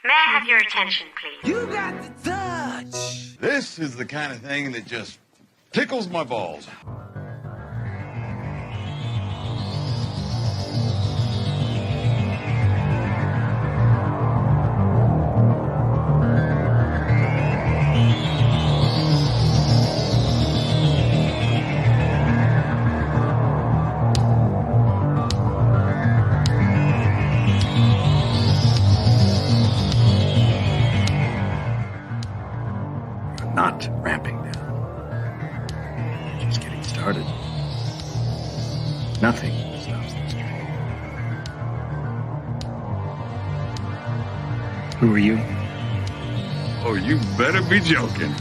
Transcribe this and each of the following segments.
May I have your attention, please? You got the touch. This is the kind of thing that just tickles my balls. Not ramping down. Just getting started. Nothing stops this train. Who are you? Oh, you better be joking.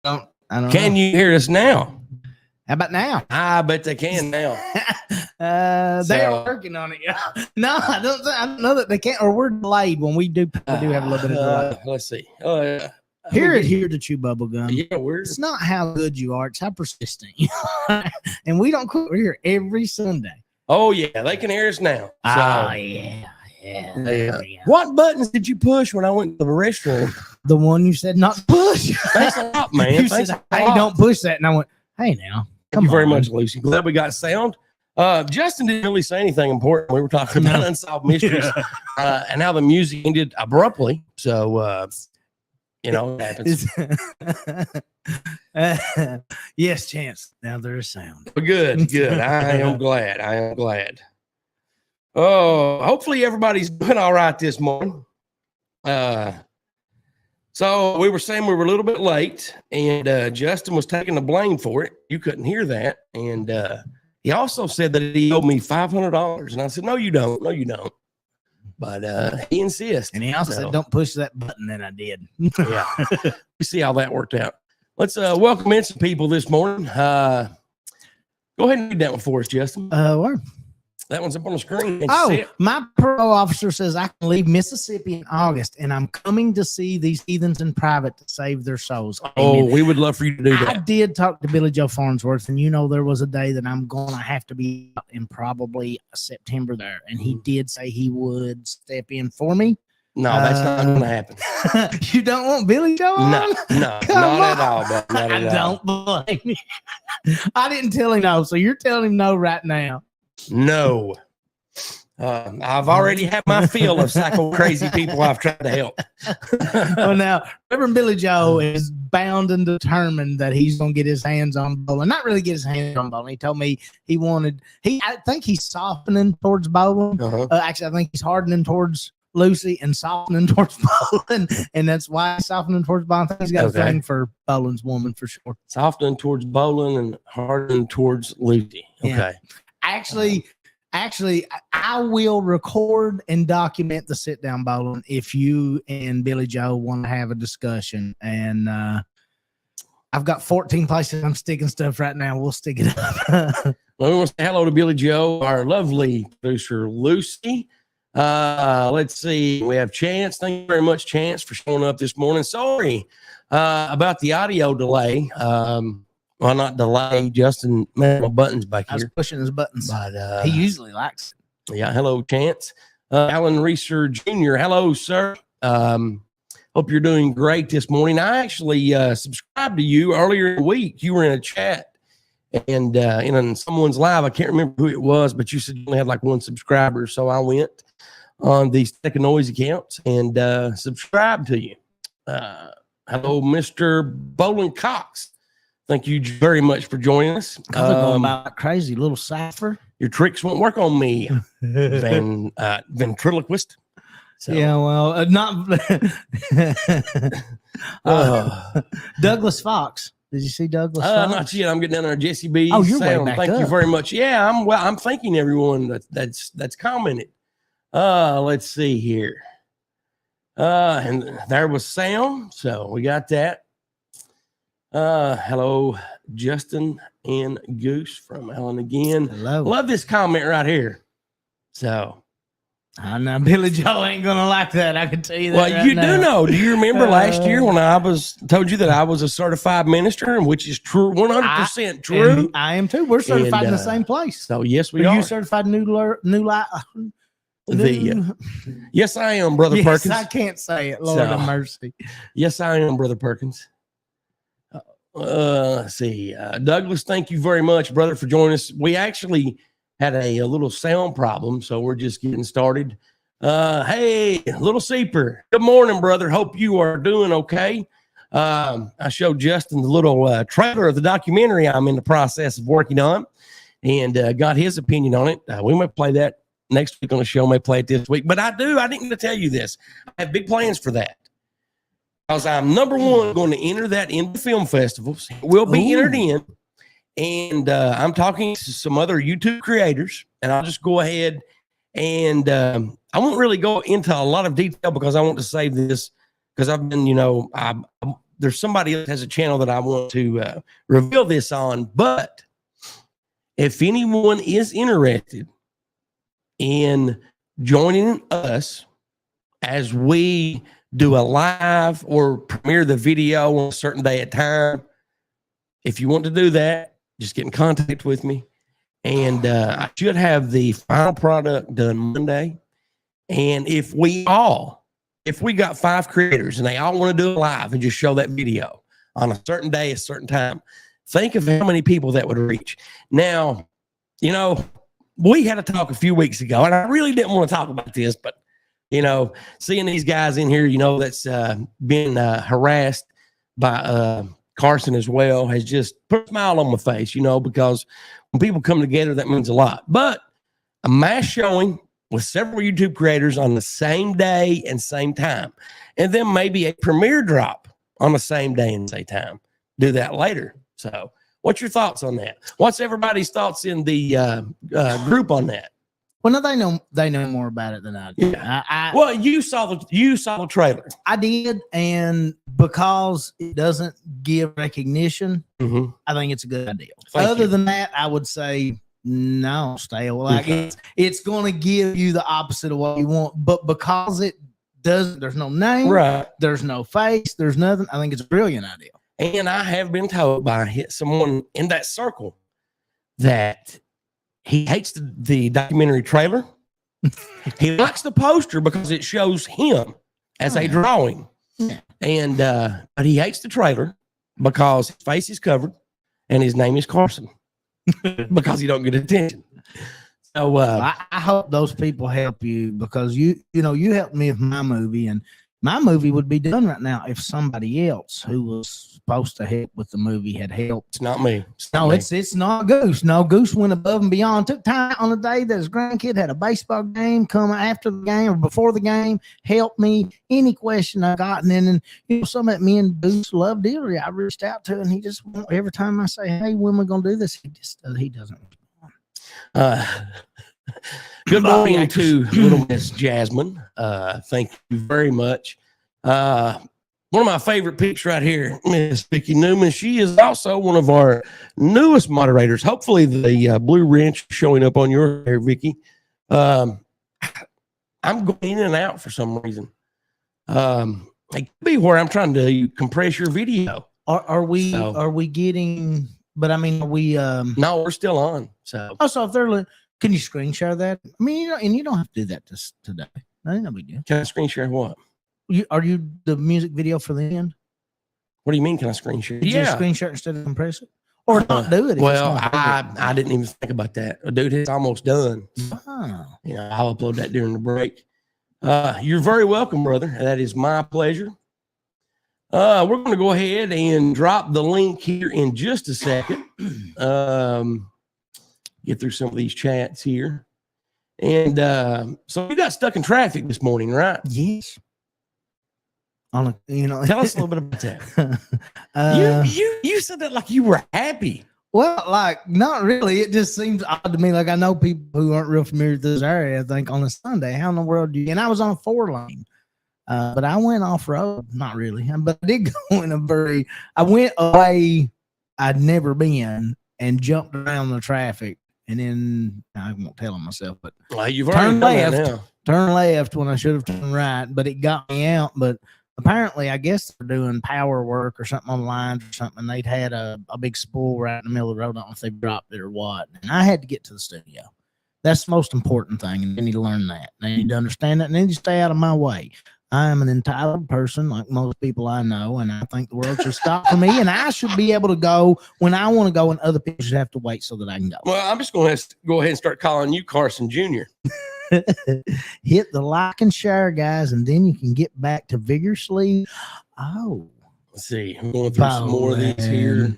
I don't Can know. you hear us now? How about now? I bet they can now. They're So- working on it. Yeah. No, I don't know that they can't, or we're delayed when we do have a little bit of delay. Let's see. Here to chew bubble gum. Yeah, we're It's not how good you are, it's how persistent you are. And we don't quit. We're here every Sunday. Oh yeah, they can hear us now. So, Yeah. what buttons did you push when I went to the restroom? The one you said not to push. Thanks a lot, man. You Thanks said, a hey, lot. don't push that. And I went, hey, now. Thank you very much, Lucy. Glad we got sound. Justin didn't really say anything important. We were talking about Unsolved Mysteries and how the music ended abruptly. So, you know, it happens. Yes, Chance. Now there's sound. Good. I am glad. Oh, hopefully everybody's doing all right this morning. So So we were saying we were a little bit late, and Justin was taking the blame for it. You couldn't hear that. And he also said that he owed me $500. And I said, no, you don't. No, you don't. But he insists. And he also said, don't push that button. And I did. Yeah. We see how that worked out. Let's welcome in some people this morning. Go ahead and read that one for us, Justin. Where? That one's up on the screen. My parole officer says I can leave Mississippi in August, and I'm coming to see these heathens in private to save their souls. Oh, Amen. we would love for you to do that. I did talk to Billy Joe Farnsworth, and there was a day that I'm going to have to be out in probably September there, and he did say he would step in for me. No, that's not going to happen. You don't want Billy Joe on? No, not at all. But not at all. Don't blame me. I didn't tell him no, so you're telling him no right now. No. I've already had my fill of psycho crazy people I've tried to help. Well, now, Reverend Billy Joe is bound and determined that he's going to get his hands on bowling. Not really get his hands on bowling. He told me I think he's softening towards bowling. Actually, I think he's hardening towards Lucy and softening towards bowling. And that's why he's softening towards bowling. I think he's got a thing for bowling's woman for sure. Softening towards bowling and hardening towards Lucy. Okay. Yeah. Actually, I will record and document the sit down bowling if you and Billy Joe want to have a discussion. And I've got 14 places I'm sticking stuff right now. We'll stick it up. Well, we want to say hello to Billy Joe, our lovely producer Lucy. Let's see. We have Chance. Thank you very much, Chance, for showing up this morning. Sorry about the audio delay. Well, not delay. Justin made my buttons back here. I was pushing his buttons. But he usually likes it. Yeah. Hello, Chance. Alan Reeser Jr. Hello, sir. Hope you're doing great this morning. I actually subscribed to you earlier in the week. You were in a chat and in someone's live. I can't remember who it was, but you said you only had like one subscriber. So I went on the Stack of Noise accounts and subscribed to you. Hello, Mr. Bolin Cox. Thank you very much for joining us. Going about crazy little cipher. Your tricks won't work on me, ventriloquist. So. Yeah, well, not Douglas Fox. Did you see Douglas Fox? Not yet. I'm getting down there. Jesse B. Oh, you're sound. way back Thank up. you very much. Yeah, I'm thanking everyone that's commented. Let's see here. And there was sound, so we got that. Hello, Justin and Goose from Alan again. Hello. Love this comment right here. So I know Billy Joe ain't gonna like that. I can tell you that. Well, right you now. do know. Do you remember last year when I told you that I was a certified minister, and which is true, 100% true. And I am too. We're certified in the same place. So yes, we are. Are You certified new light? Yes, I am, Brother yes, Perkins. I can't say it. Lord have mercy. Yes, I am, Brother Perkins. Let's see. Douglas, thank you very much, brother, for joining us. We actually had a little sound problem, so we're just getting started. Hey, little Seeper. Good morning, brother. Hope you are doing okay. I showed Justin the little trailer of the documentary I'm in the process of working on and got his opinion on it. We might play that next week on the show, may play it this week. But I didn't get to tell you this. I have big plans for that. Because I'm number one going to enter that into film festivals. We'll be entered in. And I'm talking to some other YouTube creators. And I'll just go ahead and I won't really go into a lot of detail because I want to save this. Because I've been, there's somebody else has a channel that I want to reveal this on. But if anyone is interested in joining us as we do a live or premiere the video on a certain day at time, if you want to do that, just get in contact with me. And I should have the final product done Monday. And if we got 5 creators and they all want to do it live and just show that video on a certain day, a certain time, think of how many people that would reach. Now, we had a talk a few weeks ago, and I really didn't want to talk about this, but, seeing these guys in here, that's been harassed by Carson as well has just put a smile on my face, because when people come together, that means a lot. But a mass showing with several YouTube creators on the same day and same time, and then maybe a premiere drop on the same day and same time. Do that later. So what's your thoughts on that? What's everybody's thoughts in the group on that? Well, no, they know more about it than I do. Yeah. Well, you saw the trailer. I did, and because it doesn't give recognition, I think it's a good idea. Other than that, I would say no, stay away. Like it's going to give you the opposite of what you want, but because it doesn't, there's no name, right? There's no face, there's nothing. I think it's a brilliant idea. And I have been told by someone in that circle that he hates the documentary trailer. He likes the poster because it shows him as a drawing. Yeah. And but he hates the trailer because his face is covered and his name is Carson because he don't get attention. So I hope those people help you, because you helped me with my movie, and my movie would be done right now if somebody else who was supposed to help with the movie had helped. It's not me. It's not Goose. No, Goose went above and beyond. Took time on the day that his grandkid had a baseball game, come after the game or before the game, helped me any question I got. And then some that me and Goose love dearly, I reached out to, and he just every time I say, "Hey, when we gonna do this?" He doesn't respond. Good morning to little Miss Jasmine. Thank you very much. One of my favorite picks right here, Miss Vicki Newman. She is also one of our newest moderators. Hopefully the blue wrench showing up on your hair, Vicki. I'm going in and out for some reason. It could be where I'm trying to compress your video. Are we getting, but I mean, are we, no, we're still on. So if they're, can you screen share that? I mean, and you don't have to do that today. No big deal. Can I screen share what? Are you the music video for the end? What do you mean? Can I screen share? Did you screen share instead of compress it, or not do it? Well, I didn't even think about that, dude. It's almost done. Oh. I'll upload that during the break. You're very welcome, brother. That is my pleasure. We're going to go ahead and drop the link here in just a second. Get through some of these chats here. And so you got stuck in traffic this morning, right? Yes. Tell us a little bit about that. You said that like you were happy. Well, like, not really. It just seems odd to me. Like, I know people who aren't real familiar with this area think on a Sunday, how in the world do you? And I was on a 4-lane, but I went off road. Not really, but I did go in I went away I'd never been and jumped around the traffic. And then I won't tell them myself, but you've already turn left when I should have turned right, but it got me out. But apparently, I guess they're doing power work or something on lines or something. They'd had a big spool right in the middle of the road. I don't know if they dropped it or what. And I had to get to the studio. That's the most important thing. And they need to learn that. They need to understand that. And they need to stay out of my way. I am an entitled person, like most people I know, and I think the world should stop for me, and I should be able to go when I want to go, and other people should have to wait so that I can go. Well, I'm just going to go ahead and start calling you Carson Jr. Hit the like and share, guys, and then you can get back to vigorously. Oh, let's see. I'm going through some more of these here.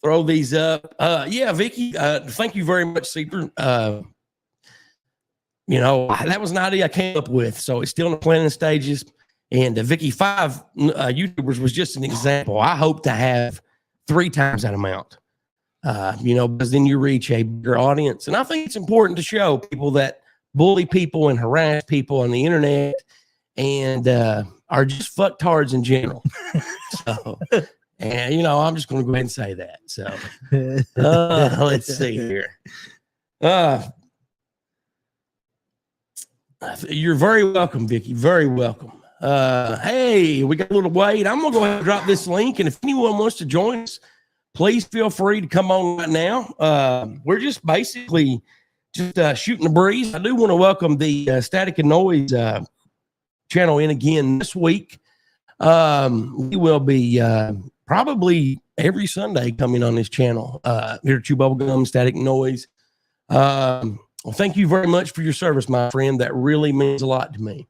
Throw these up. Yeah, Vicki, thank you very much, Seeper. That was an idea I came up with, so it's still in the planning stages. And Vicki 5 YouTubers was just an example. I hope to have 3 times that amount, because then you reach a bigger audience. And I think it's important to show people that bully people and harass people on the internet and are just fucktards in general. So, and I'm just going to go ahead and say that. So, let's see here. You're very welcome, Vicki. Very welcome. Hey, we got a little wait. I'm going to go ahead and drop this link. And if anyone wants to join us, please feel free to come on right now. We're just basically shooting the breeze. I do want to welcome the Static and Noise channel in again this week. We will be probably every Sunday coming on this channel here at Chew Bubblegum, Static and Noise. Well, thank you very much for your service, my friend. That really means a lot to me.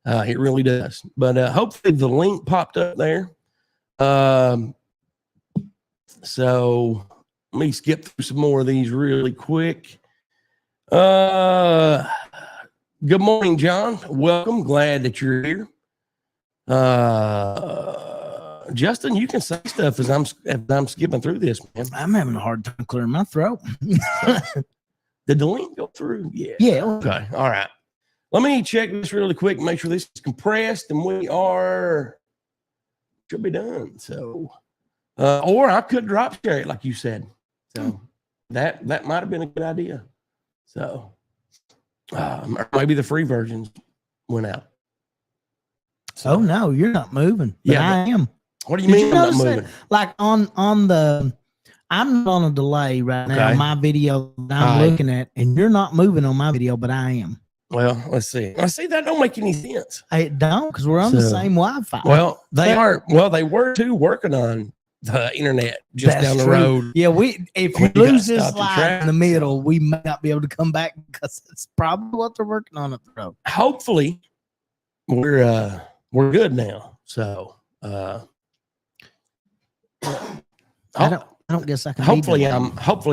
It really does. But hopefully the link popped up there. So let me skip through some more of these really quick. Good morning, John. Welcome. Glad that you're here. Justin, you can say stuff as I'm skipping through this, man. I'm having a hard time clearing my throat. Did the link go through? Yeah. Yeah. Okay. All right. Let me check this really quick, make sure this is compressed, and we should be done. So, or I could drop share it like you said. So that might have been a good idea. So, or maybe the free versions went out. So, Oh no, you're not moving. But Yeah, I am. what do you Did mean you I'm not notice that? moving? Like I'm not on a delay right now. Okay. My video that I'm Right. looking at, and you're not moving on my video, but I am. Well, let's see. I see that don't make any sense. I don't, because we're on the So, same Wi-Fi. Well, they But- are. Well, they were too working on the internet just That's down the true. road. Yeah, if We you got lose this stopped in line traffic, in the middle, we may not be able to come back because it's probably what they're working on at the road. Hopefully, we're good now. So, I don't guess I can. be hopefully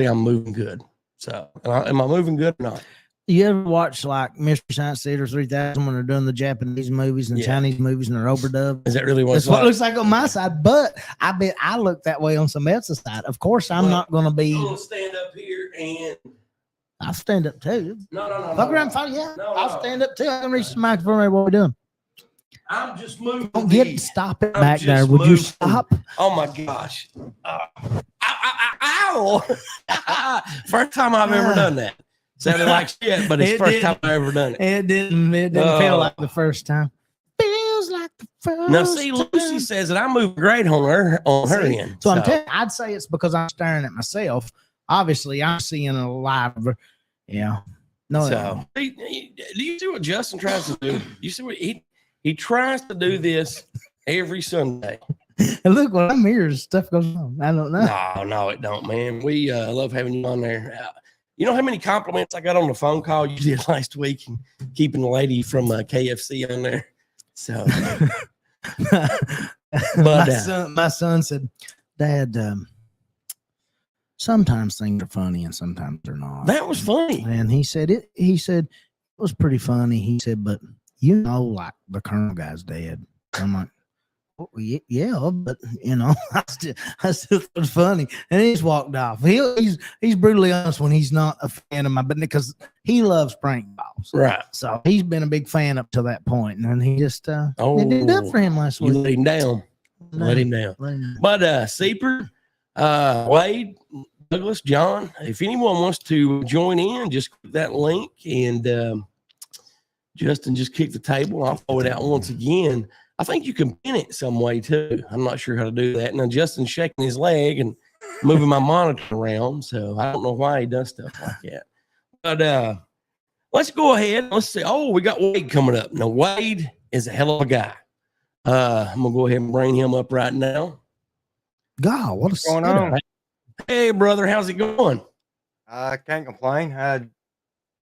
delayed. I'm moving good. So, am I moving good or not? You ever watch like Mystery Science Theater 3000 when they're doing the Japanese movies and Yeah. Chinese movies and they're overdubbed? Is that really what That's it's what it like? looks like on my side, but I bet I look that way on somebody else's side. Of course, I'm Well, not going to be. I'm gonna stand up here and I'll stand up too. no. Fuck around, fine, yeah. No, I'll no. stand up too. I can reach the microphone. What we're doing? I'm just moving. Don't get these. stop it I'm back there. just Would you moving. stop? Oh my gosh! Ow! First time I've ever done that. Sounded like shit, but it's It the first did. time I've ever done it. It didn't feel like the first time. Feels like the first. Now, see, Lucy time. says that I move great on her See, end. So I'm telling you, I'd say it's because I'm staring at myself. Obviously, I'm seeing a live. Yeah. No. So, do you see what Justin tries to do? You see what he tries to do this every Sunday. And look, when I'm here, stuff goes on. I don't know. No, it don't, man. We love having you on there. You know how many compliments I got on the phone call you did last week, and keeping the lady from KFC on there. So, my son said, "Dad, sometimes things are funny and sometimes they're not." that was funny. And he said it. He said it was pretty funny. He said, "But you know, like the Colonel guy's dead." I'm like, "Oh, yeah, but you know, I still thought it was funny." And he just walked off. He's brutally honest when he's not a fan of my, but because he loves prank calls, Right. so he's been a big fan up to that point, and then he just it did up for him last You week. let him down. Let him down. But Seeper, Wade, Douglas, John, if anyone wants to join in, just click that link, and Justin just kick the table. I'll throw it out once again. I think you can pin it some way too. I'm not sure how to do that. Now Justin's shaking his leg and moving my monitor around, so I don't know why he does stuff like that. But let's go ahead. Let's see. Oh, we got Wade coming up. Now Wade is a hell of a guy. I'm gonna go ahead and bring him up right now. God, what's going on? Hey, brother, how's it going? I can't complain.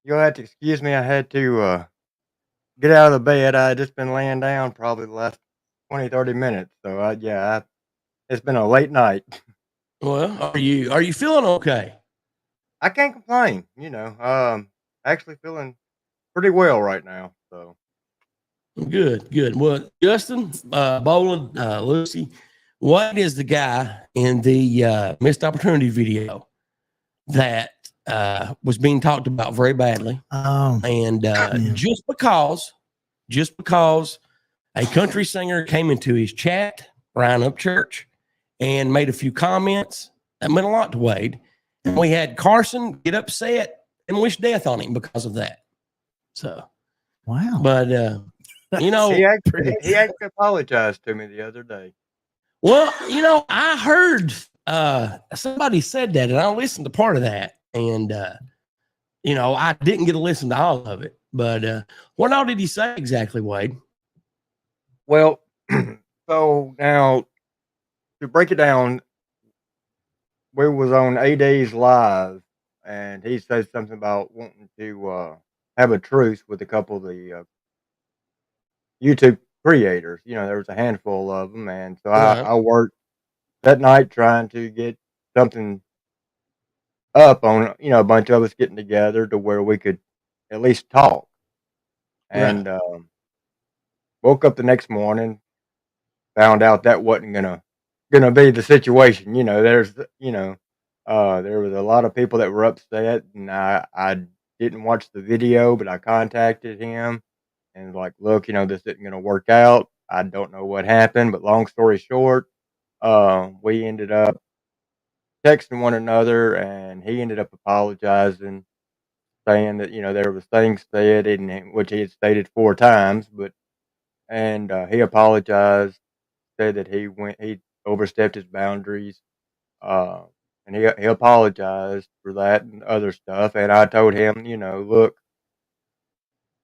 You'll have to excuse me. I had to get out of the bed. I had just been laying down probably the last 20, 30 minutes. So it's been a late night. Well, are you feeling okay? I can't complain. You know, actually feeling pretty well right now. So Good. Well, Justin, Boland, Lucy, what is the guy in the missed opportunity video that was being talked about very badly? Oh, And Yeah. just because a country singer came into his chat, Ryan Up Church, and made a few comments, that meant a lot to Wade. And we had Carson get upset and wish death on him because of that. So, wow. but you know, he actually apologized to me the other day. well, you know, I heard somebody said that, and I listened to part of that, and you know, I didn't get to listen to all of it. But what all did he say exactly, Wade? Well, so now to break it down, we was on AD's live, and he said something about wanting to have a truce with a couple of the YouTube creators. You know, there was a handful of them, and so Right. I worked that night trying to get something up on, you know, a bunch of us getting together to where we could at least talk. And woke up the next morning, found out that wasn't gonna be the situation. There was a lot of people that were upset, and I didn't watch the video, but I contacted him and like, look, this isn't gonna work out. I don't know what happened, but long story short, we ended up texting one another, and he ended up apologizing, saying that there was things said in which he had stated 4 times, and he apologized, said that he overstepped his boundaries, uh, and he apologized for that and other stuff. And I told him, look,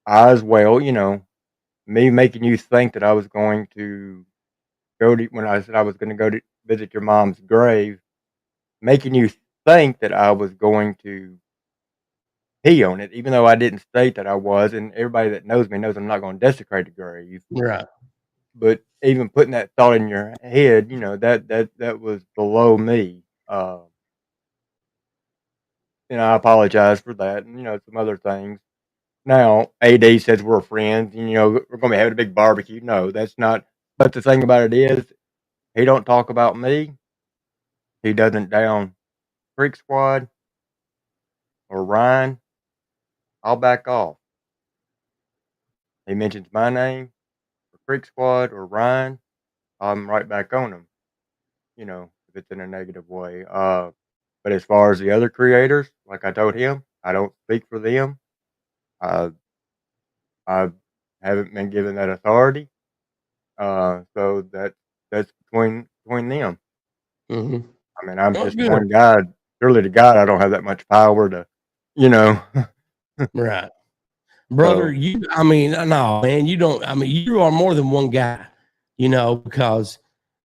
I as well, me making you think that I was going to when I said I was going to go to visit your mom's grave, making you think that I was going to pee on it, even though I didn't state that I was. And everybody that knows me knows I'm not going to desecrate the grave. Right. But even putting that thought in your head, that was below me. I apologize for that, and some other things. Now, AD says we're friends, and we're going to be having a big barbecue. No, that's not. But the thing about it is, he don't talk about me. He doesn't down Creek Squad or Ryan. I'll back off. He mentions my name, or Creek Squad or Ryan, I'm right back on him. If it's in a negative way. But as far as the other creators, like I told him, I don't speak for them. I I haven't been given that authority. So that's between them. Mm-hmm. I mean, I'm Oh, just good. one guy. Surely to God, I don't have that much power to, Right. Brother, So- no, man, you don't. You are more than one guy, because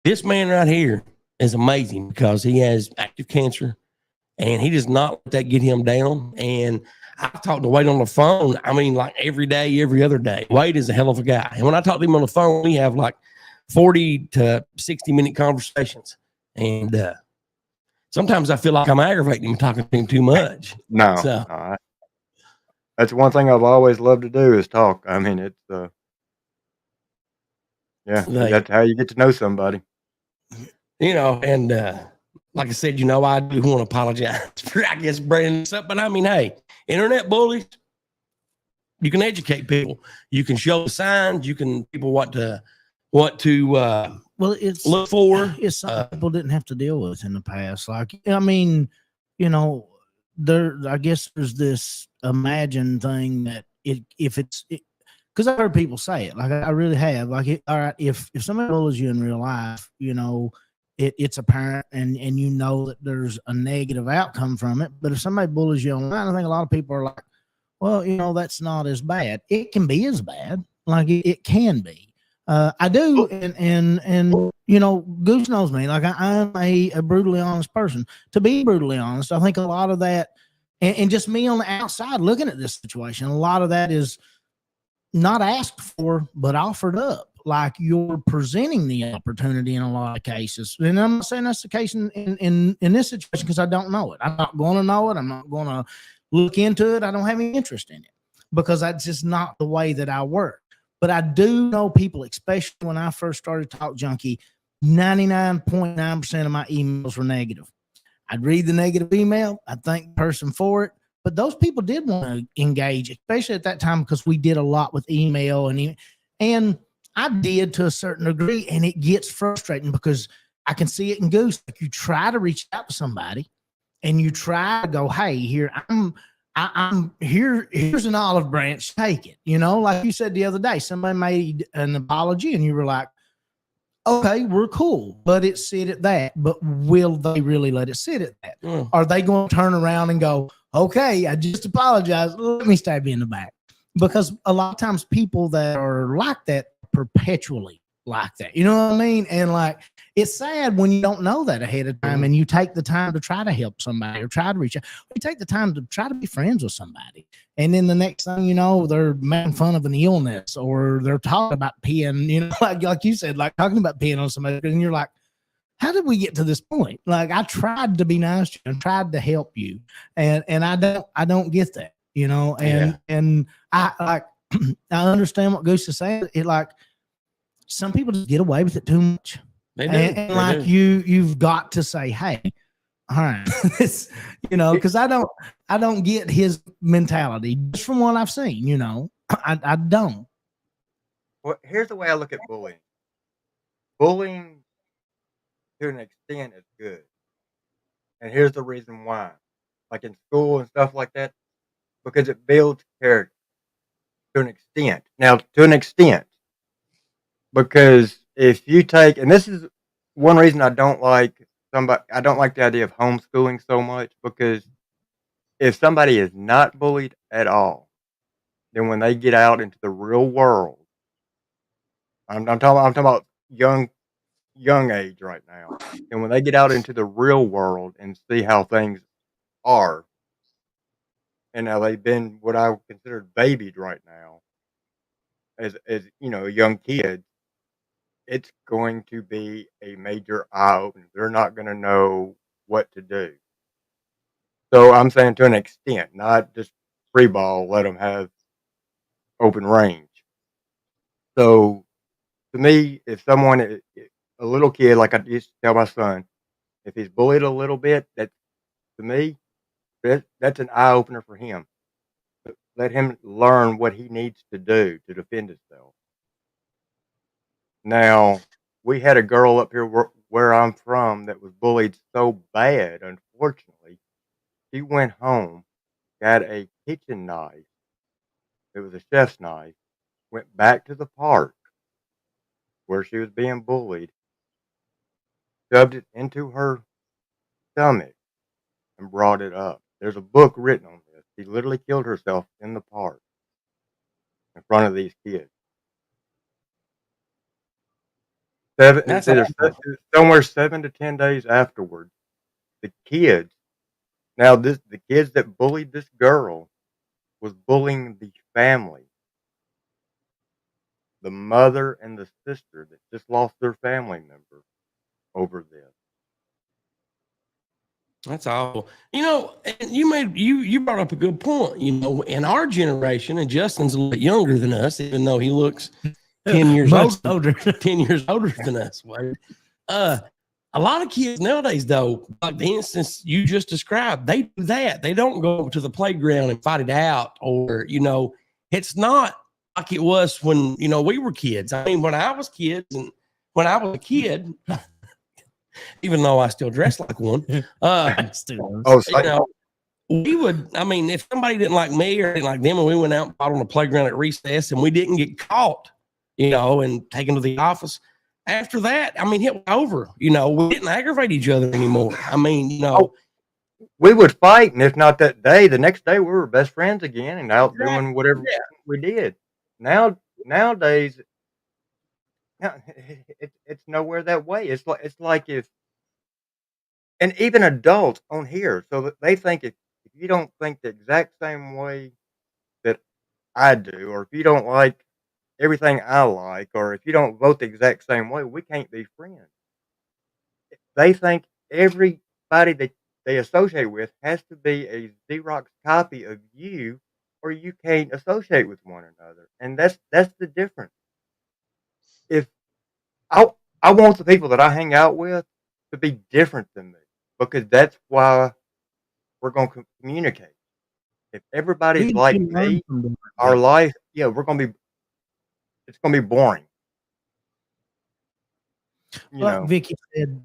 this man right here is amazing because he has active cancer and he does not let that get him down. And I've talked to Wade on the phone. Like every day, every other day. Wade is a hell of a guy. And when I talk to him on the phone, we have like 40 to 60-minute conversations. And sometimes I feel like I'm aggravating him, talking to him too much. No, So- no, that's one thing I've always loved to do is talk. I mean, it's that's how you get to know somebody. And like I said, I do want to apologize for, I guess, bringing this up. But hey, internet bullies, you can educate people. You can show the signs. You can people what to it's look for. It's something people didn't have to deal with in the past. I guess there's this imagined thing that because I've heard people say it, like I really have. Like, all right, if somebody bullies you in real life, it's apparent and that there's a negative outcome from it. But if somebody bullies you online, I think a lot of people are like, well, that's not as bad. It can be as bad. Like it can be. I do, and Goose knows me. Like I'm a brutally honest person. To be brutally honest, I think a lot of that, and just me on the outside looking at this situation, a lot of that is not asked for, but offered up. Like you're presenting the opportunity in a lot of cases. And I'm not saying that's the case in this situation because I don't know it. I'm not going to know it. I'm not going to look into it. I don't have any interest in it because that's just not the way that I work. But I do know people, especially when I first started Talk Junkie, 99.9% of my emails were negative. I'd read the negative email. I'd thank the person for it. But those people did want to engage, especially at that time because we did a lot with email and I did to a certain degree, and it gets frustrating because I can see it in Goose. Like you try to reach out to somebody and you try to go, hey, here, I'm here's an olive branch, take it. Like you said the other day, somebody made an apology and you were like, okay, we're cool, but it sit at that. But will they really let it sit at that? Are they going to turn around and go, okay, I just apologize, let me stab you in the back? Because a lot of times people that are like that perpetually like that. You know what I mean? And like, it's sad when you don't know that ahead of time and you take the time to try to help somebody or try to reach out. You take the time to try to be friends with somebody. And then the next thing you know, they're making fun of an illness or they're talking about peeing, like you said, like talking about peeing on somebody. And you're like, how did we get to this point? Like I tried to be nice to you and tried to help you. And I don't get that, and I like, I understand what Goose is saying. It like some people just get away with it too much. They do. And They like do. you've got to say, hey, all right, this, because I don't get his mentality just from what I've seen. I don't. Well, here's the way I look at bullying. Bullying, to an extent, is good, and here's the reason why. Like in school and stuff like that, because it builds character to an extent. Now, to an extent, because if you take, and this is one reason I don't like the idea of homeschooling so much, because if somebody is not bullied at all, then when they get out into the real world, I'm talking about young age right now, and when they get out into the real world and see how things are, and now they've been what I would consider babied right now, as a young kid, it's going to be a major eye opener. They're not going to know what to do. So I'm saying to an extent, not just free ball, let them have open range. So to me, if someone, a little kid, like I used to tell my son, if he's bullied a little bit, that to me, that's an eye opener for him. Let him learn what he needs to do to defend himself. Now, we had a girl up here where I'm from that was bullied so bad, unfortunately, she went home, got a kitchen knife. It was a chef's knife, went back to the park where she was being bullied, shoved it into her stomach, and brought it up. There's a book written on this. She literally killed herself in the park in front of these kids. That's Somewhere 7 to 10 days afterwards, the kids. Now, the kids that bullied this girl was bullying the family, the mother and the sister that just lost their family member over this. That's awful. And you brought up a good point. In our generation, and Justin's a little bit younger than us, even though he looks 10 years older. 10 years older than us, Wade. A lot of kids nowadays, though, like the instance you just described, they do that. They don't go to the playground and fight it out, or it's not like it was when we were kids. I mean, when I was kids, and when I was a kid, even though I still dress like one, we would. I mean, if somebody didn't like me or didn't like them, and we went out and fought on the playground at recess, and we didn't get caught, and taken to the office. After that, I mean, it was over. We didn't aggravate each other anymore. I mean, we would fight, and if not that day, the next day we were best friends again and out doing whatever we did. Nowadays, it's nowhere that way. It's like if, and even adults on here, so that they think if you don't think the exact same way that I do, or if you don't like everything I like, or if you don't vote the exact same way, we can't be friends. They think everybody that they associate with has to be a Xerox copy of you, or you can't associate with one another. And that's the difference. If I want the people that I hang out with to be different than me, because that's why we're going to communicate. If everybody's like me, our life, it's going to be boring. Like Vicky said,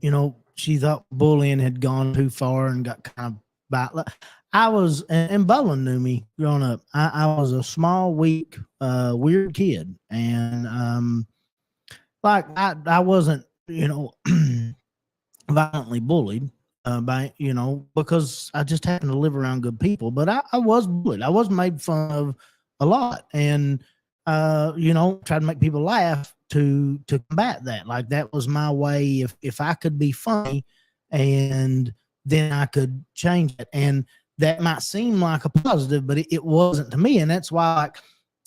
she thought bullying had gone too far and got kind of bad. I was, and Bolin knew me growing up. I was a small, weak, weird kid, and like I wasn't, violently bullied by because I just happened to live around good people. But I was bullied. I was made fun of a lot, and tried to make people laugh to combat that. Like that was my way. If I could be funny, and then I could change it. And that might seem like a positive, but it wasn't to me. And that's why, like,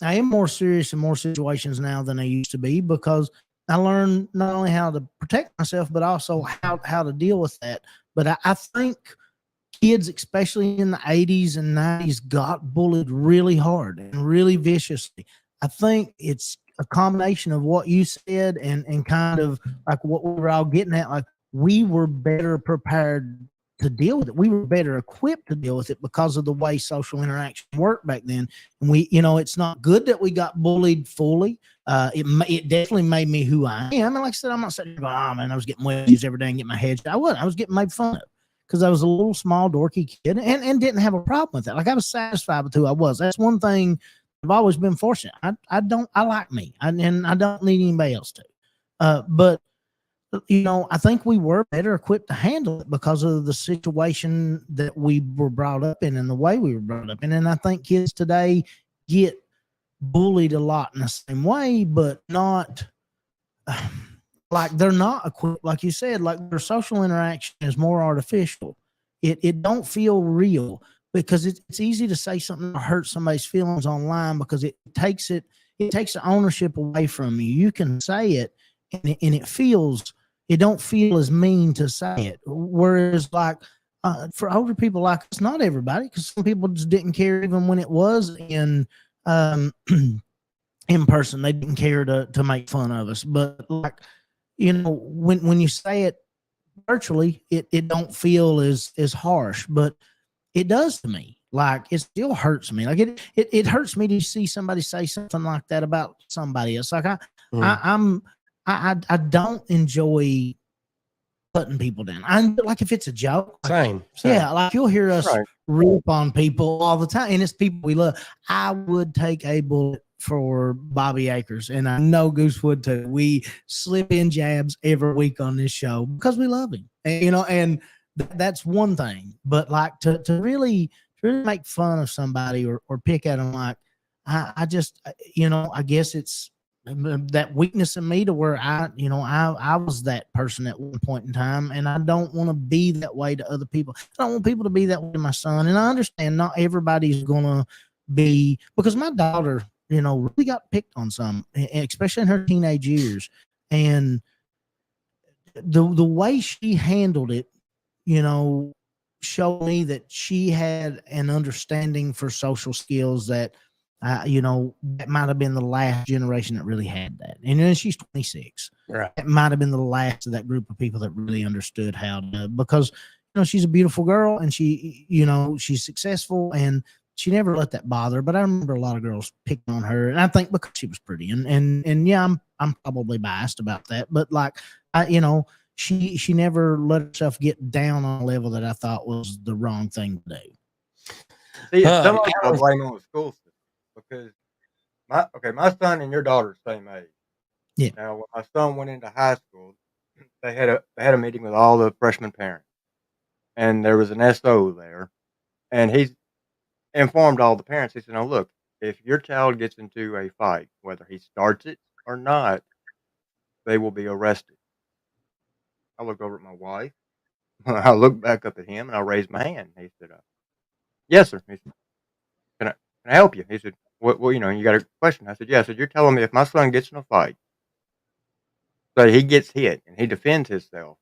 I am more serious in more situations now than I used to be, because I learned not only how to protect myself, but also how to deal with that. But I think kids, especially in the 80s and 90s, got bullied really hard and really viciously. I think it's a combination of what you said and kind of like what we were all getting at. Like we were better prepared to deal with it. We were better equipped to deal with it because of the way social interaction worked back then. And we, it's not good that we got bullied fully. It definitely made me who I am. And like I said, I'm not sitting there going, oh man, I was getting wedges every day and getting my head. I was getting made fun of because I was a little small dorky kid and didn't have a problem with that. Like I was satisfied with who I was. That's one thing I've always been fortunate. I like me and I don't need anybody else to. But I think we were better equipped to handle it because of the situation that we were brought up in and the way we were brought up in. And I think kids today get bullied a lot in the same way, but not like they're not equipped. Like you said, like their social interaction is more artificial. It don't feel real because it's easy to say something that hurts somebody's feelings online because it takes the ownership away from you. You can say it and it don't feel as mean to say it. Whereas like for older people like us, not everybody, because some people just didn't care even when it was in person. They didn't care to make fun of us. But like, when you say it virtually, it don't feel as harsh, but it does to me. Like it still hurts me. Like it hurts me to see somebody say something like that about somebody else. Like I don't enjoy putting people down. Like if it's a joke. Same. Yeah, like you'll hear us rip on people all the time, and it's people we love. I would take a bullet for Bobby Akers, and I know Goose would too. We slip in jabs every week on this show because we love him, and that's one thing. But like to really make fun of somebody or pick at them, like I just I guess it's that weakness in me to where I was that person at one point in time, and I don't want to be that way to other people. I don't want people to be that way to my son. And I understand not everybody's gonna be, because my daughter, really got picked on some, especially in her teenage years, and the way she handled it, showed me that she had an understanding for social skills that that might have been the last generation that really had that. And then she's 26. Right. It might have been the last of that group of people that really understood how to, because, she's a beautiful girl and she, she's successful and she never let that bother her. But I remember a lot of girls picking on her, and I think because she was pretty and yeah, I'm probably biased about that, but like, she never let herself get down on a level that I thought was the wrong thing to do. See, some of it I blame on the school system. Because my son and your daughter are the same age. Yeah. Now, when my son went into high school, they had a meeting with all the freshman parents, and there was an SO there, and he informed all the parents. He said, "Now look, if your child gets into a fight, whether he starts it or not, they will be arrested." I looked over at my wife. I looked back up at him, and I raised my hand. He said, "Yes, sir." He said, "Can I help you?" He said, well, you got a question. I said, yeah. I said, you're telling me if my son gets in a fight, so he gets hit and he defends himself,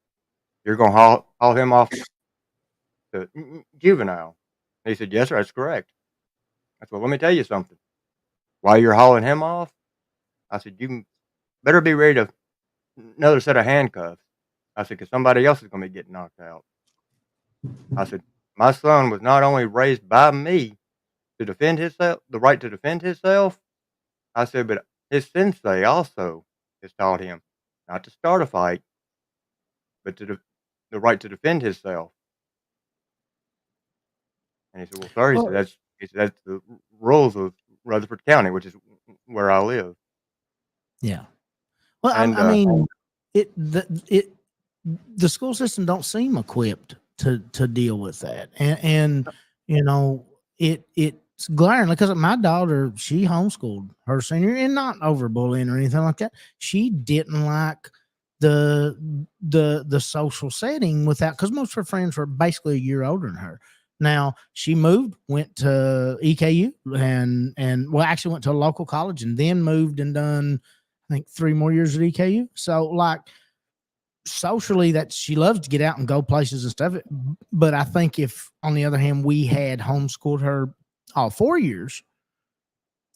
you're going to haul him off to juvenile? And he said, yes, sir, that's correct. I said, well, let me tell you something. While you're hauling him off, I said, you better be ready to another set of handcuffs. I said, because somebody else is going to be getting knocked out. I said, my son was not only raised by me to defend himself, the right to defend himself. I said, but his sensei also has taught him not to start a fight, but the right to defend himself. And he said, well, sir, he said, that's the rules of Rutherford County, which is where I live. Yeah. Well, and, I mean, the school system don't seem equipped to deal with that. And it's glaring because my daughter, she homeschooled her senior, and not over bullying or anything like that. She didn't like the social setting because most of her friends were basically a year older than her. Now she went to EKU and actually went to a local college and then moved and done, I think, 3 more years at EKU. So like socially, that she loves to get out and go places and stuff. But I think if, on the other hand, we had homeschooled her all 4 years,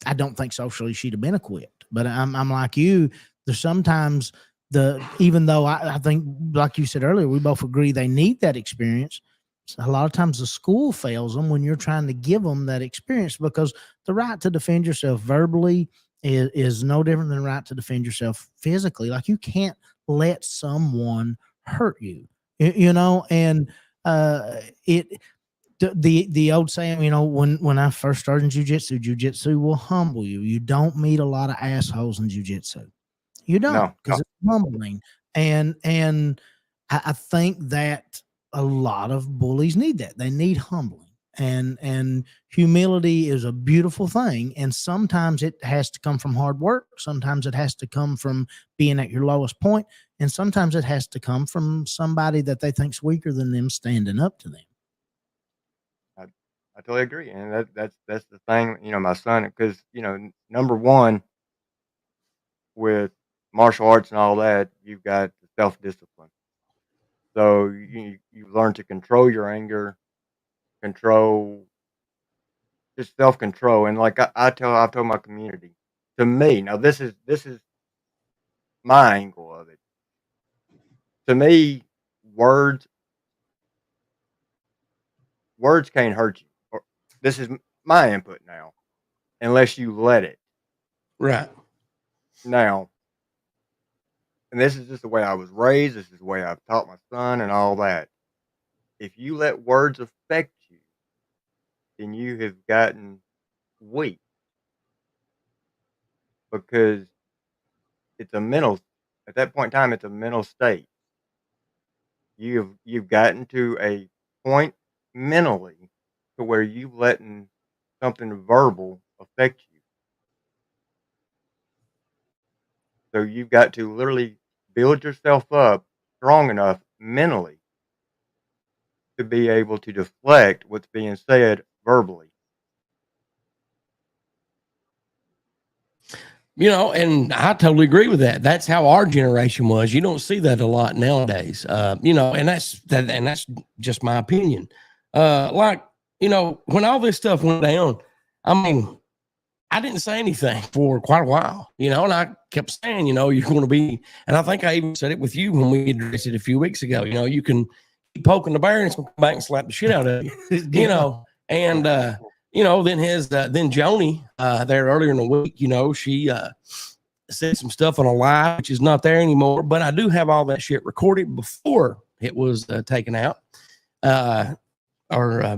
I don't think socially she'd have been equipped. But I'm like you. There's sometimes even though I think, like you said earlier, we both agree they need that experience. A lot of times the school fails them when you're trying to give them that experience, because the right to defend yourself verbally is no different than the right to defend yourself physically. Like, you can't let someone hurt you, and the old saying, when I first started in jujitsu will humble you. You don't meet a lot of assholes in jujitsu. You don't, because it's humbling. And I think that a lot of bullies need that. They need humbling, and humility is a beautiful thing. And sometimes it has to come from hard work. Sometimes it has to come from being at your lowest point. And sometimes it has to come from somebody that they think's weaker than them standing up to them. I totally agree. And that's the thing, my son, because, number one, with martial arts and all that, you've got self-discipline. So you learn to control your anger, just self-control. And like I've told my community, to me, now this is my angle of it. To me, words can't hurt you. Or, this is my input now, unless you let it. Right. Now, and this is just the way I was raised. This is the way I've taught my son and all that. If you let words affect you, then you have gotten weak, because at that point in time, it's a mental state. You've gotten to a point mentally to where you've letting something verbal affect you. So you've got to literally build yourself up strong enough mentally to be able to deflect what's being said verbally. And I totally agree with that. That's how our generation was. You don't see that a lot nowadays. And that's just my opinion. When all this stuff went down, I mean, I didn't say anything for quite a while, and I kept saying, you're going to be, and I think I even said it with you when we addressed it a few weeks ago, you can keep poking the bear and it's going to come back and slap the shit out of you, and, then Joni, there earlier in the week, she, said some stuff on a live, which is not there anymore, but I do have all that shit recorded before it was taken out, or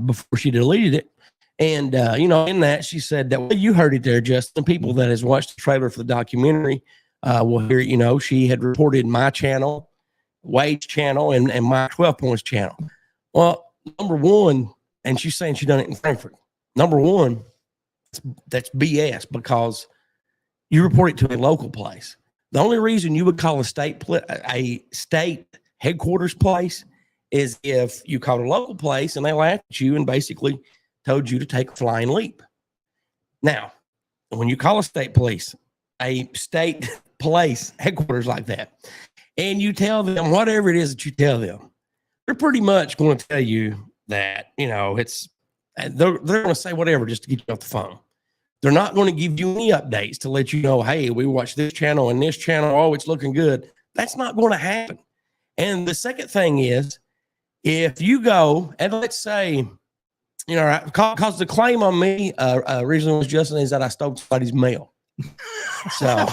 before she deleted it. And, in that, she said that, well, you heard it there, Justin. People that has watched the trailer for the documentary will hear it. She had reported my channel, Wade's channel, and my 12 Points channel. Well, number one, and she's saying she done it in Frankfurt. Number one, that's BS, because you report it to a local place. The only reason you would call a state headquarters place is if you called a local place and they laughed at you and basically told you to take a flying leap. Now, when you call a state place headquarters like that, and you tell them whatever it is that you tell them, they're pretty much going to tell you that, they're going to say whatever just to get you off the phone. They're not going to give you any updates to let you know, hey, we watched this channel and this channel. Oh, it's looking good. That's not going to happen. And the second thing is, if you go and let's say, because the claim on me originally was, Justin, is that I stole somebody's mail. So,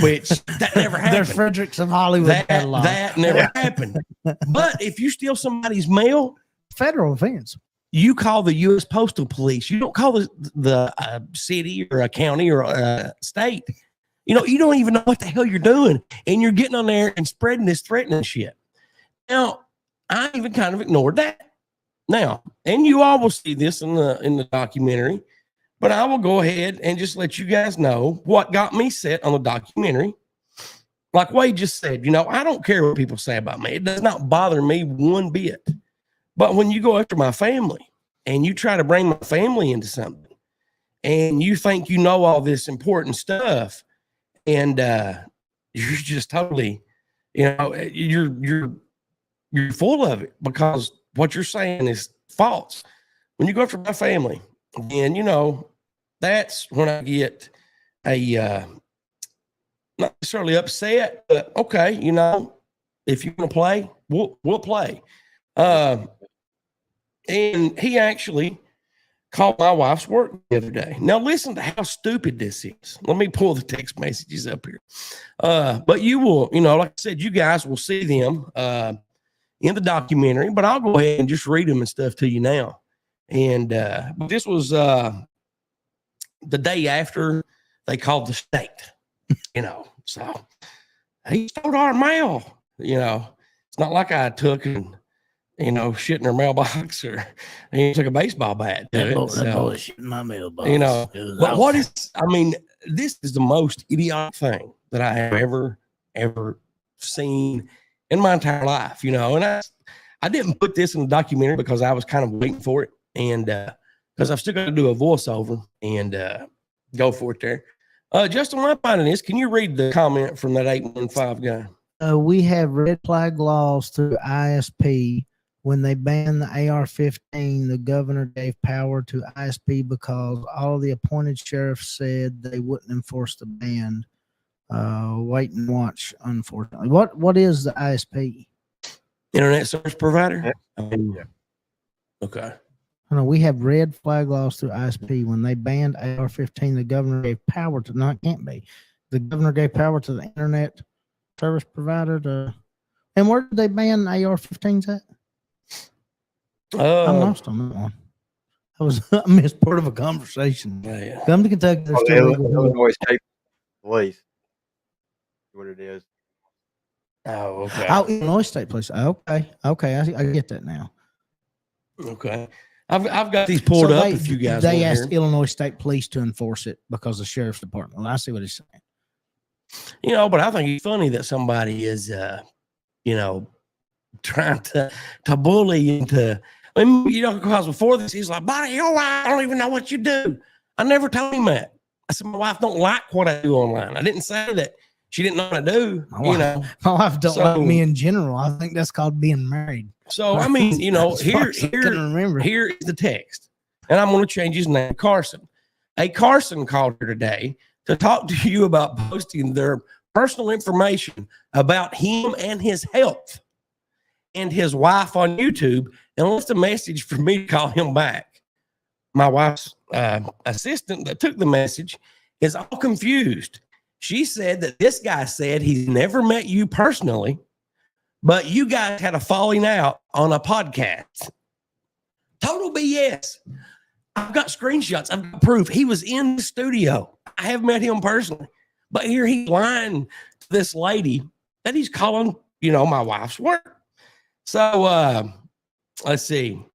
which that never happened. They're Fredericks of Hollywood. That never happened. But if you steal somebody's mail, federal offense. You call the U.S. Postal Police. You don't call the city or a county or a state. You don't even know what the hell you're doing, and you're getting on there and spreading this threatening shit. Now, I even kind of ignored that. Now, and you all will see this in the documentary, but I will go ahead and just let you guys know what got me set on the documentary. Like Wade just said, I don't care what people say about me. It does not bother me one bit. But when you go after my family and you try to bring my family into something and you think you know all this important stuff, and you're just totally, you're full of it, because what you're saying is false. When you go after my family, and that's when I get a not necessarily upset, but okay, you know, if you want to play, we'll play. And he actually called my wife's work the other day. Now listen to how stupid this is. Let me pull the text messages up here. But you will, you know, like I said, you guys will see them in the documentary, but I'll go ahead and just read them and stuff to you now. And but this was the day after they called the state, you know. So he stole our mail, you know. It's not like I took and, you know, shit in their mailbox or he took a baseball bat. That boy shit in my mailbox. You know, but what is, I mean, this is the most idiotic thing that I have ever seen in my entire life, you know. And I didn't put this in the documentary because I was kind of waiting for it. And because I've still got to do a voiceover and go for it there. Justin, while I'm finding this, can you read the comment from that 815 guy? We have red flag laws through ISP. When they banned the AR-15, the governor gave power to ISP because all the appointed sheriffs said they wouldn't enforce the ban. Wait and watch, unfortunately. What is the ISP? Internet service provider? Yeah. Okay. No, we have red flag laws through ISP. When they banned AR-15, the governor gave power to, no, it can't be. The governor gave power to the internet service provider to, and where did they ban AR-15s at? I'm lost on that one. I missed part of a conversation. Yeah. Come to Kentucky. They're still legal. Illinois State Police. What it is. Oh, okay. Oh, Illinois State Police. Okay. I get that now. Okay. I've got these pulled up if you guys They want to asked hear. Illinois State Police to enforce it because the sheriff's department. Well, I see what he's saying. You know, but I think it's funny that somebody is, you know, trying to bully into. I mean, you know, because before this, he's like, "Buddy, your wife, I don't even know what you do." I never told him that. I said, "My wife don't like what I do online." I didn't say that she didn't know what I do. You know, My wife don't So- like me in general. I think that's called being married. so I mean, you know, As far as I can remember. here is the text, and I'm going to change his name, Carson. Carson called her today to talk to you about posting their personal information about him and his health and his wife on YouTube, and left a message for me to call him back. My wife's assistant that took the message is all confused. She said that this guy said he's never met you personally, but you guys had a falling out on a podcast. Total BS. I've got screenshots. I've got proof. He was in the studio. I have met him personally, but here he's lying to this lady that he's calling, you know, my wife's work. So let's see.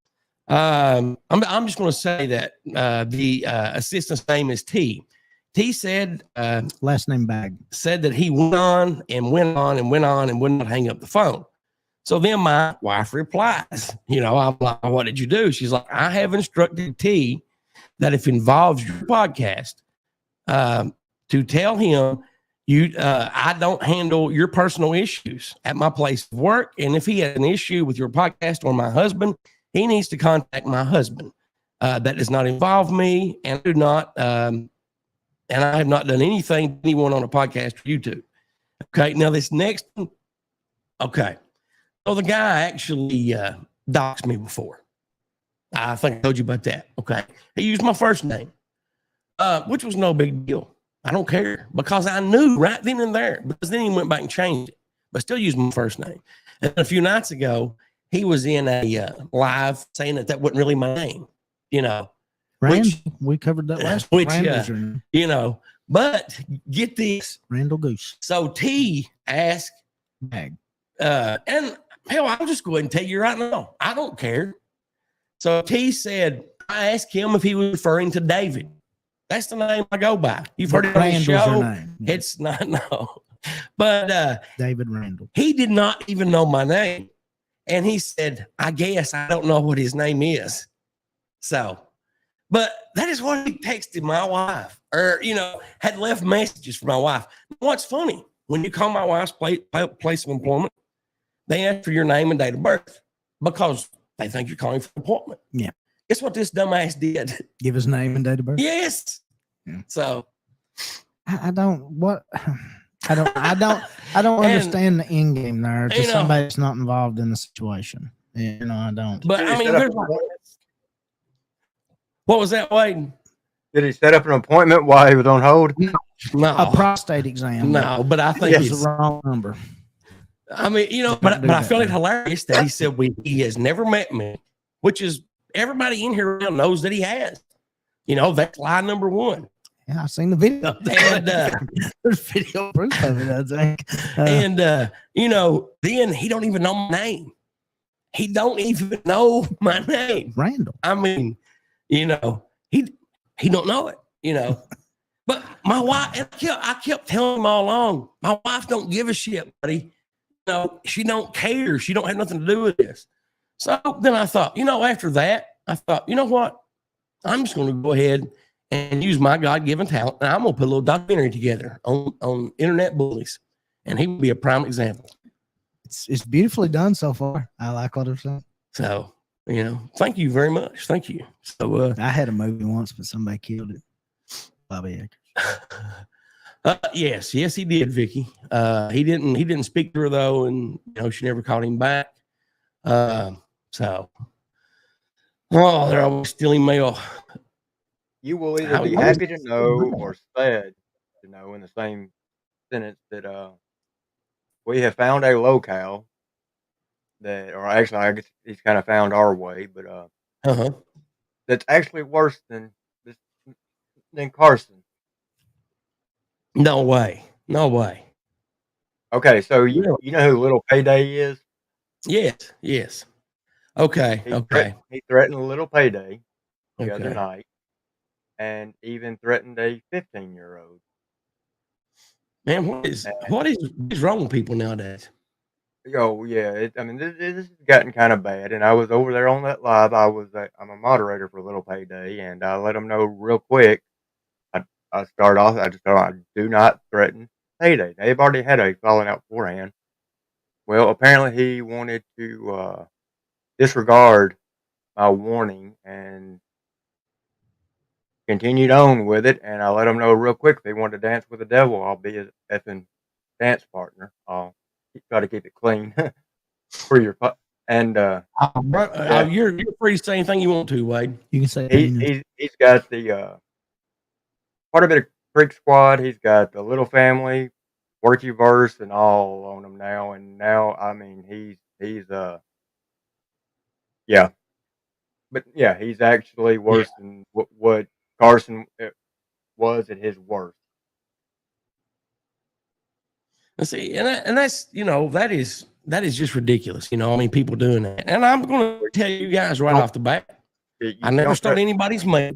I'm just going to say that the assistant's name is T. T said Last name Bag. said that he went on and went on and went on and would not hang up the phone. So then my wife replies, you know, I'm like, "What did you do?" She's like, "I have instructed T that if it involves your podcast, to tell him I don't handle your personal issues at my place of work. And if he has an issue with your podcast or my husband, he needs to contact my husband. That does not involve me, and do not, and I have not done anything to anyone on a podcast or YouTube." Okay. Now this next one. Okay. So the guy actually doxed me before. I think I told you about that. Okay. He used my first name, which was no big deal. I don't care because I knew right then and there, because then he went back and changed it, but still used my first name. And a few nights ago, he was in a live saying that wasn't really my name, you know. Randall, we covered that last which, Randall's your name. You know, but get this. Randall Goose. So T asked, Bag. and hell, I'll just go ahead and tell you right now, I don't care. So T said, I asked him if he was referring to David. That's the name I go by. You've heard it on the Randall's your show. name. Yeah. It's not, no. But David Randall. he did not even know my name. And he said, I guess I don't know what his name is. So, but that is what he texted my wife, or, you know, had left messages for my wife. What's funny, when you call my wife's place of employment, they ask for your name and date of birth because they think you're calling for an appointment. Yeah. Guess what this dumbass did? Give his name and date of birth. Yes. So I don't what I don't And, understand the end game there to you know- somebody that's not involved in the situation. I don't. but Did I he mean, set up there's an like, appointment? what was that, Wade? Did he set up an appointment while he was on hold? No, A prostate exam. no, but I think It was it's. the wrong number. I mean, Don't but do I that feel it now. hilarious that he said he has never met me, which is everybody in here around knows that he has. That's lie number one. Yeah, I've seen the video. And There's video proof of it, I think. then he don't even know my name. He don't even know my name. Randall. I mean, he don't know it. But my wife, and I kept telling him all along, my wife don't give a shit, buddy. She don't care. She don't have nothing to do with this. So then I thought, after that, I thought, you know what? I'm just going to go ahead and use my God-given talent, and I'm going to put a little documentary together on internet bullies, and he would be a prime example. It's beautifully done so far. I like what I've seen. So, thank you very much. Thank you. So, I had a movie once, but somebody killed it. Bobby Akers. yes, he did, Vicky. He didn't speak to her though, and she never called him back. So, they're always stealing mail. You will either be happy to know or sad to know in the same sentence that we have found a locale that, or actually, I guess he's kind of found our way, but that's actually worse than Carson. No way. Okay, so you know who Little Payday is? Yes. Okay. He threatened Little Payday the Okay. other night, and even threatened a 15-year-old. Man, what is wrong with people nowadays? Oh yeah, this has gotten kind of bad, and I was over there on that live. I'm a moderator for Little Payday, and I let them know real quick. I start off. I just told them, I do not threaten Payday. They've already had a falling out beforehand. Well, apparently he wanted to disregard my warning and continued on with it. And I let them know real quick if they wanted to dance with the devil, I'll be his effing dance partner. I'll try to keep it clean for your and you're free to say anything you want to, Wade. You can say he's got the quite a bit of Creek Squad. He's got the Little Family, Worky Verse, and all on him now. And now, I mean, he's yeah, but yeah, he's actually worse than what Carson was at his worst. Let's see, and that's that is just ridiculous. People doing that, and I'm going to tell you guys right off the bat, I never start anybody's mail.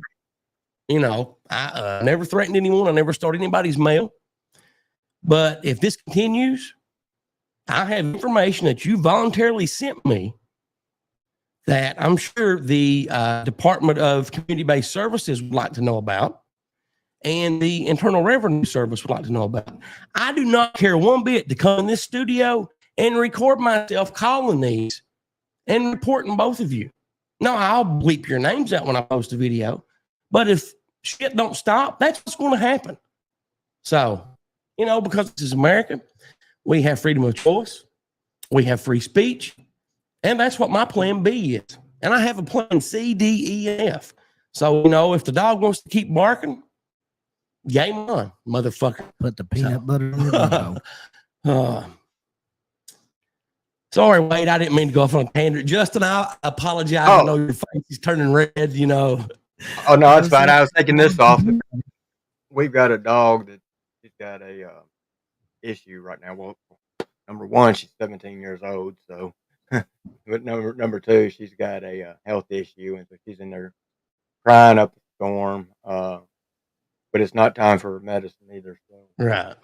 I never threatened anyone. I never started anybody's mail. But if this continues, I have information that you voluntarily sent me that I'm sure the Department of Community-Based Services would like to know about, and the Internal Revenue Service would like to know about. I do not care one bit to come in this studio and record myself calling these and reporting both of you. No, I'll bleep your names out when I post a video. But if shit don't stop, that's what's going to happen. So, because this is America, we have freedom of choice. We have free speech. And that's what my plan B is. And I have a plan C, D, E, and F. So, if the dog wants to keep barking, game on, motherfucker. Put the peanut butter in your window. Sorry, Wade, I didn't mean to go off on a tangent. Justin, I apologize. I know your face is turning red, Oh, no, it's fine. I was taking this off. We've got a dog that she's got a issue right now. Well, number one, she's 17 years old. So, but number two, she's got a health issue. And so she's in there crying up a storm. But it's not time for medicine either. So. Right.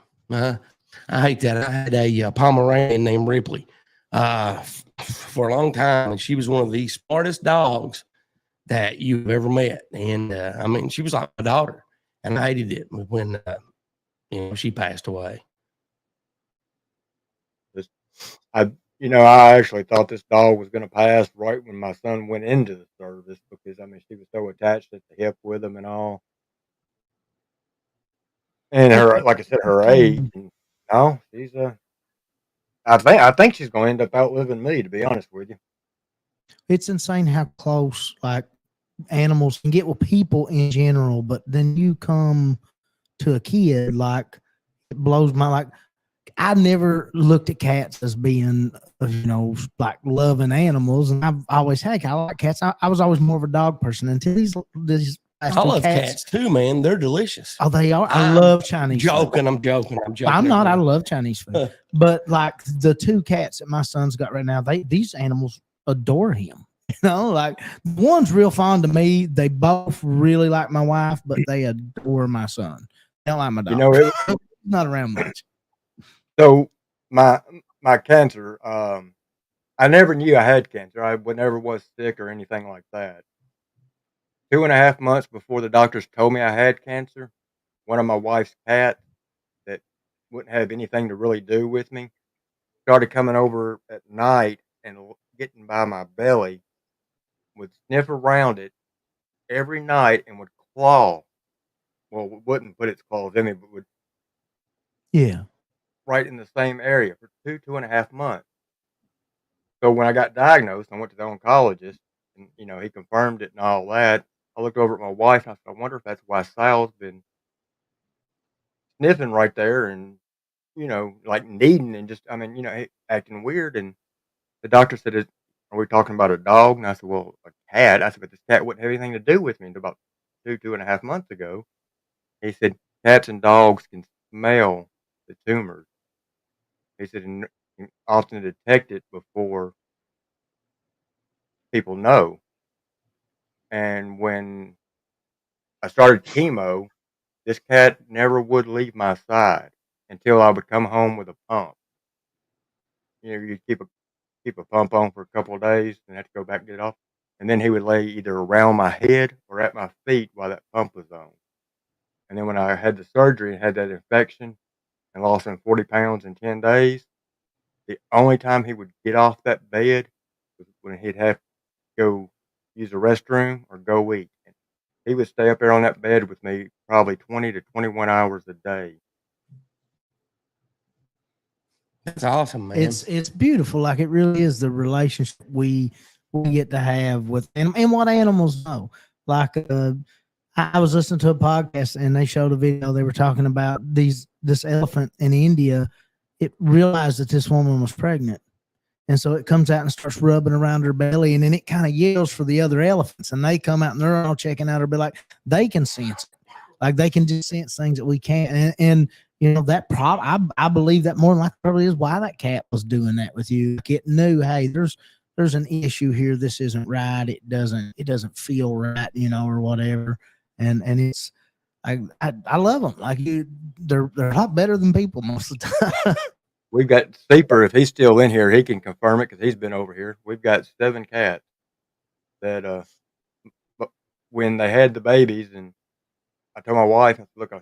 I hate that. I had a Pomeranian named Ripley for a long time, and she was one of the smartest dogs that you've ever met. And she was like my daughter, and I hated it when she passed away. I actually thought this dog was going to pass right when my son went into the service because she was so attached at the hip with him and all. and her, like I said, her age. And, no, she's I think she's going to end up outliving me, to be honest with you. It's insane how close like animals can get with people in general, but then you come to a kid, like it blows my like. I never looked at cats as being, like loving animals, and I've always had. I like cats. I was always more of a dog person until these I love cats too, man. They're delicious. Oh, they are. I love Chinese joking. food. I'm joking. I'm not. I love Chinese food. But like the two cats that my son's got right now, these animals adore him. Like one's real fond of me. They both really like my wife, but they adore my son. They don't like my dog. Not around much. So my cancer, I never knew I had cancer. I never was sick or anything like that. 2.5 months before the doctors told me I had cancer, one of my wife's cats that wouldn't have anything to really do with me started coming over at night and getting by my belly, would sniff around it every night and would claw. Well, wouldn't put its claws in me, but would right in the same area for 2.5 months. So when I got diagnosed, I went to the oncologist, and he confirmed it and all that. I looked over at my wife and I said, I wonder if that's why Sal's been sniffing right there and, like needing and just, acting weird. And the doctor said, are we talking about a dog? And I said, well, a cat. I said, but this cat wouldn't have anything to do with me until about 2.5 months ago. He said, cats and dogs can smell the tumors. He said, and often detect it before people know. And when I started chemo, this cat never would leave my side until I would come home with a pump. You keep a pump on for a couple of days and have to go back and get it off. And then he would lay either around my head or at my feet while that pump was on. And then when I had the surgery and had that infection and lost 40 pounds in 10 days, the only time he would get off that bed was when he'd have to go use the restroom or go eat. And he would stay up there on that bed with me probably 20 to 21 hours a day. That's awesome, man. It's beautiful. Like it really is the relationship we get to have with and what animals know. Like I was listening to a podcast and they showed a video. They were talking about this elephant in India. It realized that this woman was pregnant. And so it comes out and starts rubbing around her belly, and then it kind of yells for the other elephants, and they come out and they're all checking out her belly. Like they can sense it. Like they can just sense things that we can't. And that I believe that more than likely probably is why that cat was doing that with you. Like it knew, hey, there's an issue here. This isn't right. It doesn't feel right, or whatever. And it's I love them. Like they're a lot better than people most of the time. We've got Steeper. If he's still in here, he can confirm it because he's been over here. We've got 7 cats that when they had the babies, and I told my wife, I said, look,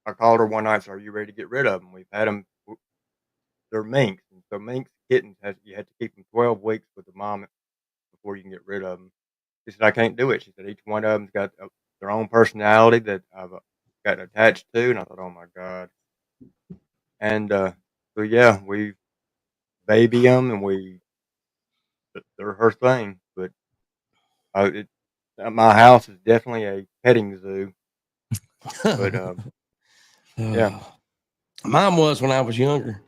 I called her one night, so are you ready to get rid of them? We've had them. They're minks. And so minks, kittens, you have to keep them 12 weeks with the mom before you can get rid of them. She said, I can't do it. She said, each one of them's got their own personality that I've got attached to. And I thought, oh my God. And, so yeah, we baby them and they're her thing. But my house is definitely a petting zoo. But yeah, mine was when I was younger.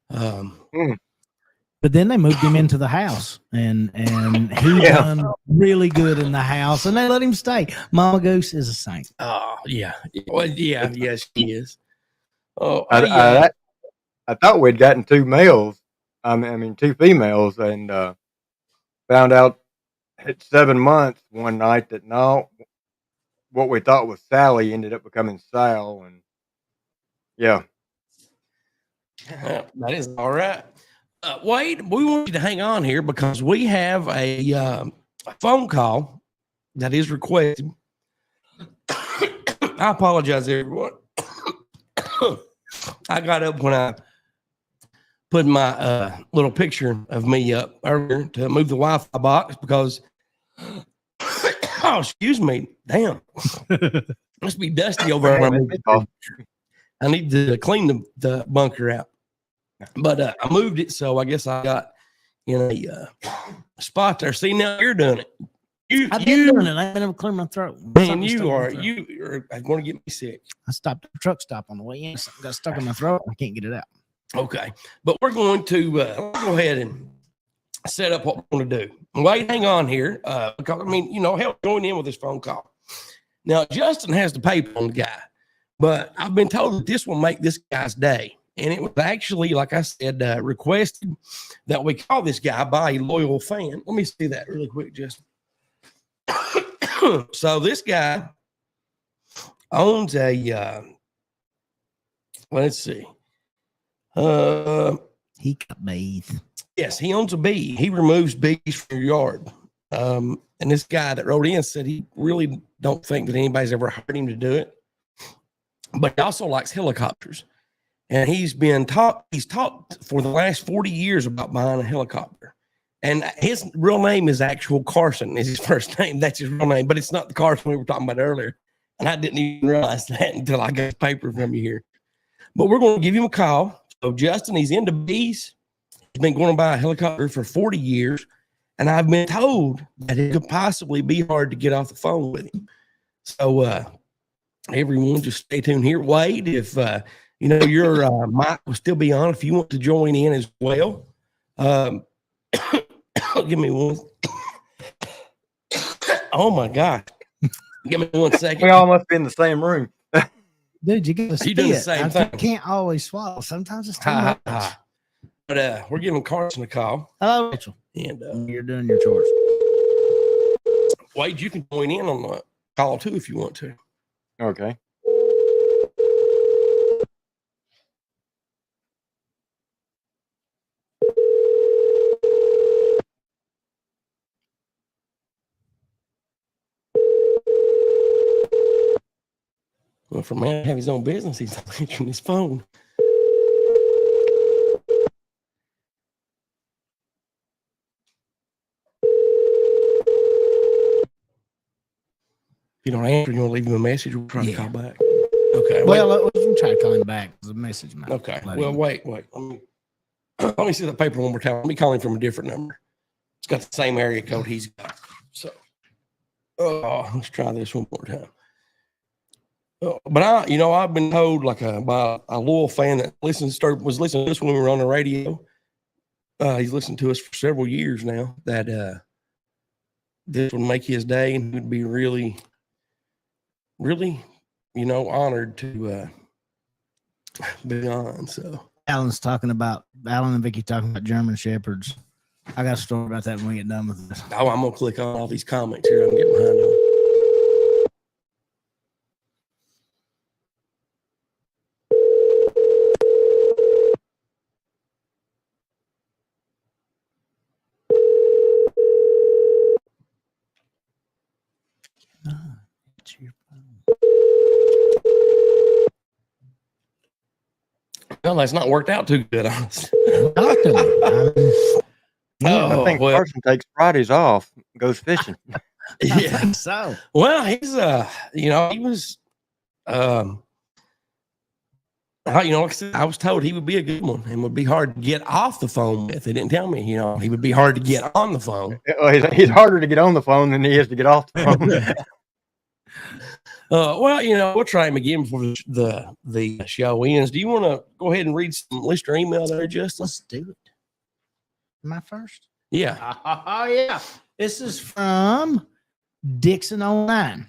But then they moved him into the house, and he done really good in the house, and they let him stay. Mama Goose is a saint. Oh yeah, well, yeah, yes, she is. Oh, I thought we'd gotten 2 males. I mean 2 females, and found out at 7 months one night that no, what we thought was Sally ended up becoming Sal, and yeah, that is all right. Wade, we want you to hang on here because we have a phone call that is requested. I apologize, everyone. I got up when I put my little picture of me up earlier to move the Wi-Fi box because, oh, excuse me, damn, must be dusty over there. I need to clean the bunker out. But I moved it, so I guess I got in a spot there. See, now you're doing it. I've been doing it. I've been able to clear my throat. Man, Something stuck you in my are throat. going to get me sick. I stopped at the truck stop on the way in. Something got stuck in my throat. I can't get it out. Okay, but we're going to go ahead and set up what we're going to do. Wait, hang on here, because I mean, help join in with this phone call. Now, Justin has the paper on the guy, but I've been told that this will make this guy's day. And it was actually, like I said, requested that we call this guy by a loyal fan. Let me see that really quick, Justin. So this guy owns a, let's see. He got bees. Yes, he owns a bee. He removes bees from your yard. And this guy that wrote in said he really don't think that anybody's ever hired him to do it. But he also likes helicopters. And he's talked for the last 40 years about buying a helicopter. And his real name is actual Carson, is his first name. That's his real name, but it's not the Carson we were talking about earlier. And I didn't even realize that until I got the paper from you here. But we're going to give him a call. So Justin, he's into bees. He's been going to buy a helicopter for 40 years. And I've been told that it could possibly be hard to get off the phone with him. So everyone just stay tuned here. Wade, if your mic will still be on if you want to join in as well. Give me one. Oh my God. Give me 1 second. We all must be in the same room. Dude, you got to You do the same thing. I can't always swallow. Sometimes it's too much. But we're giving Carson a call. Hello, Rachel. And You're doing your chores. Wade, you can join in on the call too if you want to. Okay. Well, for a man to have his own business, he's not answering his phone. If you don't answer, you want to leave him a message, we'll try to call back. Okay. Well, we can try calling back. There's a message. Okay. Well, wait. Let me see the paper one more time. Let me call him from a different number. It's got the same area code he's got. So, let's try this one more time. But I've been told by a loyal fan that was listening to us when we were on the radio. He's listened to us for several years now. That this would make his day, and he would be really, really, honored to be on. So Alan and Vicky talking about German Shepherds. I got a story about that when we get done with this. I'm gonna click on all these comments here. I can get behind them. It's your phone. Well, that's not worked out too good, honestly. Talk to me. I think Carson takes Fridays off, goes fishing. Yeah. So, Well, he's he was like I said, I was told he would be a good one and would be hard to get off the phone with. They didn't tell me, he would be hard to get on the phone. He's harder to get on the phone than he is to get off the phone. We'll try him again before the show ends. Do you want to go ahead and read some listener email there, Justin? let's do it. Am I first? Yeah. Oh, yeah. This is from Dixon09.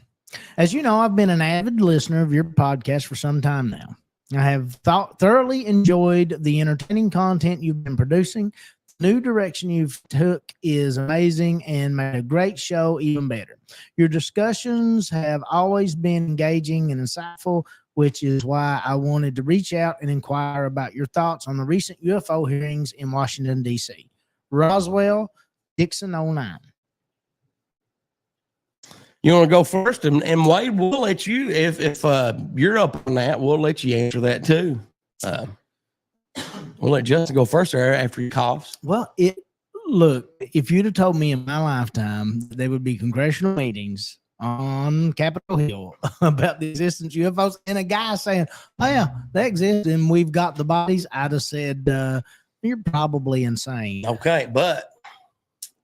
As you know, I've been an avid listener of your podcast for some time now. I have thoroughly enjoyed the entertaining content you've been producing. The new direction you've took is amazing and made a great show even better. Your discussions have always been engaging and insightful, which is why I wanted to reach out and inquire about your thoughts on the recent UFO hearings in Washington, D.C. Roswell, Dixon 09. You want to go first, and Wade, we'll let you, if you're up on that, we'll let you answer that too. We'll let Justin go first there after he coughs. Well, if you'd have told me in my lifetime there would be congressional meetings on Capitol Hill about the existence of UFOs, and a guy saying, "Oh yeah, they exist, and we've got the bodies." I just said, "You're probably insane." Okay, but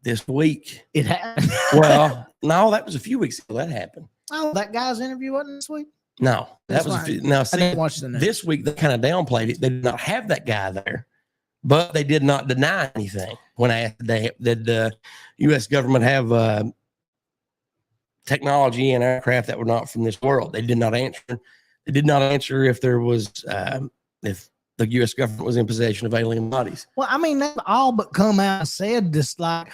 this week, It happened. well, no, that was a few weeks ago that happened. Oh, that guy's interview wasn't this week. No, that That's was right. now. I See, didn't watch the news. this week they kind of downplayed it. They did not have that guy there, but they did not deny anything when I asked did the U.S. government have technology and aircraft that were not from this world. They did not answer. They did not answer if there was if the U.S. government was in possession of alien bodies. Well, I mean, they've all but come out and said this, like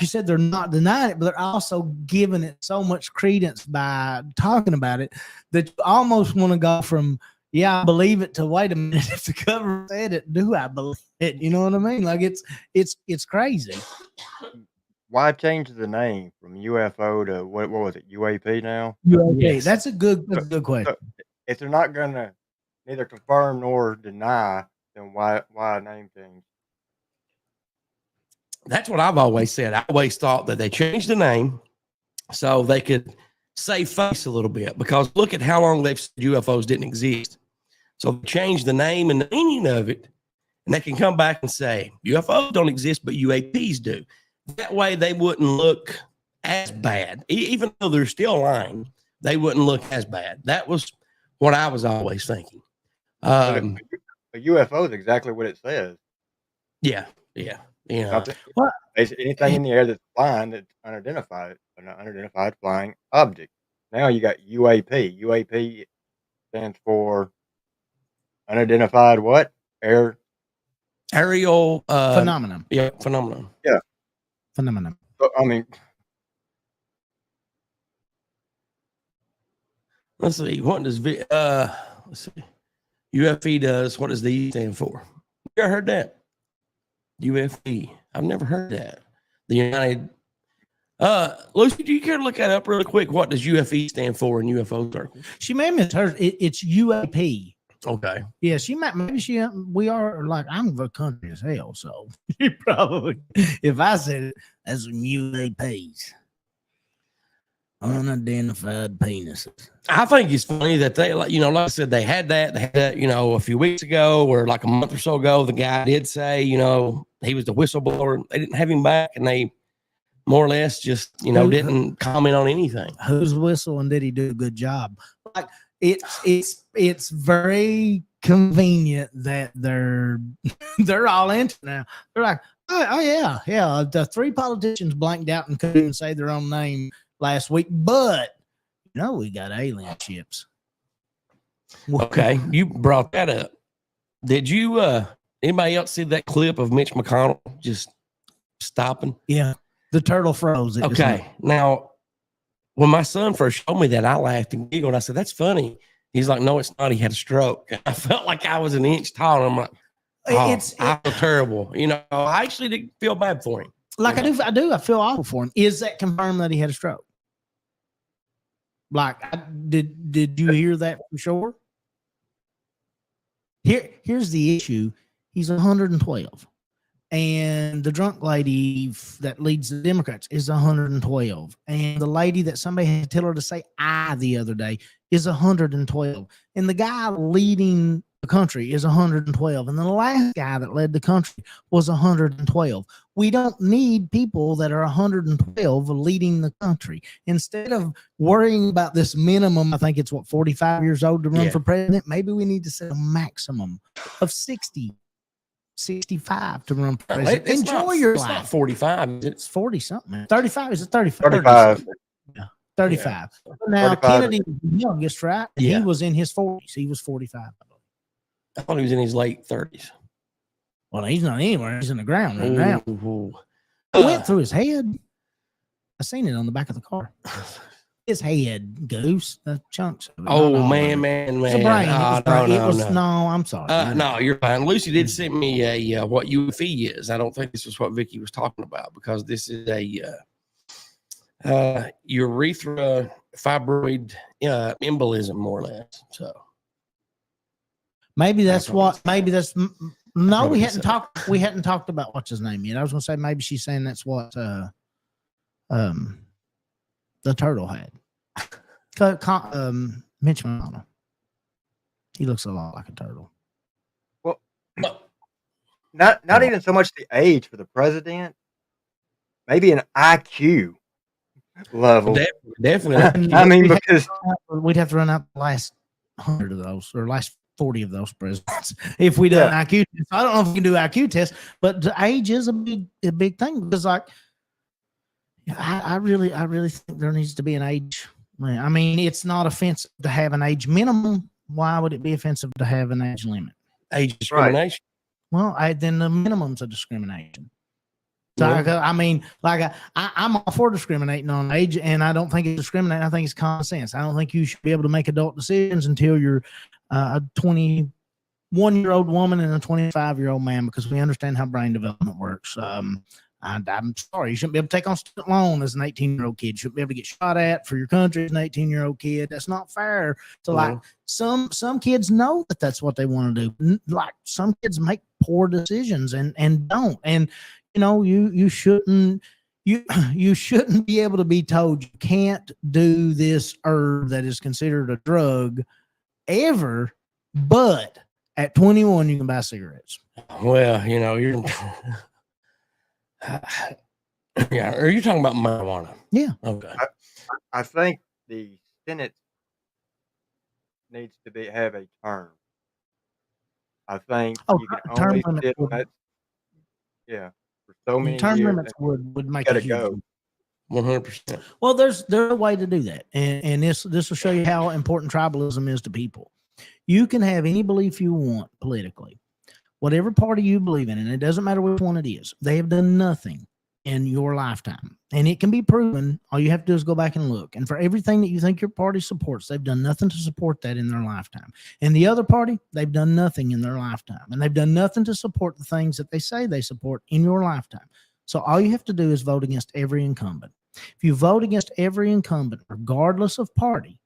you said, they're not denying it, but they're also giving it so much credence by talking about it that you almost want to go from, yeah, I believe it, to wait a minute, if the government said it, do I believe it? You know what I mean? Like it's crazy. Why change the name from UFO to what was it? UAP now? UAP. Yes. That's a good question. So if they're not gonna neither confirm nor deny, then why a name change? That's what I've always said. I always thought that they changed the name so they could save face a little bit, because look at how long they've said UFOs didn't exist. So they changed the name and the meaning of it, and they can come back and say UFOs don't exist, but UAPs do. That way they wouldn't look as bad. Even though they're still lying, they wouldn't look as bad. That was what I was always thinking. A UFO is exactly what it says. Yeah. You know, Anything in the air that's flying that's unidentified, an unidentified flying object. Now you got UAP. UAP stands for unidentified what? Aerial Phenomenon. Yeah, phenomenon. Yeah. Phenomenon. So, I mean, Let's see. What does let's see. UFE does. What does the E stand for? You ever heard that? UFE. I've never heard that. The United. Lucy, do you care to look that up really quick? What does UFE stand for in UFO circles? She may have misheard. It's UAP. Okay. Yeah, she might. Maybe we are like, I'm the country as hell, so you probably. If I said it, that's some UAPs, unidentified penises. I think it's funny that they, like I said, they had that, a few weeks ago, or like a month or so ago, the guy did say, he was the whistleblower. They didn't have him back, and they more or less just, didn't comment on anything. Who's whistling? Did he do a good job? Like it's very convenient that they're all into now. They're like, oh yeah. The three politicians blanked out and couldn't even say their own name last week, but we got alien ships. Okay, you brought that up. Did you anybody else see that clip of Mitch McConnell just stopping? Yeah, the turtle froze. Okay, now when my son first showed me that, I laughed and giggled. I said, "That's funny." He's like, "No, it's not. He had a stroke." I felt like I was an inch tall. I'm like, I feel terrible. I actually didn't feel bad for him. Like I do. I feel awful for him. Is that confirmed that he had a stroke? Like, did you hear that for sure? Here's the issue. He's 112. And the drunk lady that leads the Democrats is 112. And the lady that somebody had to tell her to say I the other day is 112. And the guy leading the country is 112. And the last guy that led the country was 112. We don't need people that are 112 leading the country. Instead of worrying about this minimum, I think it's 45 years old to run for president. Maybe we need to set a maximum of 65 to run for president. Enjoy your life. It's not 45. It's 40 something. 35. Is it 35? 35. Yeah, 35. Yeah. Now 35. Kennedy was the youngest, right? Yeah. He was in his 40s. He was 45. I thought he was in his late 30s. Well, he's not anywhere. He's in the ground right now. It went through his head. I seen it on the back of the car. His head, Goose, the chunks of it. Oh, man. It's a brain. No, I'm sorry. No, you're fine. Lucy did send me a what UFE is. I don't think this is what Vicky was talking about, because this is a urethra fibroid embolism, more or less. So maybe that's no, we hadn't talked about what's his name yet. I was gonna say maybe she's saying that's what the turtle had. Mitch McConnell. He looks a lot like a turtle. Well, not even so much the age for the president, maybe an IQ level. Definitely. I mean, because we'd have to run out the last 100 of those or last 40 of those presidents if we do an IQ test. I don't know if we can do IQ tests, but the age is a big thing because, like, I really think there needs to be an age. I mean, it's not offensive to have an age minimum. Why would it be offensive to have an age limit? Age discrimination. Well, then the minimum's a discrimination. So I mean, like I'm all for discriminating on age, and I don't think it's discriminating. I think it's common sense. I don't think you should be able to make adult decisions until you're a 21-year-old woman and a 25-year-old man, because we understand how brain development works. I'm sorry, you shouldn't be able to take on student loan as an 18-year-old kid. You shouldn't be able to get shot at for your country as an 18-year-old kid. That's not fair. So, like, some kids know that that's what they want to do. Like, some kids make poor decisions and don't. And you know, you shouldn't be able to be told you can't do this herb that is considered a drug ever, but at 21 you can buy cigarettes. Well, you know, you're yeah. Are you talking about marijuana? Yeah. Okay. I think the Senate needs to have a term. I think you can only sit on that. Yeah. For so many term years, limits would make a huge go 100%. Well, there's a way to do that, and this will show you how important tribalism is to people. You can have any belief you want politically, whatever party you believe in, and it doesn't matter which one it is. They have done nothing in your lifetime, and it can be proven. All you have to do is go back and look. And for everything that you think your party supports, they've done nothing to support that in their lifetime. And the other party, they've done nothing in their lifetime, and they've done nothing to support the things that they say they support in your lifetime. So all you have to do is vote against every incumbent. If you vote against every incumbent, regardless of party,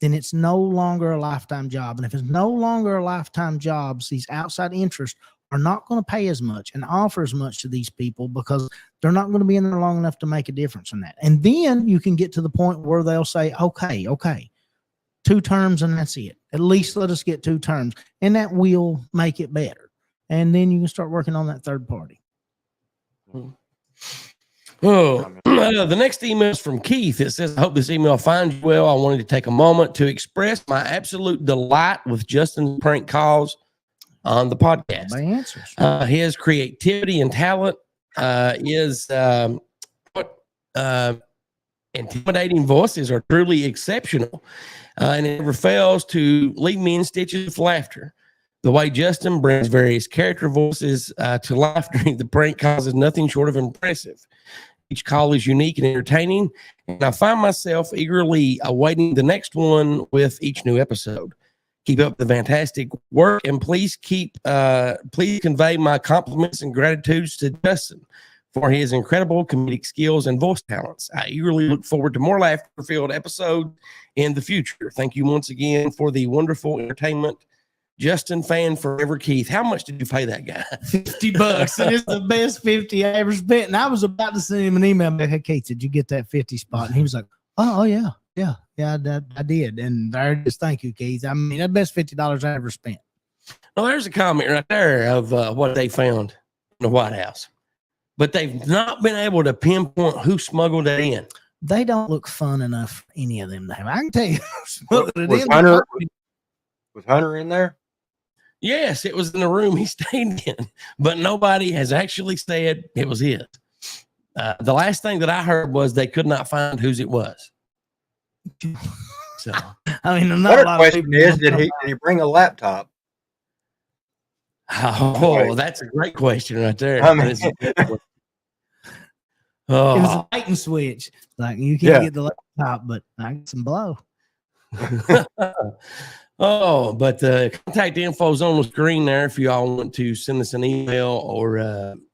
then it's no longer a lifetime job. And if it's no longer a lifetime job, these outside interests are not going to pay as much and offer as much to these people because they're not going to be in there long enough to make a difference in that. And then you can get to the point where they'll say, okay, 2 terms and that's it. At least let us get 2 terms. And that will make it better. And then you can start working on that third party. Oh, the next email is from Keith. It says, I hope this email finds you well. I wanted to take a moment to express my absolute delight with Justin's prank calls on the podcast. My answers. His creativity and talent is intimidating voices are truly exceptional, and it never fails to leave me in stitches of laughter. The way Justin brings various character voices to life during the prank calls is nothing short of impressive. Each call is unique and entertaining, and I find myself eagerly awaiting the next one with each new episode. Keep up the fantastic work, and please convey my compliments and gratitudes to Justin for his incredible comedic skills and voice talents. I eagerly look forward to more laughter-filled episodes in the future. Thank you once again for the wonderful entertainment. Justin fan forever, Keith. How much did you pay that guy? $50. And it's the best 50 I ever spent. And I was about to send him an email back, hey, Keith, did you get that 50 spot? And he was like, oh yeah, I did. And there it is. Thank you, Keith. I mean, that best $50 I ever spent. Well, there's a comment right there of what they found in the White House, but they've not been able to pinpoint who smuggled it in. They don't look fun enough, any of them to have. I can tell you. Was Hunter in there? Yes, it was in the room he stayed in, but nobody has actually said it was his. The last thing that I heard was they could not find whose it was. So, I mean, another question is, did he bring a laptop? Oh, that's a great question right there. I mean, it was a light and switch. Like, you can't get the laptop, but I get some blow. Oh, but the contact info is on the screen there if you all want to send us an email or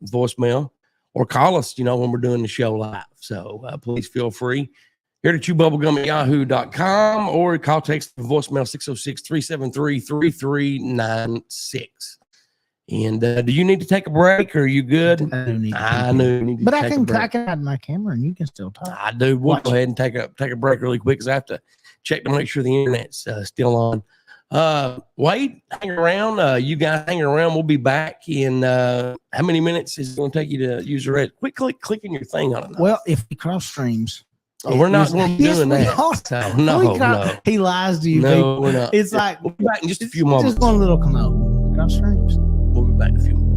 voicemail or call us, when we're doing the show live. So please feel free. Here to chewbubblegum@yahoo.com or call, text, voicemail 606-373-3396. And do you need to take a break, or are you good? I do need to I pee. knew you need to But take I a can break. hide my camera and you can still talk. I do. We'll Watch go it. ahead and take a break really quick because I have to check to make sure the internet's still on. Wade, hang around. You guys hang around. We'll be back in how many minutes is it going to take you to use the red? Quick, clicking your thing on it. Well, if we cross streams. Oh, we're not going to be Yes, doing we that. are. So, no. He lies to you. No, people. we're not. It's like We'll be back in just a few it's moments. Just one little commode. Cross streams. We'll be back in a few moments.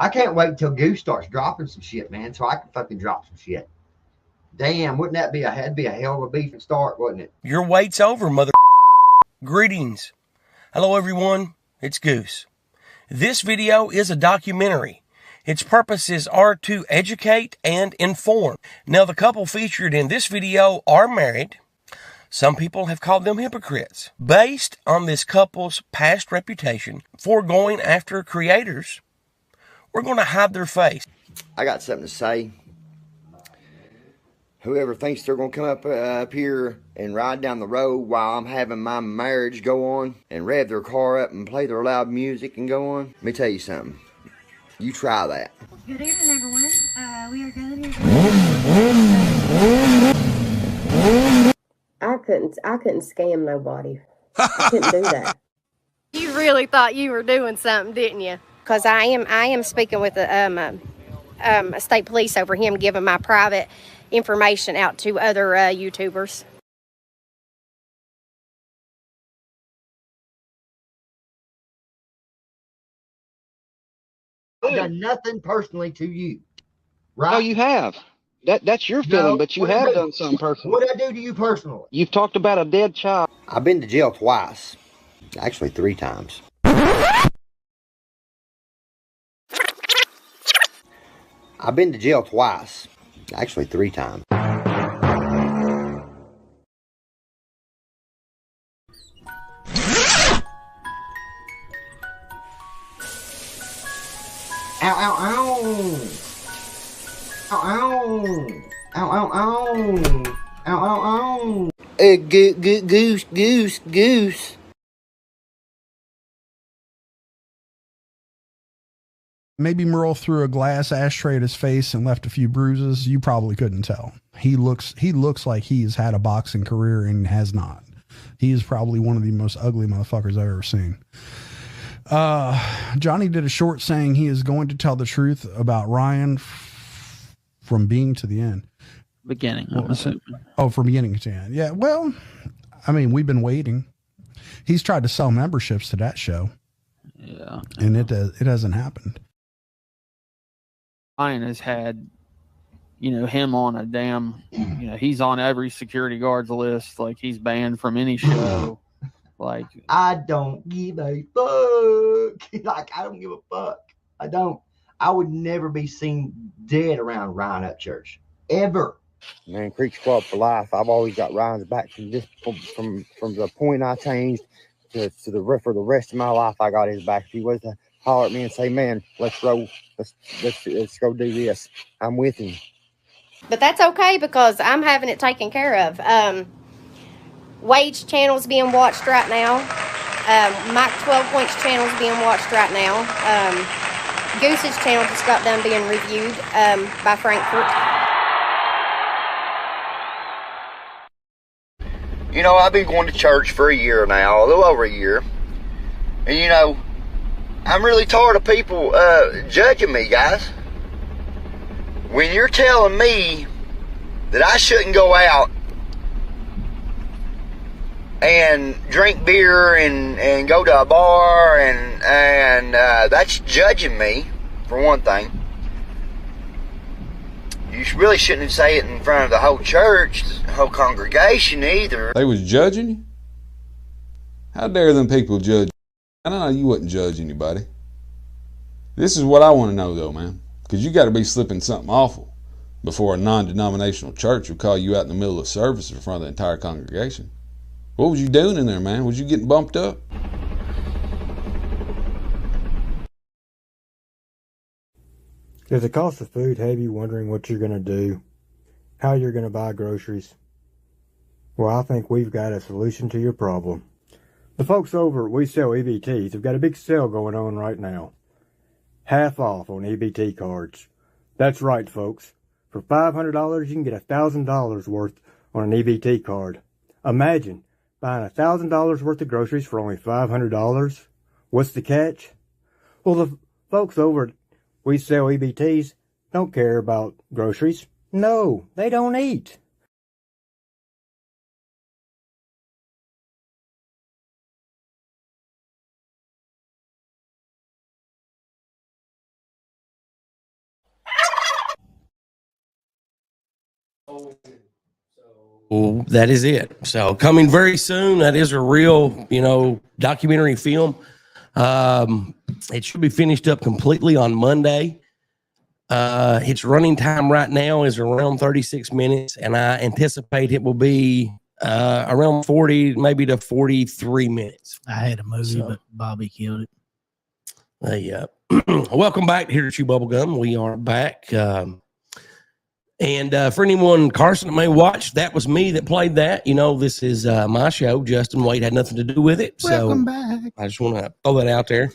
I can't wait until Goose starts dropping some shit, man, so I can fucking drop some shit. Damn, wouldn't that be that'd be a hell of a beef and start, wouldn't it? Your wait's over, mother. Greetings. Hello, everyone. It's Goose. This video is a documentary. Its purposes are to educate and inform. Now, the couple featured in this video are married. Some people have called them hypocrites. Based on this couple's past reputation for going after creators, we're going to hide their face. I got something to say. Whoever thinks they're going to come up here and ride down the road while I'm having my marriage go on and rev their car up and play their loud music and go on, let me tell you something. You try that. Good evening, everyone. We are gathered here. I couldn't scam nobody. I couldn't do that. You really thought you were doing something, didn't you? Because I am speaking with the state police over him giving my private information out to other YouTubers. I've done nothing personally to you. Right? No, you have. That's your feeling, but you have done something personally. What did I do to you personally? You've talked about a dead child. I've been to jail twice. Actually, 3 times. I've been to jail twice. Actually, 3 times. Ow, ow, ow. Ow, ow. Ow, ow, ow. Ow, ow, ow. Goose. Maybe Merle threw a glass ashtray at his face and left a few bruises. You probably couldn't tell. He looks like he's had a boxing career and has not. He is probably one of the most ugly motherfuckers I've ever seen. Johnny did a short saying he is going to tell the truth about Ryan from beginning to the end. Beginning, I'm assuming. Oh, from beginning to end. Yeah, well, I mean, we've been waiting. He's tried to sell memberships to that show. Yeah. And it hasn't happened. Ryan has had, him on a damn, he's on every security guard's list. Like, he's banned from any show. Like, I don't give a fuck. Like, I don't give a fuck. I don't. I would never be seen dead around Ryan at church. Ever. Man, Creek Squad for life. I've always got Ryan's back from the point I changed to for the rest of my life. I got his back. If he was to holler at me and say, "Man, let's roll. Let's go do this," I'm with him. But that's okay because I'm having it taken care of. Wade's channel's being watched right now. Mike 12 Point's channel's being watched right now. Goose's channel just got done being reviewed by Frankfurt. I've been going to church for a year now, a little over a year. And, I'm really tired of people judging me, guys. When you're telling me that I shouldn't go out and drink beer and go to a bar and that's judging me, for one thing. You really shouldn't say it in front of the whole church, the whole congregation either. They was judging you? How dare them people judge you? I know you wouldn't judge anybody. This is what I want to know though, man. Because you got to be slipping something awful before a non-denominational church will call you out in the middle of service in front of the entire congregation. What was you doing in there, man? Was you getting bumped up? Does the cost of food have you wondering what you're going to do? How you're going to buy groceries? Well, I think we've got a solution to your problem. The folks over at We Sell EBTs have got a big sale going on right now. Half off on EBT cards. That's right, folks. For $500, you can get $1,000 worth on an EBT card. Imagine buying $1,000 worth of groceries for only $500. What's the catch? Well, the folks over at We Sell EBTs don't care about groceries. No, they don't eat. Well, that is it. So coming very soon. That is a real, documentary film. It should be finished up completely on Monday. Its running time right now is around 36 minutes, and I anticipate it will be around 40, maybe to 43 minutes. I had a movie, but Bobby killed it. Welcome back here to Chew Bubblegum. We are back. And for anyone, Carson, that may watch, that was me that played that. This is my show. Justin Wade had nothing to do with it. Welcome so back. I just want to throw that out there.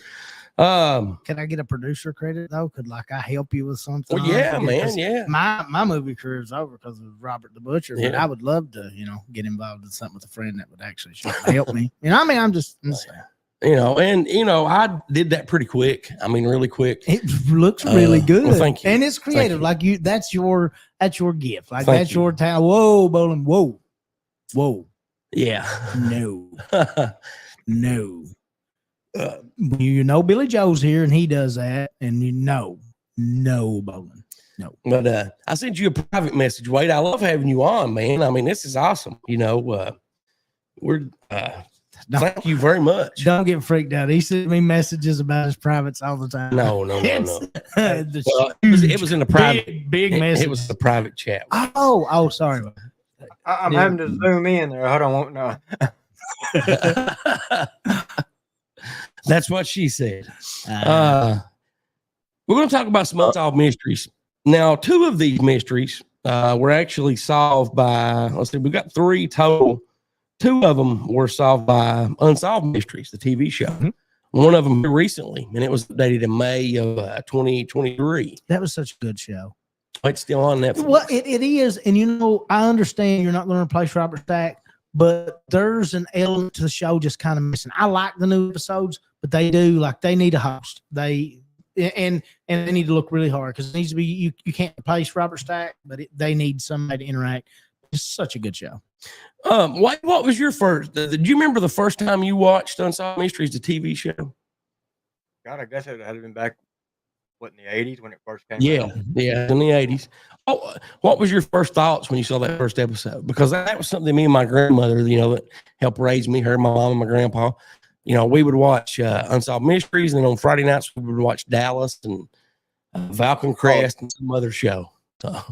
Can I get a producer credit though? Could I help you with something? Well, yeah, man, yeah. My movie career is over because of Robert the Butcher, but Yeah. I would love to, get involved in something with a friend that would actually help me. I'm just. I did that pretty quick. I mean, really quick. It looks really good. Well, thank you. And it's creative. Thank you. That's your gift. Thank That's you. your talent. Whoa, Bowling. Whoa. Yeah. No. No. Billy Joe's here and he does that. And no, Bowling. No. But I sent you a private message, Wade. I love having you on, man. I mean, this is awesome. We're thank you very much. Don't get freaked out. He sent me messages about his privates all the time. No. Well, it it was in a private big message. It was a private chat. Oh, sorry. I'm having to zoom in there. I don't want no. That's what she said. We're going to talk about some unsolved mysteries. Now, 2 of these mysteries were actually solved by, we got 3 total. 2 of them were solved by Unsolved Mysteries, the TV show. Mm-hmm. One of them recently, and it was updated in May of 2023. That was such a good show. It's still on Netflix. Well, it is. And, I understand you're not going to replace Robert Stack, but there's an element to the show just kind of missing. I like the new episodes, but they need a host. They need to look really hard because it needs to be, you can't replace Robert Stack, but they need somebody to interact. It's such a good show. What was your first? Did you remember the first time you watched Unsolved Mysteries, the TV show? God, I guess it had been back in the 80s when it first came out. Yeah, in the 80s. Oh, what was your first thoughts when you saw that first episode? Because that was something me and my grandmother, that helped raise me, her, my mom, and my grandpa. We would watch Unsolved Mysteries, and then on Friday nights we would watch Dallas and Falcon Crest and some other show. So, as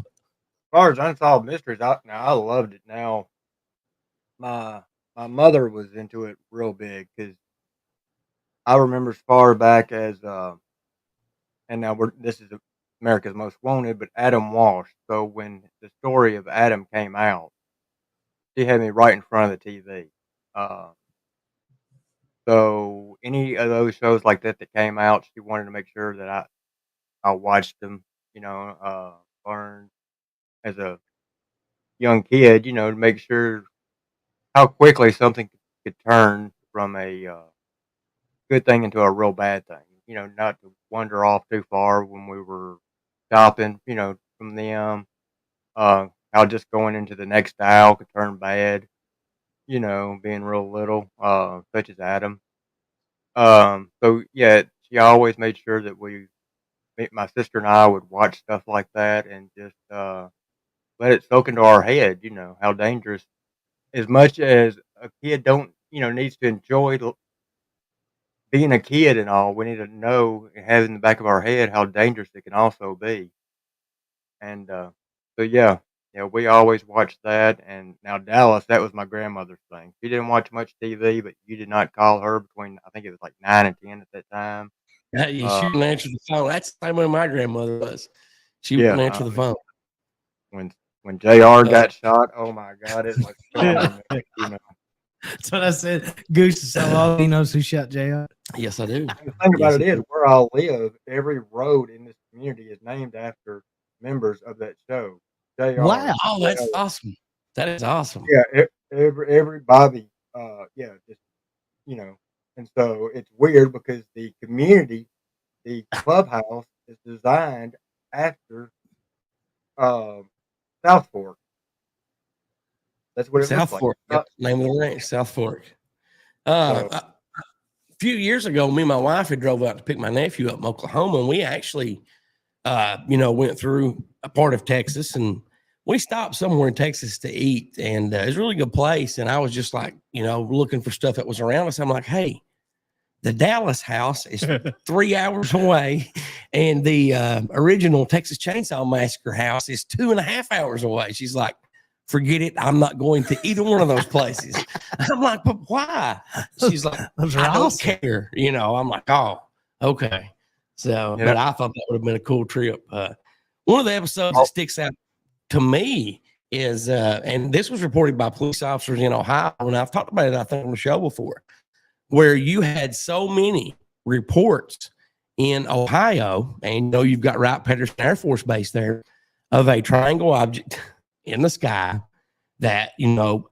far as Unsolved Mysteries, I loved it. Now, my mother was into it real big because I remember as far back as and now this is America's Most Wanted, but Adam Walsh. So when the story of Adam came out, she had me right in front of the TV. So any of those shows like that came out, she wanted to make sure that I watched them. Learned as a young kid, to make sure how quickly something could turn from a good thing into a real bad thing. Not to wander off too far when we were shopping, from them. How just going into the next aisle could turn bad, being real little, such as Adam. So, yeah, she always made sure that my sister and I would watch stuff like that and just let it soak into our head, how dangerous. As much as a kid needs to enjoy being a kid and all, we need to know and have in the back of our head how dangerous it can also be. And so we always watched that. And now Dallas, that was my grandmother's thing. She didn't watch much TV, but you did not call her between, I think it was like 9 and 10 at that time. She wouldn't answer the phone. That's the same way my grandmother was. She wouldn't answer the phone. When JR got shot, oh my God, it was That's what I said. Goose is so long he knows who shot JR. Yes, I do. The thing about it is, where I live, every road in this community is named after members of that show. JR. Wow. Oh, that's awesome. That is awesome. Yeah, every Bobby, and so it's weird because the community, the clubhouse is designed after South Fork. That's what it South looks Fork. like. Yep. Name of the ranch, South Fork. A few years ago, me and my wife had drove out to pick my nephew up in Oklahoma, and we actually, went through a part of Texas, and we stopped somewhere in Texas to eat, and it's a really good place. And I was just like, looking for stuff that was around us. I'm like, hey, the Dallas house is 3 hours away, and the original Texas Chainsaw Massacre house is 2.5 hours away. She's like, forget it. I'm not going to either one of those places. I'm like, but why? She's like, I don't care. I'm like, oh, okay. So, but I thought that would have been a cool trip. One of the episodes that sticks out to me is, and this was reported by police officers in Ohio, and I've talked about it, I think, on the show before, where you had so many reports in Ohio, and you've got Wright-Patterson Air Force Base there, of a triangle object in the sky that,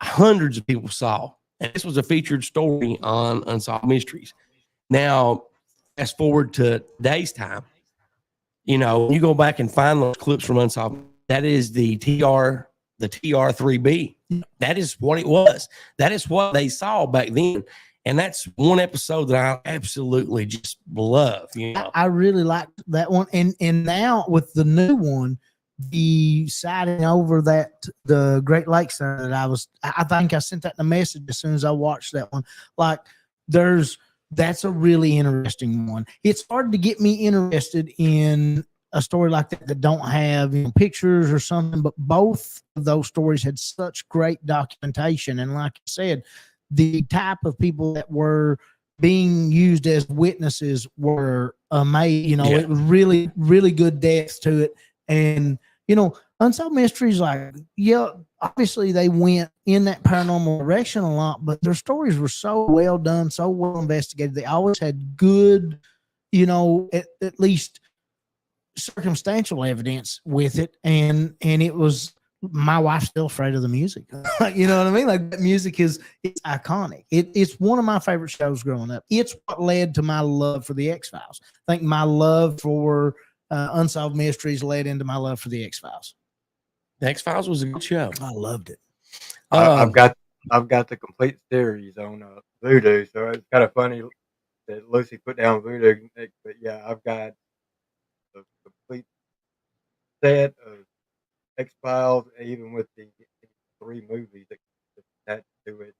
hundreds of people saw. And this was a featured story on Unsolved Mysteries. Now, fast forward to today's time, you go back and find those clips from Unsolved. That is the TR-3B. That is what it was. That is what they saw back then. And that's one episode that I absolutely just love. I really liked that one. And now with the new one, the sighting over the Great Lakes that I think I sent that in a message as soon as I watched that one. Like that's a really interesting one. It's hard to get me interested in a story like that don't have pictures or something, but both of those stories had such great documentation. And like I said, the type of people that were being used as witnesses were amazing. It was really, really good depth to it. And, Unsolved Mysteries, obviously they went in that paranormal direction a lot, but their stories were so well done, so well investigated. They always had good, at least circumstantial evidence with it. And it was, my wife's still afraid of the music. You know what I mean? Like, that music it's iconic. It's one of my favorite shows growing up. It's what led to my love for the X-Files. I think my love for Unsolved Mysteries led into my love for the X-Files. The X-Files was a good show. I loved it. I've got the complete series on Voodoo, so it's kind of funny that Lucy put down Voodoo. But yeah, I've got the complete set of X-Files, even with the 3 movies that to it as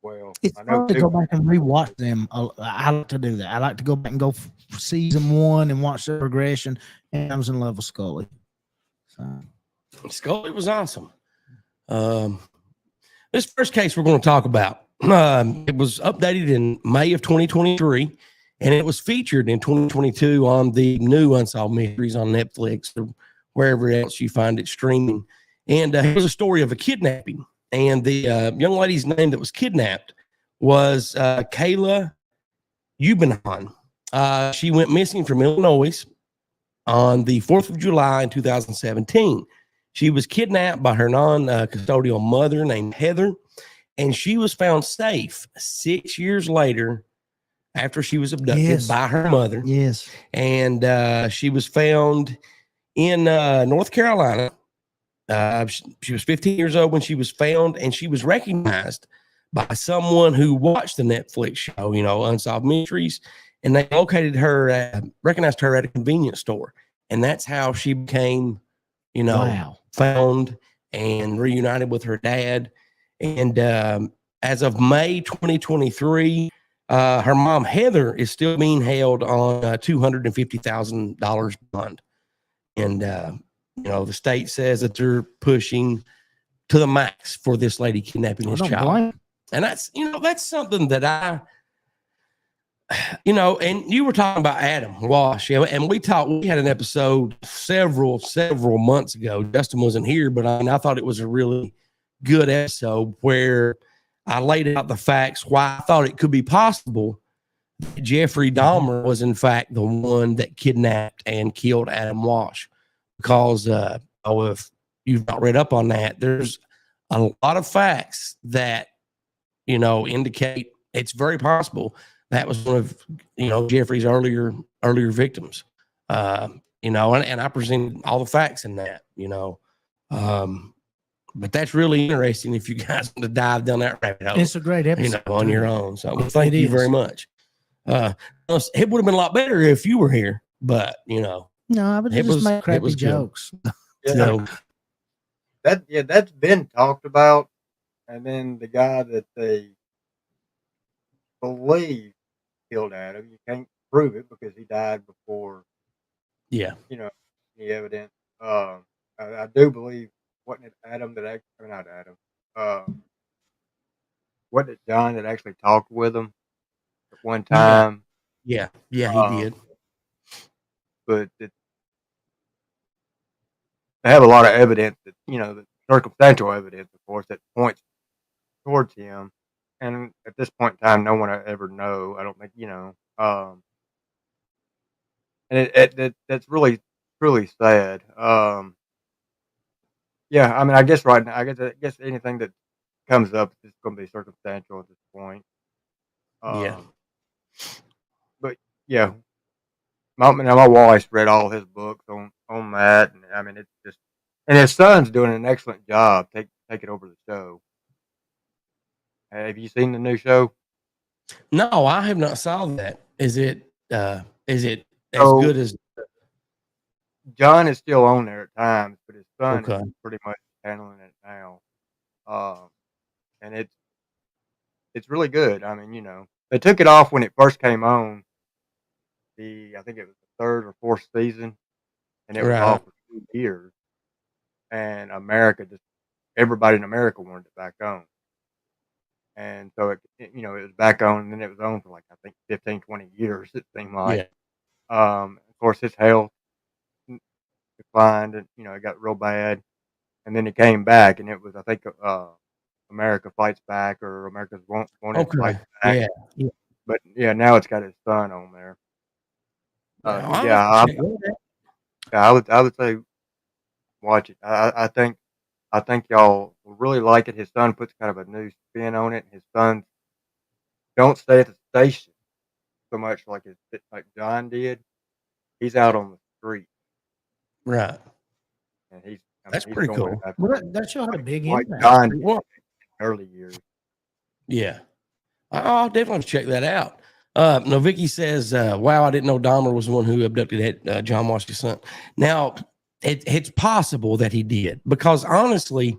well. It's fun to go back and rewatch them. I like to do that. I like to go back and go season 1 and watch the progression. And I was in love with Scully. So Scully was awesome. This first case we're going to talk about, it was updated in May of 2023, and it was featured in 2022 on the new Unsolved Mysteries on Netflix or wherever else you find it streaming. And it was a story of a kidnapping. And the young lady's name that was kidnapped was Kayla Ubenhan. She went missing from Illinois on the 4th of July in 2017. She was kidnapped by her non-custodial mother named Heather, and she was found safe 6 years later after she was abducted by her mother. Yes. And she was found in North Carolina. She was 15 years old when she was found, and she was recognized by someone who watched the Netflix show, Unsolved Mysteries, and they located her, recognized her at a convenience store. And that's how she became, found and reunited with her dad. And as of May 2023, her mom, Heather, is still being held on $250,000 bond. And, the state says that they're pushing to the max for this lady kidnapping his child. And that's, that's something that and you were talking about Adam Walsh, and we had an episode several months ago. Justin wasn't here, but I thought it was a really good episode where I laid out the facts why I thought it could be possible that Jeffrey Dahmer was in fact the one that kidnapped and killed Adam Walsh. Because if you've not read up on that, there's a lot of facts that indicate it's very possible that was one of Jeffrey's earlier victims. And I presented all the facts in that. But that's really interesting if you guys want to dive down that rabbit hole. It's a great episode on your own. So thank you very much. It would have been a lot better if you were here, but No, I would just make crappy jokes. So, that's been talked about. And then the guy that they believe killed Adam, you can't prove it because he died before, Yeah. the evidence. I do believe, wasn't it Adam that actually, not Adam, wasn't it John that actually talked with him at one time? Yeah, he did. But they have a lot of evidence that, the circumstantial evidence, of course, that points towards him. And at this point in time, no one will ever know. I don't think, and that's really, truly sad. Yeah, I mean, I guess right now, I guess anything that comes up is going to be circumstantial at this point. Yeah. But yeah, my wife's read all his books on that, and I mean, it's just, and his son's doing an excellent job taking over the show. Have you seen the new show? No, I have not saw that. Is it as So- good as John is still on there at times, but his son Okay. is pretty much handling it now. And it's really good. I mean, they took it off when it first came on. I think it was the third or fourth season, and it was Right. off for 2 years. And everybody in America wanted it back on. And so it was back on, and then it was on for like, I think 15, 20 years, it seemed like. Of course, his health declined, and it got real bad, and then it came back, and it was, I think, America Fights Back, or America's Wanted Okay. Fights Back. Yeah. But yeah, now it's got his son on there. I'll Yeah, have to check it out. I would say watch it. I think y'all will really like it. His son puts kind of a new spin on it. His son don't stay at the station so much like John did. He's out on the street, Right. and he's pretty going cool. after Well, that show had a big like impact. John did Well, in early years. yeah. I'll definitely check that out. No, Vicky says, wow, I didn't know Dahmer was the one who abducted John Washington's son. Now, it's possible that he did, because honestly,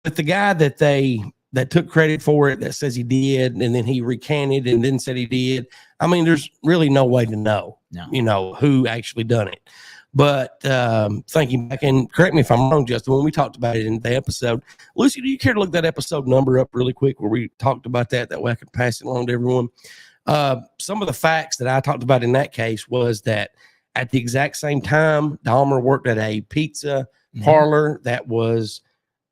with the guy that took credit for it, that says he did, and then he recanted and then said he did, I mean, there's really no way to know, who actually done it. But thinking back, and correct me if I'm wrong, Justin, when we talked about it in the episode, Lucy, do you care to look that episode number up really quick where we talked about that way I could pass it along to everyone? Some of the facts that I talked about in that case was that at the exact same time, Dahmer worked at a pizza parlor that was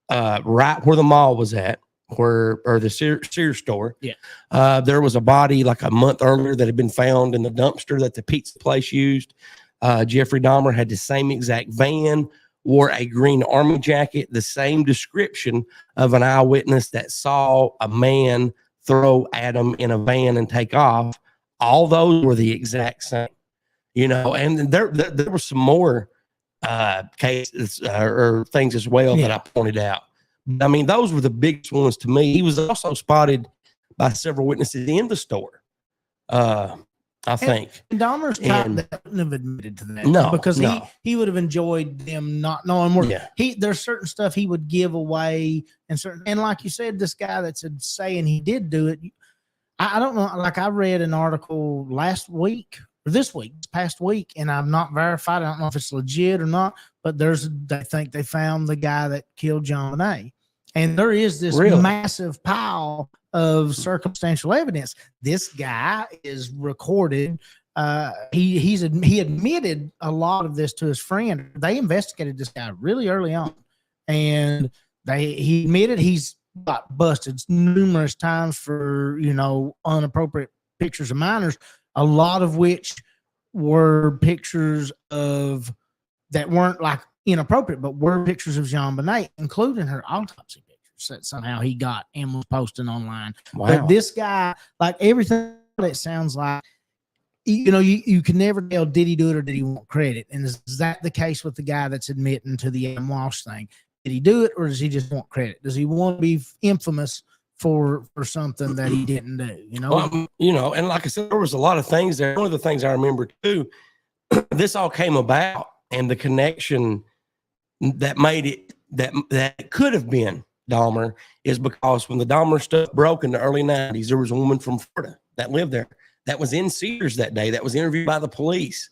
right where the mall was at, or the Sears store. Yeah. There was a body like a month earlier that had been found in the dumpster that the pizza place used. Jeffrey Dahmer had the same exact van, wore a green army jacket, the same description of an eyewitness that saw a man throw Adam in a van and take off. All those were the exact same, and there were some more cases or things as well that I pointed out. I mean, those were the biggest ones to me. He was also spotted by several witnesses in the store. I think. And Dahmer's type that wouldn't have admitted to that. No, because no. he would have enjoyed them not knowing more. Yeah. There's certain stuff he would give away, and like you said, this guy that's saying he did do it. I don't know. Like, I read an article this past week, and I've not verified. I don't know if it's legit or not, but they think they found the guy that killed John Bonet. And there is this massive pile of circumstantial evidence. This guy is recorded. He admitted a lot of this to his friend. They investigated this guy really early on, and he admitted he's got busted numerous times for inappropriate pictures of minors, a lot of which were pictures of that weren't like inappropriate, but were pictures of Jean Bonet, including her autopsy pictures that somehow he got and was posting online. Wow. But this guy, like everything, it sounds like, you can never tell, did he do it or did he want credit? And is that the case with the guy that's admitting to the Adam Walsh thing? Did he do it, or does he just want credit? Does he want to be infamous for something that he didn't do? Well, and like I said, there was a lot of things there. One of the things I remember too, this all came about, and the connection that made it that could have been Dahmer is because when the Dahmer stuff broke in the early 90s, there was a woman from Florida that lived there that was in Sears that day that was interviewed by the police.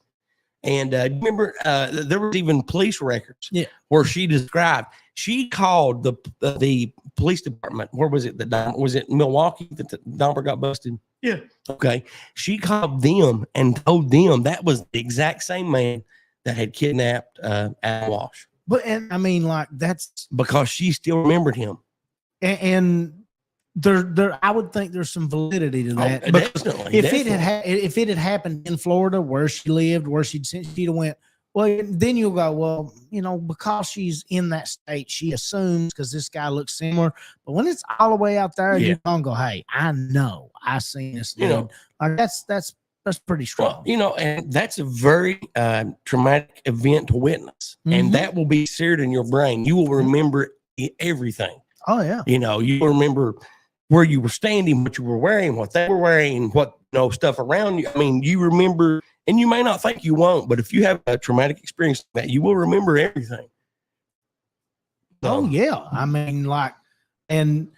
And remember, there was even police records where she described, she called the police department. Where was it? Was it Milwaukee that the Dahmer got busted? Yeah. Okay. She called them and told them that was the exact same man that had kidnapped Alan Walsh. But, and I mean, like, that's because she still remembered him. And there, I would think there's some validity to that. Oh, definitely. If it had happened in Florida where she lived, where she'd went, well, then you'll go, well, you know, because she's in that state, she assumes because this guy looks similar. But when it's all the way out there, you don't go, hey, I know I seen this dude. You know, like that's pretty strong. Well, you know, and that's a very traumatic event to witness, and that will be seared in your brain. You will remember everything. Oh yeah. You know, you will remember where you were standing, what you were wearing, what they were wearing, what, you know, stuff around you. I mean, you remember, and you may not think you won't, but if you have a traumatic experience like that, you will remember everything. So, oh yeah. I mean, like, and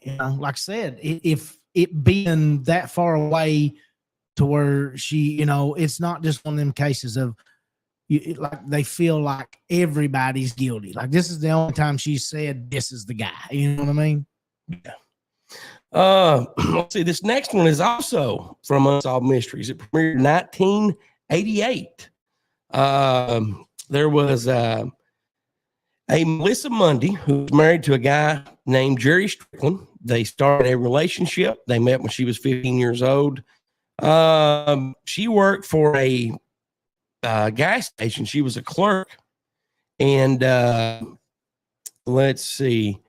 you know, like I said, if it being that far away to where she, you know, it's not just one of them cases of like they feel like everybody's guilty. Like this is the only time she said this is the guy. You know what I mean? Yeah. Let's see. This next one is also from Unsolved Mysteries. It premiered in 1988. There was a Melissa Mundy who was married to a guy named Jerry Strickland. They started a relationship. They met when she was 15 years old. She worked for a gas station. She was a clerk. And let's see.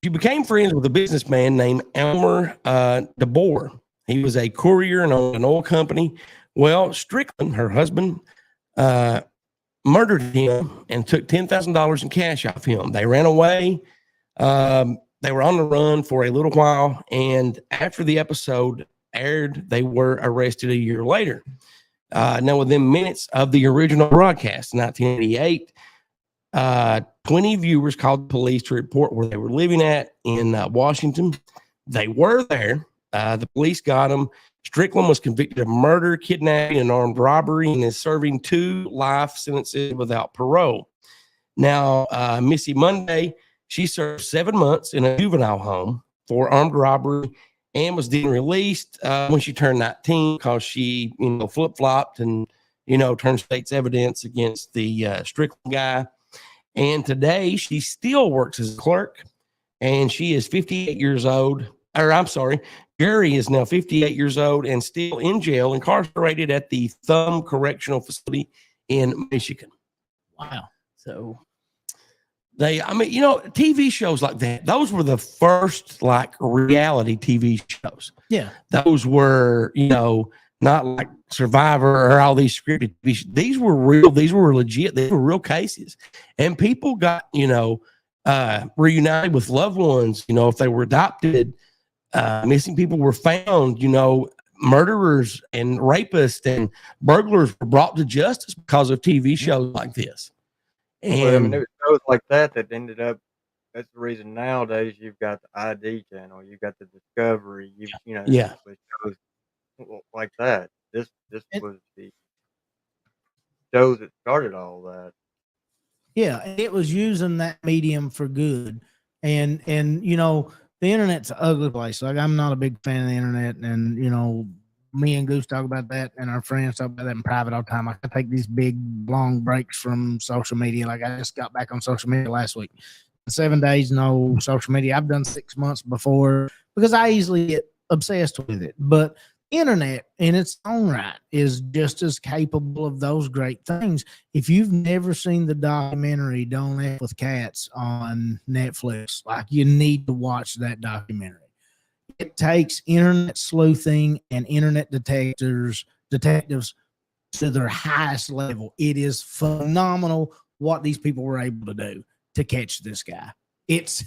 She became friends with a businessman named Elmer DeBoer. He was a courier and owned an oil company. Well, Strickland, her husband, murdered him and took $10,000 in cash off him. They ran away. They were on the run for a little while. And after the episode aired, they were arrested a year later. Now, within minutes of the original broadcast, 1988, 20 viewers called the police to report where they were living at in Washington. They were there. The police got them. Strickland was convicted of murder, kidnapping, and armed robbery, and is serving 2 life sentences without parole. Now, Missy Monday, she served 7 months in a juvenile home for armed robbery and was then released when she turned 19 because she, you know, flip-flopped and, you know, turned state's evidence against the Strickland guy. And today she still works as a clerk, and she is 58 years old. Or I'm sorry, Jerry is now 58 years old and still in jail, incarcerated at the Thumb Correctional Facility in Michigan. Wow. So I mean, you know, TV shows like that, those were the first like reality TV shows. Yeah. Those were, you know, not like Survivor or all these scripted TV shows. These were real. These were legit. They were real cases. And people got, you know, reunited with loved ones, you know, if they were adopted. Missing people were found, you know, murderers and rapists and burglars were brought to justice because of TV shows like this. And well, I mean, there were shows like that ended up. That's the reason nowadays you've got the ID channel, you've got the Discovery, you know, yeah, shows like that. This was the shows that started all that. Yeah, it was using that medium for good, and you know, the internet's an ugly place. Like I'm not a big fan of the internet, and you know, me and Goose talk about that, and our friends talk about that in private all the time. I take these big long breaks from social media. Like I just got back on social media last week. 7 days, no social media. I've done 6 months before because I easily get obsessed with it. But internet in its own right is just as capable of those great things. If you've never seen the documentary Don't F with Cats on Netflix, like you need to watch that documentary. It takes internet sleuthing and internet detectives to their highest level. It is phenomenal what these people were able to do to catch this guy. It's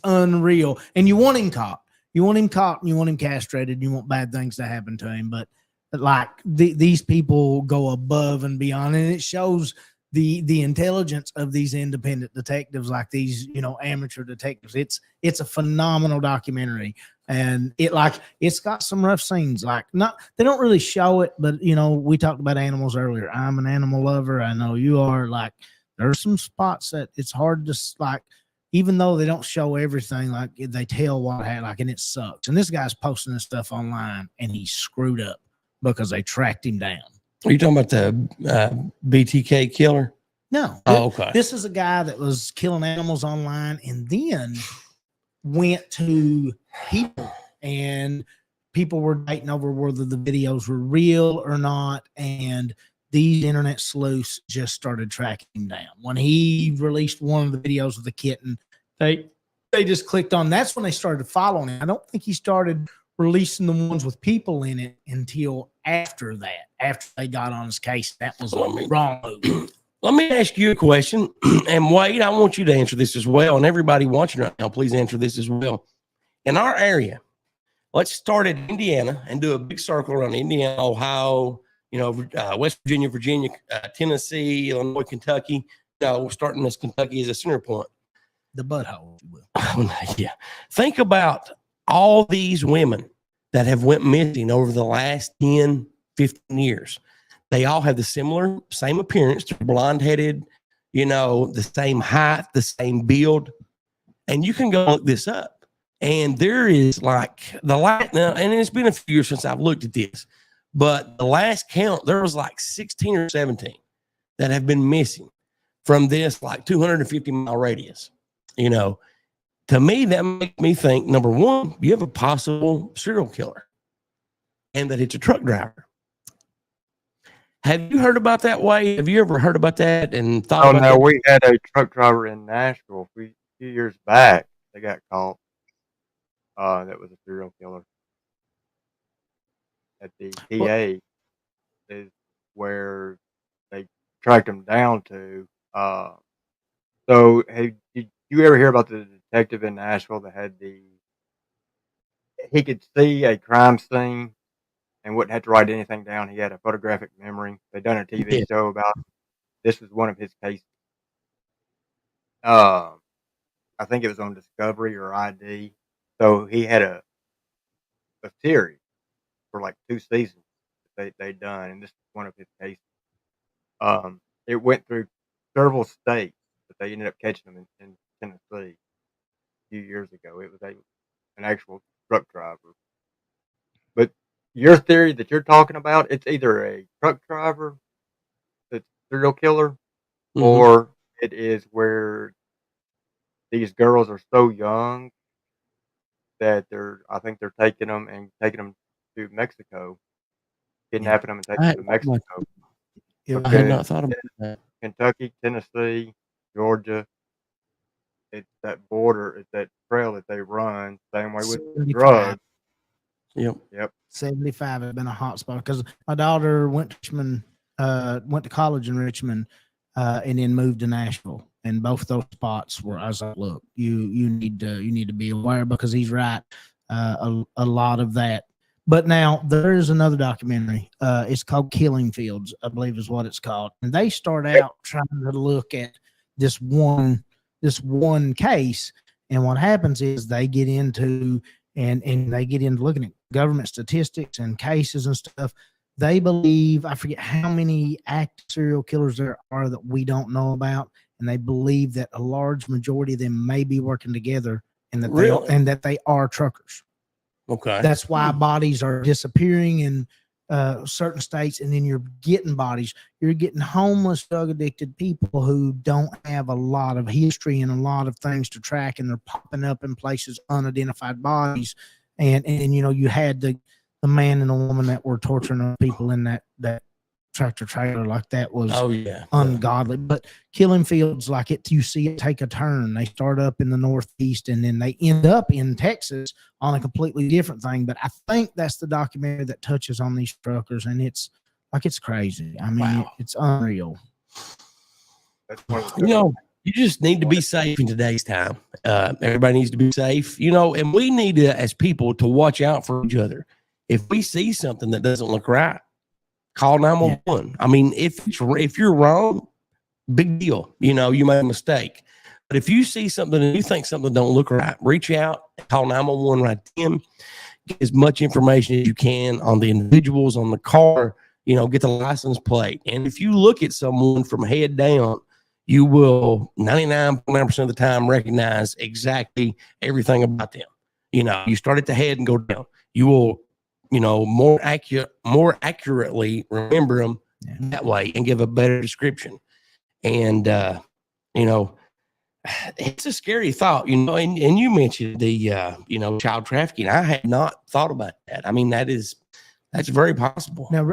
unreal. And you want him caught. You want him caught and you want him castrated. And you want bad things to happen to him. But like these people go above and beyond. And it shows the intelligence of these independent detectives, like these, amateur detectives. It's a phenomenal documentary, and it's got some rough scenes. Like, not, they don't really show it, but we talked about animals earlier. I'm an animal lover. I know you are. Like, there's some spots that it's hard to, like, even though they don't show everything, like they tell what had, like, and it sucks. And this guy's posting this stuff online, and he's screwed up because they tracked him down. Are you talking about the BTK killer? No. Oh, okay. This is a guy that was killing animals online and then went to people, and people were debating over whether the videos were real or not. And these internet sleuths just started tracking him down. When he released one of the videos of the kitten, they just clicked on. That's when they started following him. I don't think he started releasing the ones with people in it until after that, after they got on his case. That was wrong move. Let me ask you a question, and Wade, I want you to answer this as well, and everybody watching right now, please answer this as well. In our area, let's start at Indiana and do a big circle around Indiana, Ohio, West Virginia, Tennessee, Illinois, Kentucky. No, we're starting this Kentucky as a center point. The butthole, if you will. Yeah. Think about all these women that have went missing over the last 10, 15 years. They all have the same appearance. They're blonde-headed, the same height, the same build. And you can go look this up. And there is like now, and it's been a few years since I've looked at this, but the last count, there was like 16 or 17 that have been missing from this like 250-mile radius. To me, that makes me think, number one, you have a possible serial killer and that it's a truck driver. Have you heard about that, Wade? Have you ever heard about that and thought about that? We had a truck driver in Nashville a few years back. They got caught. That was a serial killer. At the PA is where they tracked him down to. So, hey, did you ever hear about the detective in Nashville that had he could see a crime scene and wouldn't have to write anything down? He had a photographic memory. They done a TV show about it. This was one of his cases. I think it was on Discovery or ID. So he had a series for like 2 seasons that they done, and this is one of his cases. It went through several states, but they ended up catching him in Tennessee a few years ago. It was an actual truck driver. But your theory that you're talking about, it's either a truck driver that's a serial killer, or it is where these girls are so young that I think they're taking them to Mexico, kidnapping them and taking them to Mexico. I had not thought about that. Kentucky, Tennessee, Georgia, it's that border, it's that trail that they run, same way with 75. drugs. Yep. 75 had been a hot spot because my daughter went to Richmond, went to college in Richmond, and then moved to Nashville. And both those spots were, I was like, look, you need to be aware, because he's right. A lot of that. But now there is another documentary. It's called Killing Fields, I believe is what it's called. And they start out trying to look at this one case. And what happens is they get into looking at government statistics and cases and stuff. They believe, I forget how many active serial killers there are that we don't know about, and they believe that a large majority of them may be working together, and that they are truckers. Okay. That's why bodies are disappearing in certain states, and then you're getting bodies. You're getting homeless, drug-addicted people who don't have a lot of history and a lot of things to track, and they're popping up in places, unidentified bodies. And you had the man and the woman that were torturing people in that tractor trailer. Like, that was ungodly. But Killing Fields, like you see it take a turn. They start up in the Northeast, and then they end up in Texas on a completely different thing. But I think that's the documentary that touches on these truckers, and it's crazy. I mean, it's unreal. You just need to be safe in today's time. Everybody needs to be safe, and we need to, as people, to watch out for each other. If we see something that doesn't look right, call 911. I mean, if you're wrong, big deal. You know, you made a mistake. But if you see something and you think something don't look right, reach out, call 911 right then, get as much information as you can on the individuals, on the car, you know, get the license plate. And if you look at someone from head down, you will 99.9% of the time recognize exactly everything about them. You know, you start at the head and go down. You will, you know, more accurately remember them that way and give a better description. And, you know, it's a scary thought, you know, and you mentioned the, you know, child trafficking. I had not thought about that. I mean, that's very possible. Now,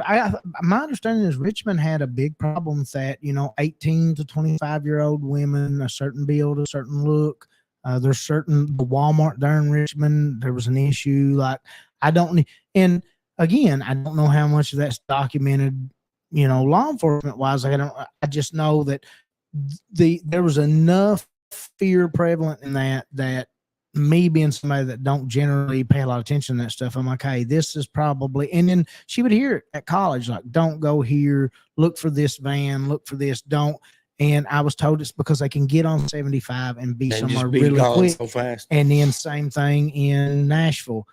my understanding is Richmond had a big problem with that, you know, 18 to 25-year-old women, a certain build, a certain look. There's the Walmart there in Richmond, there was an issue. Like, and again, I don't know how much of that's documented, you know, law enforcement wise. I just know that there was enough fear prevalent in that me being somebody that don't generally pay a lot of attention to that stuff, I'm like, hey, this is probably, and then she would hear it at college, like, don't go here, look for this van, look for this, don't. And I was told it's because they can get on 75 and be somewhere really quick. So fast. And then same thing in Nashville.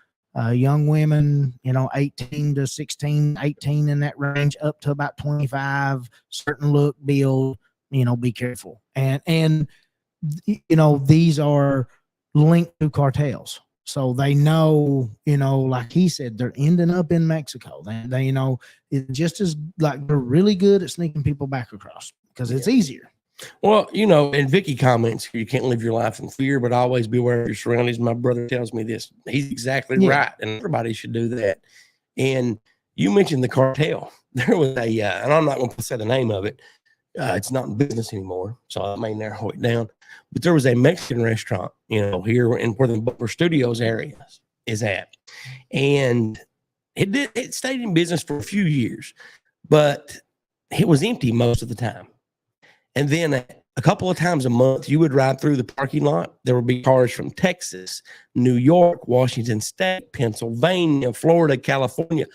Young women, you know, 18 to 16, 18 in that range, up to about 25, certain look, build, you know, be careful. And you know, these are linked to cartels. So they know, you know, like he said, they're ending up in Mexico. They you know, it's just as like they're really good at sneaking people back across because it's easier. Well, you know, and Vicky comments, you can't live your life in fear, but always be aware of your surroundings. My brother tells me this. He's exactly right. And everybody should do that. And you mentioned the cartel. There was and I'm not going to say the name of it. It's not in business anymore, so I may narrow it down. But there was a Mexican restaurant, you know, here in where the Butler Studios area is at. And it stayed in business for a few years, but it was empty most of the time. And then a couple of times a month, you would ride through the parking lot. There would be cars from Texas, New York, Washington State, Pennsylvania, Florida, California,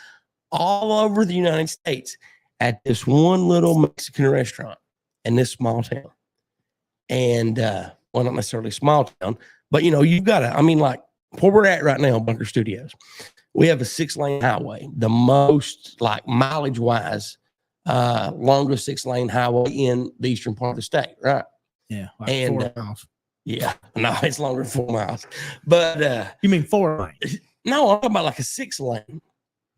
all over the United States at this one little Mexican restaurant in this small town. And, well, not necessarily small town, but, you know, you've got to, I mean, like where we're at right now, Bunker Studios, we have a 6-lane highway, the most, like, mileage-wise, longest 6-lane highway in the eastern part of the state, right? Yeah. Like and 4 miles. Yeah, no, it's longer than 4 miles. But you mean 4 lanes? No, I'm talking about like a 6-lane.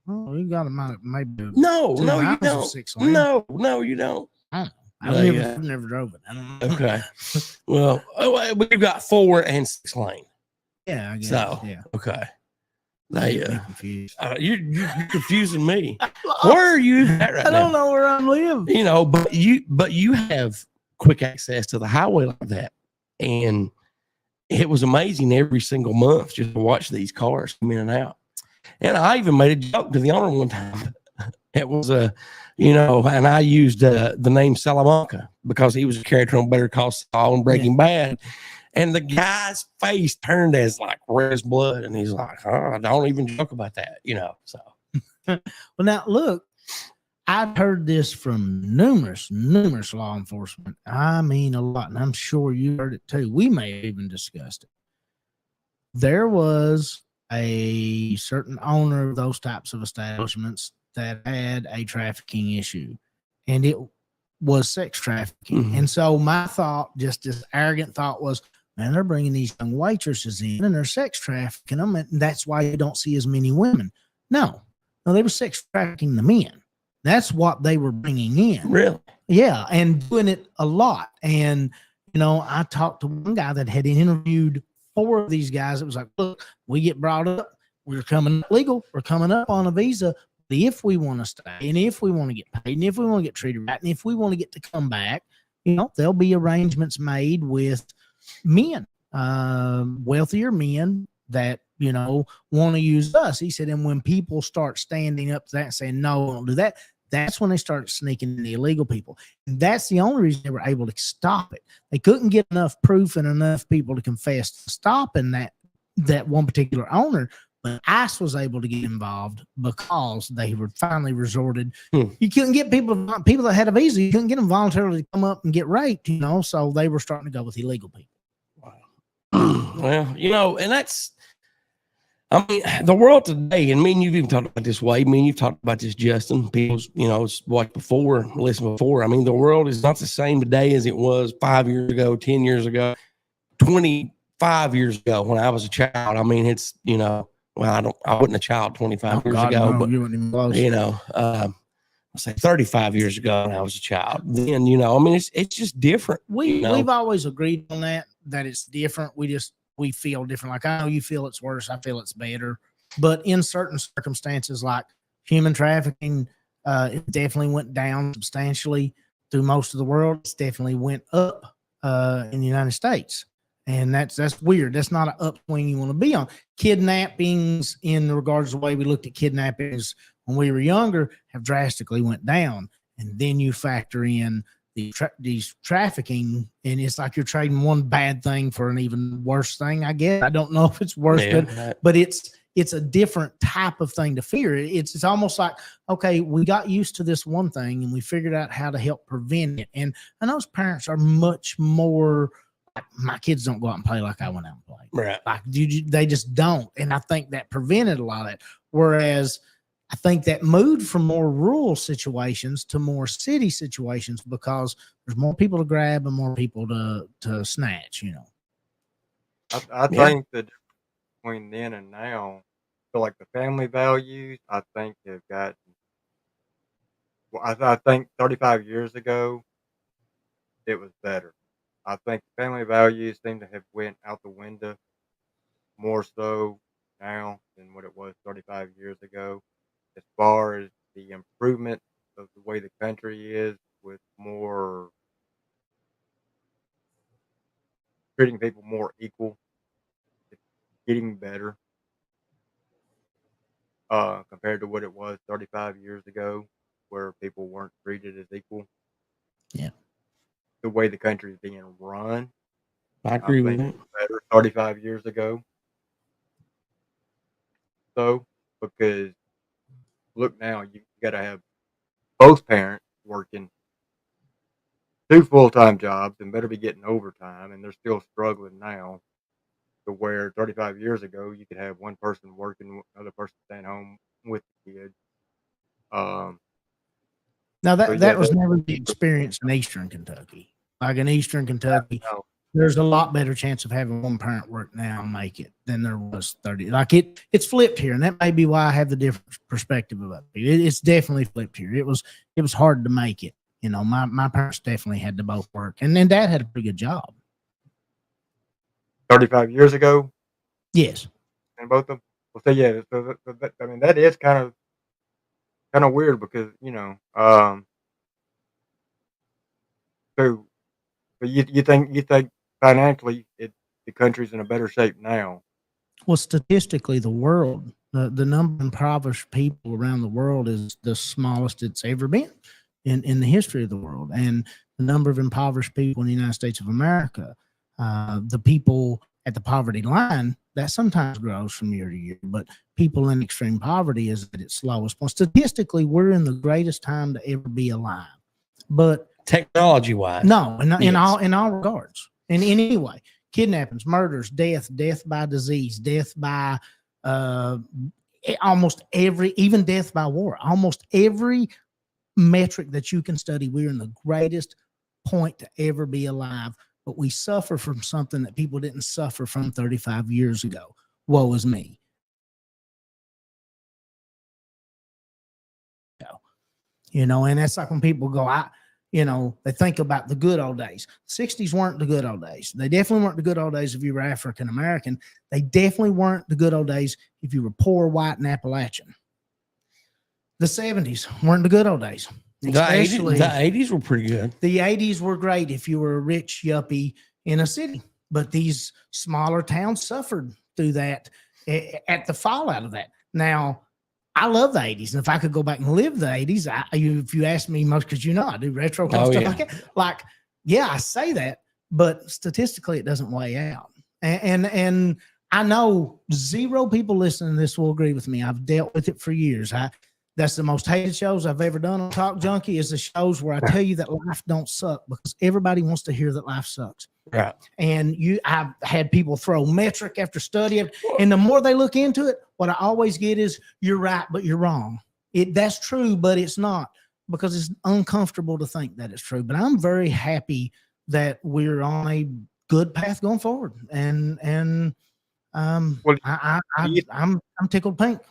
Oh, you got to maybe. No, you don't. 6 lanes. No, you don't. I don't know. I've never drove it. I don't know. Okay. Well, we've got 4 and 6 lane. Yeah, I guess. So yeah. Okay. They confused. You're confusing me. Where are you at right now? I don't know where I live. You know, but you have quick access to the highway like that, and it was amazing every single month just to watch these cars come in and out. And I even made a joke to the owner one time. It was you know, and I used the name Salamanca because he was a character on Better Call Saul and Breaking Bad. And the guy's face turned as like red as blood. And he's like, oh, don't even joke about that, you know. So, well, now look, I've heard this from numerous law enforcement. I mean, a lot. And I'm sure you heard it too. We may have even discussed it. There was a certain owner of those types of establishments that had a trafficking issue, and it was sex trafficking. Mm-hmm. And so my thought, just this arrogant thought, was, man, they're bringing these young waitresses in and they're sex trafficking them, and that's why you don't see as many women. No, they were sex trafficking the men. That's what they were bringing in. Really? Yeah, and doing it a lot. And, you know, I talked to one guy that had interviewed 4 of these guys. It was like, look, we get brought up, we're coming legal, we're coming up on a visa. But if we want to stay, and if we want to get paid, and if we want to get treated right, and if we want to get to come back, you know, there'll be arrangements made with men, wealthier men that, you know, want to use us. He said, and when people start standing up to that and saying, no, don't do that, that's when they started sneaking in the illegal people. And that's the only reason they were able to stop it. They couldn't get enough proof and enough people to confess to stopping that one particular owner. But ICE was able to get involved because they were finally resorted. You couldn't get people that had a visa. You couldn't get them voluntarily to come up and get raped, so they were starting to go with illegal people. Well, and that's, I mean, the world today, and me and you've even talked about this, Wade. Me and you've talked about this, Justin. People's, watched before, listened before. I mean, the world is not the same today as it was 5 years ago, 10 years ago, 25 years ago when I was a child. I mean, it's, well, I wasn't a child 25 years ago, no, but you weren't even close. I'll say 35 years ago when I was a child. Then, I mean, it's just different. We've always agreed on that it's different. We feel different. Like, I know you feel it's worse. I feel it's better. But in certain circumstances, like human trafficking, it definitely went down substantially through most of the world. It's definitely went up in the United States. And that's weird. That's not an upswing you want to be on. Kidnappings, in regards to the way we looked at kidnappings when we were younger, have drastically went down. And then you factor in these trafficking, and it's like you're trading one bad thing for an even worse thing. I guess I don't know if it's worse, but it's a different type of thing to fear. It's almost like, okay, we got used to this one thing and we figured out how to help prevent it. And those parents are much more. My kids don't go out and play like I went out and played. Right. Like they just don't. And I think that prevented a lot of it. Whereas I think that moved from more rural situations to more city situations because there's more people to grab and more people to snatch, I think the difference between then and now, feel like the family values, I think have gotten, well, I think 35 years ago, it was better. I think family values seem to have went out the window more so now than what it was 35 years ago. As far as the improvement of the way the country is, with more treating people more equal, it's getting better compared to what it was 35 years ago, where people weren't treated as equal. Yeah. The way the country is being run, I agree with think it. better 35 years ago. So, because look now, you got to have both parents working 2 full-time jobs and better be getting overtime, and they're still struggling now. To where 35 years ago, you could have one person working, another person staying home with the kid. Now So, that was never the experience in Eastern Kentucky. Like in Eastern Kentucky, there's a lot better chance of having one parent work now and make it than there was 30. Like it's flipped here, and that may be why I have the different perspective of it. It's definitely flipped here. It was hard to make it. My parents definitely had to both work, and then Dad had a pretty good job. 35 years ago? Yes. And both of them? Well, so yeah, so that, I mean, that is kind of weird because, so you think financially the country's in a better shape now? Well, statistically, the world, the number of impoverished people around the world is the smallest it's ever been in the history of the world. And the number of impoverished people in the United States of America, the people at the poverty line, that sometimes grows from year to year, but people in extreme poverty is at its lowest point. Statistically, we're in the greatest time to ever be alive. But technology wise, no, in all regards, in any way, kidnappings, murders, death by disease, death by almost every, even death by war, almost every metric that you can study, we're in the greatest point to ever be alive. But we suffer from something that people didn't suffer from 35 years ago. Woe is me. And that's like when people go, they think about the good old days. 60s weren't the good old days. They definitely weren't the good old days if you were African American. They definitely weren't the good old days if you were poor, white, and Appalachian. The 70s weren't the good old days. The 80s were pretty good. The 80s were great if you were a rich yuppie in a city. But these smaller towns suffered through that at the fallout of that. Now, I love the 80s. And if I could go back and live the 80s, if you ask me most, because I do retro stuff like that. Like, yeah, I say that, but statistically it doesn't weigh out. And I know 0 people listening to this will agree with me. I've dealt with it for years. That's the most hated shows I've ever done on Talk Junkie, is the shows where I tell you that life don't suck, because everybody wants to hear that life sucks. Right. And I've had people throw metric after study, and the more they look into it, what I always get is, you're right, but you're wrong. That's true, but it's not, because it's uncomfortable to think that it's true. But I'm very happy that we're on a good path going forward. And Well, I'm tickled pink.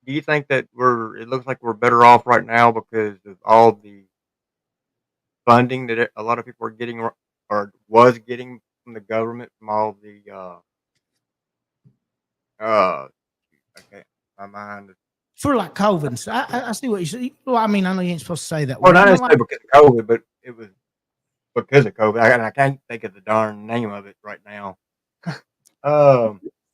do you think that it looks like we're better off right now because of all the funding that a lot of people are getting or was getting from the government, from all the okay, my mind is, For like COVID. So I see what you say. Well, I mean, I know you ain't supposed to say that. well, not word. necessarily because of COVID, but it was because of COVID. I can't think of the darn name of it right now.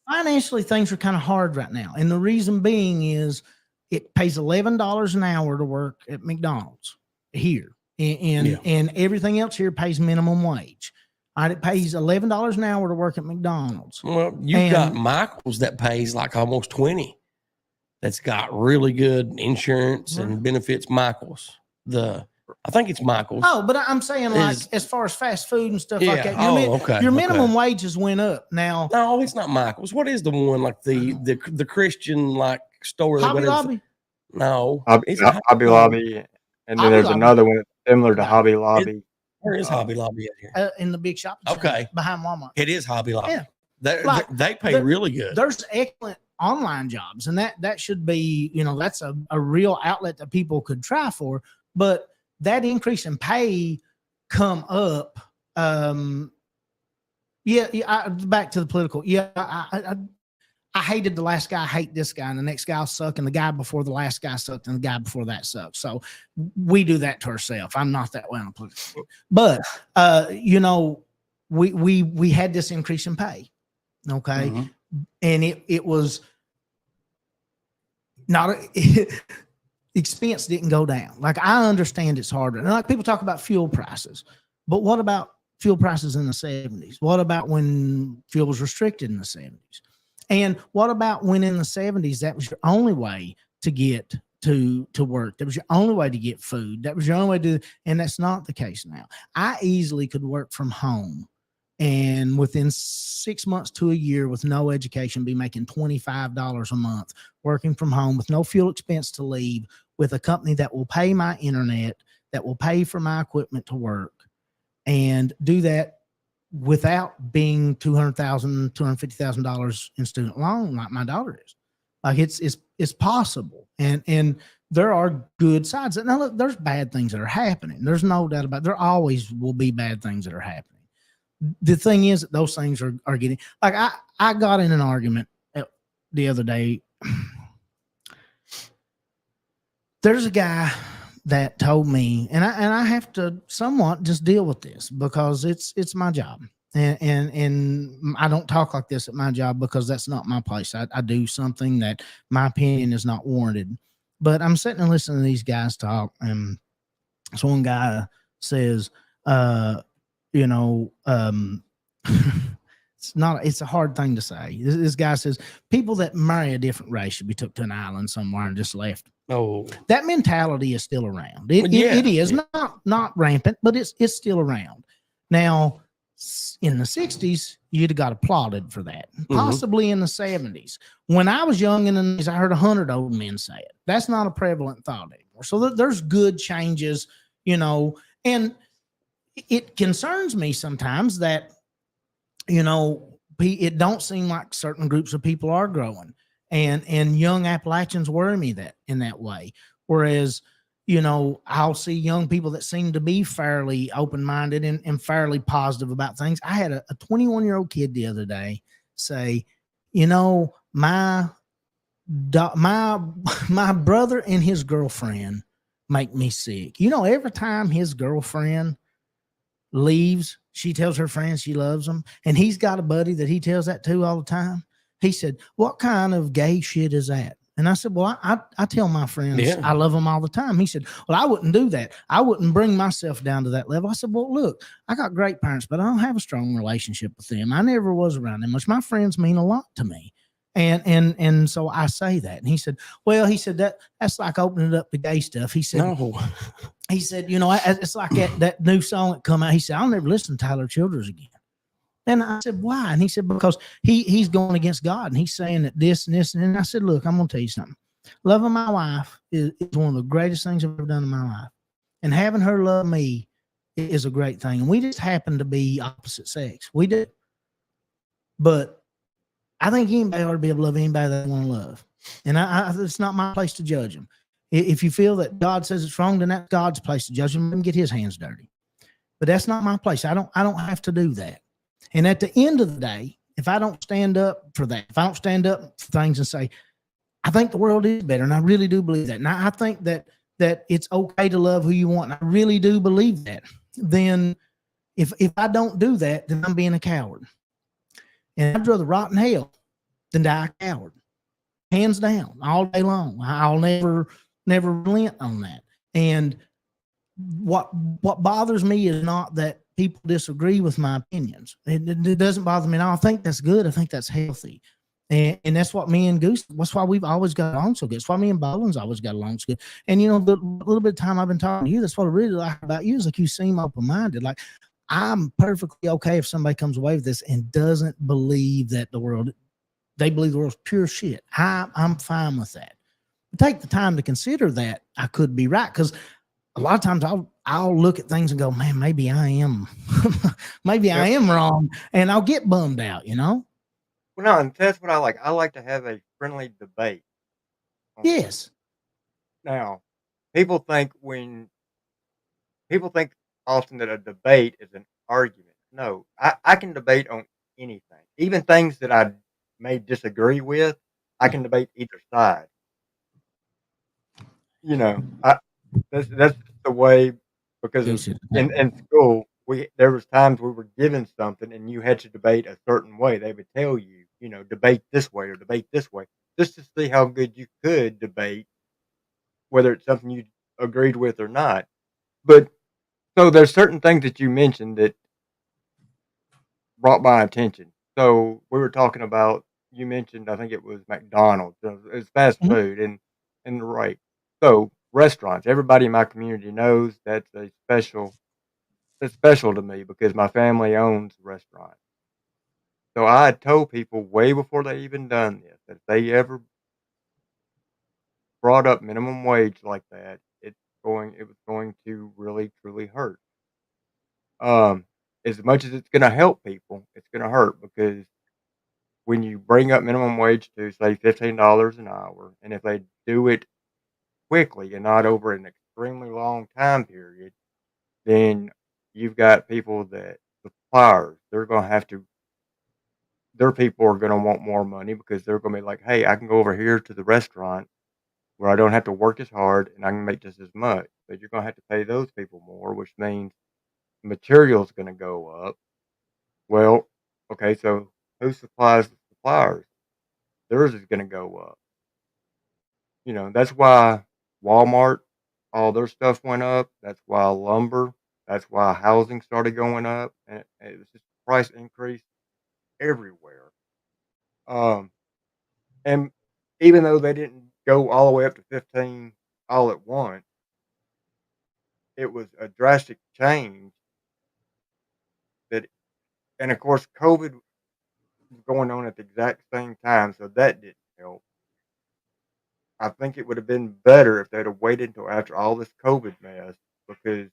Financially, things are kind of hard right now. And the reason being is it pays $11 an hour to work at McDonald's here. And everything else here pays minimum wage. All right, it pays $11 an hour to work at McDonald's. Well, you've got Michael's that pays like almost 20. That's got really good insurance and benefits. Michael's, I think it's Michael's. Oh, but I'm saying, like, as far as fast food and stuff like that, your minimum wages went up. Now, no, it's not Michael's. What is the one, like the Christian like store? Hobby Lobby? No, Hobby Lobby, and then there's another one similar to Hobby Lobby. Where is Hobby Lobby at here? In the big shopping center behind Walmart. It is Hobby Lobby. Yeah. They pay really good. There's excellent online jobs, and that should be, that's a real outlet that people could try for. But that increase in pay come up. Back to the political. I hated the last guy, I hate this guy, and the next guy will suck, and the guy before the last guy sucked, and the guy before that sucked. So we do that to ourselves. I'm not that way on a political. But we had this increase in pay. Okay. And it was not expense didn't go down. Like, I understand it's harder. And like, people talk about fuel prices, but what about fuel prices in the 70s? What about when fuel was restricted in the 70s? And what about when in the 70s, that was your only way to get to work? That was your only way to get food. That was your only way to, and that's not the case now. I easily could work from home and within 6 months to a year with no education, be making $25 a month, working from home with no fuel expense to leave, with a company that will pay my internet, that will pay for my equipment to work, and do that without being $200,000, $250,000 in student loan like my daughter is. Like, it's possible. And there are good sides. Now, look, there's bad things that are happening. There's no doubt about it. There always will be bad things that are happening. The thing is that those things are getting, like, I got in an argument the other day. There's a guy that told me, and I have to somewhat just deal with this because it's my job. And I don't talk like this at my job because that's not my place. I do something that my opinion is not warranted. But I'm sitting and listening to these guys talk, and so one guy says, it's a hard thing to say. This guy says people that marry a different race should be took to an island somewhere and just left. Oh, that mentality is still around. It is not rampant, but it's still around. Now, in the 60s, you'd have got applauded for that. Possibly in the 70s. When I was young in the 90s, I heard 100 old men say it. That's not a prevalent thought anymore. So there's good changes, and it concerns me sometimes that, it don't seem like certain groups of people are growing, and young Appalachians worry me that in that way. Whereas, I'll see young people that seem to be fairly open-minded and fairly positive about things. I had a 21-year-old kid the other day say, my brother and his girlfriend make me sick. Every time his girlfriend leaves, she tells her friends she loves them, and he's got a buddy that he tells that to all the time. He said, "What kind of gay shit is that?" And I said, well, I tell my friends Yeah. I love them all the time. He said, well, I wouldn't do that. I wouldn't bring myself down to that level. I said, well, look, I got great parents, but I don't have a strong relationship with them. I never was around them much. My friends mean a lot to me. And so I say that. And he said, well, he said that's like opening it up to gay stuff. He said, No. he said, you know, it's like that new song that come out. He said, I'll never listen to Tyler Childers again. And I said, why? And he said, because he's going against God and he's saying that this and this. And I said, look, I'm going to tell you something. Loving my wife is one of the greatest things I've ever done in my life. And having her love me is a great thing. And we just happen to be opposite sex. We do. But I think anybody ought to be able to love anybody they want to love. And it's not my place to judge them. If you feel that God says it's wrong, then that's God's place to judge them and get his hands dirty. But that's not my place. I don't have to do that. And at the end of the day, if I don't stand up for that, if I don't stand up for things and say, I think the world is better, and I really do believe that. And I think that it's okay to love who you want, and I really do believe that. Then if I don't do that, then I'm being a coward. And I'd rather rot in hell than die a coward. Hands down, all day long. I'll never relent on that. And what bothers me is not that people disagree with my opinions. It doesn't bother me. And I think that's good. I think that's healthy. And that's what me and Goose, that's why we've always got along so good. That's why me and Boland's always got along so good. And, you know, the little bit of time I've been talking to you, that's what I really like about you is like you seem open-minded. Like I'm perfectly okay if somebody comes away with this and doesn't believe that they believe the world's pure shit. I'm fine with that. Take the time to consider that I could be right. Because a lot of times I'll look at things and go, man, maybe I am, I am wrong. And I'll get bummed out, you know? Well, no, and that's what I like. I like to have a friendly debate. Yes. Now, people think often that a debate is an argument. No, I can debate on anything, even things that I may disagree with. I can debate either side. You know, that's the way because in school there was times we were given something and you had to debate a certain way. They would tell you, you know, debate this way or debate this way, just to see how good you could debate, whether it's something you agreed with or not. But so there's certain things that you mentioned that brought my attention. So we were talking about you mentioned I think it was McDonald's. It's fast food and right. So restaurants. Everybody in my community knows that's it's special to me because my family owns restaurants. So I had told people way before they even done this that if they ever brought up minimum wage like that, it was going to really truly hurt. As much as it's going to help people, it's going to hurt because when you bring up minimum wage to say $15 an hour, and if they do it quickly and not over an extremely long time period, then you've got people that suppliers, their people are going to want more money because they're going to be like, hey, I can go over here to the restaurant where I don't have to work as hard and I can make just as much. But you're going to have to pay those people more, which means material's going to go up. Well, okay, so who supplies the suppliers? Theirs is going to go up. You know, that's why Walmart, all their stuff went up. That's why lumber. That's why housing started going up. And it was just price increase everywhere. And even though they didn't go all the way up to 15 all at once, it was a drastic change that, and of course, COVID was going on at the exact same time, so that didn't help. I think it would have been better if they'd have waited until after all this COVID mess because,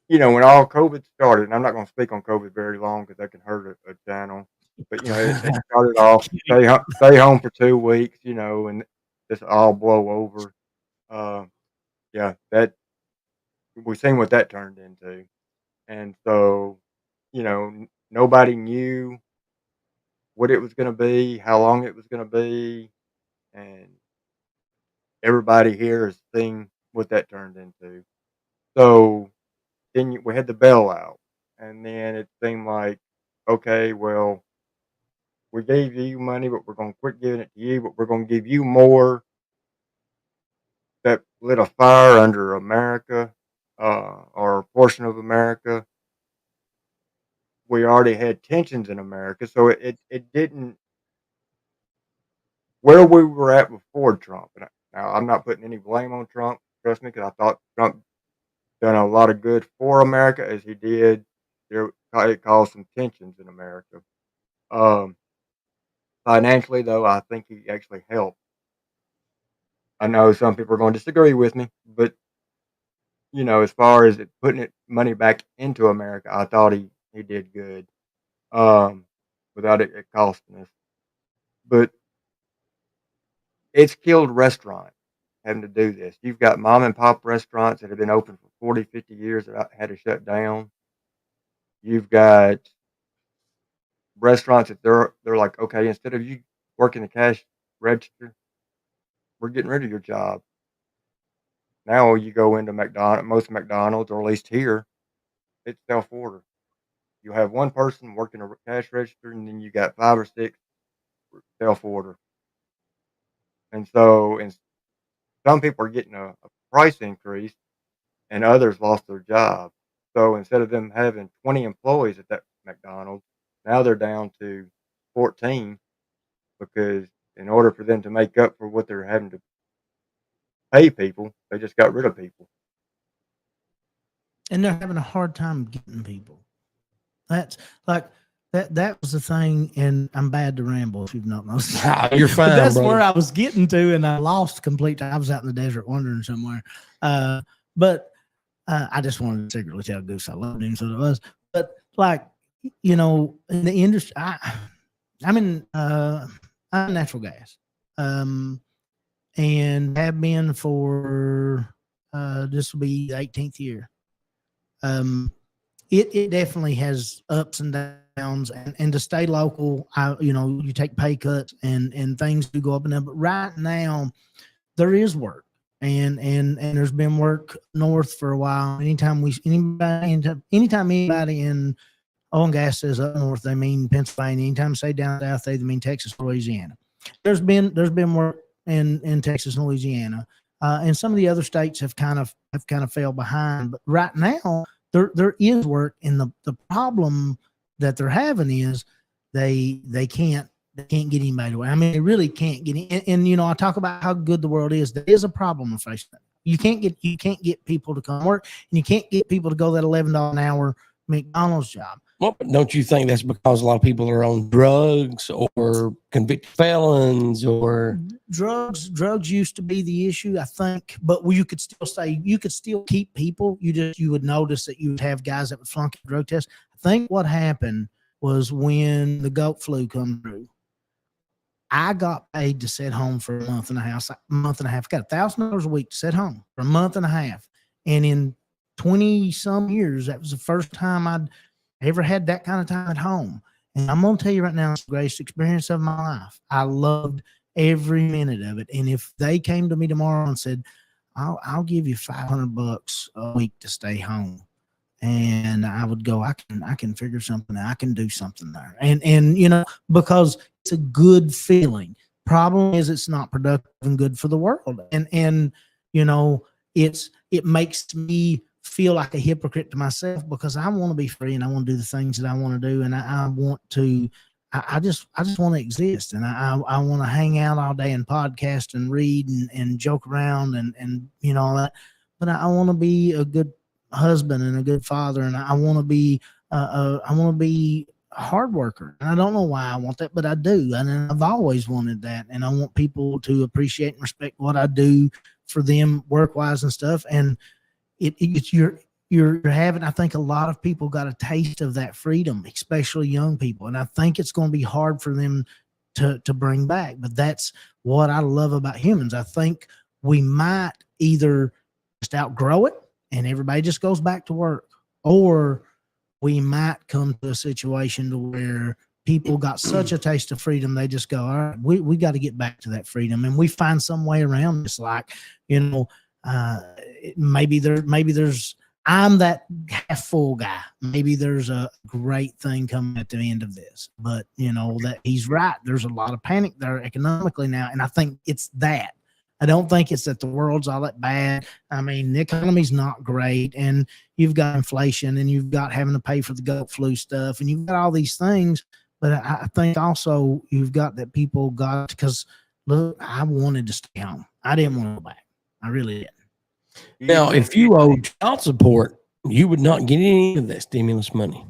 you know, when all COVID started, and I'm not going to speak on COVID very long because that can hurt a channel, but, you know, it started off, stay home for 2 weeks, you know, and just all blow over. Yeah, that we've seen what that turned into. And so, you know, nobody knew what it was going to be, how long it was going to be, and everybody here has seen what that turned into. So then we had the bailout, and then it seemed like, okay, well, we gave you money, but we're going to quit giving it to you, but we're going to give you more that lit a fire under America, or a portion of America. We already had tensions in America, so it didn't, where we were at before Trump. And now I'm not putting any blame on Trump, trust me, because I thought Trump done a lot of good for America as he did. It caused some tensions in America. Financially, though, I think he actually helped. I know some people are going to disagree with me, but as far as putting money back into America, I thought he did good, without it costing us. But it's killed restaurants having to do this. You've got mom and pop restaurants that have been open for 40, 50 years that had to shut down. You've got restaurants that they're like, okay, instead of you working the cash register, we're getting rid of your job. Now you go into most McDonald's, or at least here, it's self-order. You have one person working a cash register, and then you got 5 or 6 self-order. And so, some people are getting a price increase, and others lost their job. So instead of them having 20 employees at that McDonald's, now they're down to 14, because in order for them to make up for what they're having to pay people, they just got rid of people. And they're having a hard time getting people. That's like that was the thing, and I'm bad to ramble if you've not noticed. You're fine, But that's brother. where I was getting to, and I lost completely. I was out in the desert wandering somewhere. But I just wanted to secretly tell Goose I loved him, so it was. But like, in the industry, I'm in natural gas, and have been for this will be the 18th year. It definitely has ups and downs, and to stay local, you take pay cuts and things do go up and down. But right now, there is work, and there's been work north for a while. Anytime anybody in oil and gas says up north, they mean Pennsylvania. Anytime they say down south, they mean Texas, Louisiana. There's been work in Texas and Louisiana, and some of the other states have kind of fell behind. But right now, there is work, and the problem that they're having is they can't get anybody away. I mean, they really can't get in. And I talk about how good the world is. There is a problem with Facebook. You can't get people to come work, and you can't get people to go that $11 an hour McDonald's job. Well, but don't you think that's because a lot of people are on drugs or convicted felons or drugs used to be the issue, I think, but you could still keep people. You would notice that you would have guys that would flunk a drug test. I think what happened was when the goat flu come through, I got paid to sit home for a month and a half. Got $1,000 a week to sit home for a month and a half. And in 20 some years, that was the first time I'd ever had that kind of time at home. And I'm going to tell you right now, it's the greatest experience of my life. I loved every minute of it. And if they came to me tomorrow and said, I'll give you $500 a week to stay home, and I would go, I can figure something out. I can do something there. And because it's a good feeling. Problem is, it's not productive and good for the world. And it makes me feel like a hypocrite to myself, because I want to be free and I want to do the things that I want to do. And I just want to exist. And I want to hang out all day and podcast and read and joke around and all that. But I want to be a good husband and a good father. And I want to be a hard worker. And I don't know why I want that, but I do. And I've always wanted that. And I want people to appreciate and respect what I do for them work-wise and stuff. And you're having, I think a lot of people got a taste of that freedom, especially young people. And I think it's going to be hard for them to bring back, but that's what I love about humans. I think we might either just outgrow it and everybody just goes back to work, or we might come to a situation to where people got such a taste of freedom, they just go, all right, we got to get back to that freedom. And we find some way around this, like, maybe there's I'm that half full guy. Maybe there's a great thing coming at the end of this, but you know that he's right. There's a lot of panic there economically now, and I think it's that. I don't think it's that the world's all that bad. I mean, the economy's not great, and you've got inflation, and you've got having to pay for the goat flu stuff, and you've got all these things. But I think also you've got that people got, because look, I wanted to stay home. I didn't want to go back. I really didn't. Now, if you owe child support, you would not get any of that stimulus money.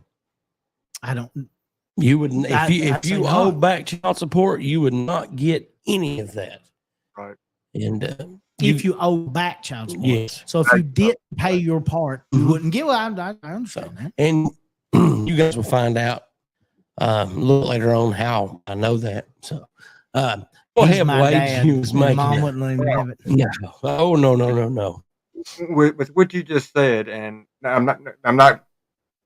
I don't. You wouldn't. If say you owe not. back child support, you would not get any of that. Right. And if you owe back child support. Yes. So if you didn't pay your part, you wouldn't get. Well, I understand that. And you guys will find out a little later on how I know that. So, go He's ahead, my Wade. dad, You was and making Mom it. wouldn't let him have it. No. Oh no. With what you just said, and I'm not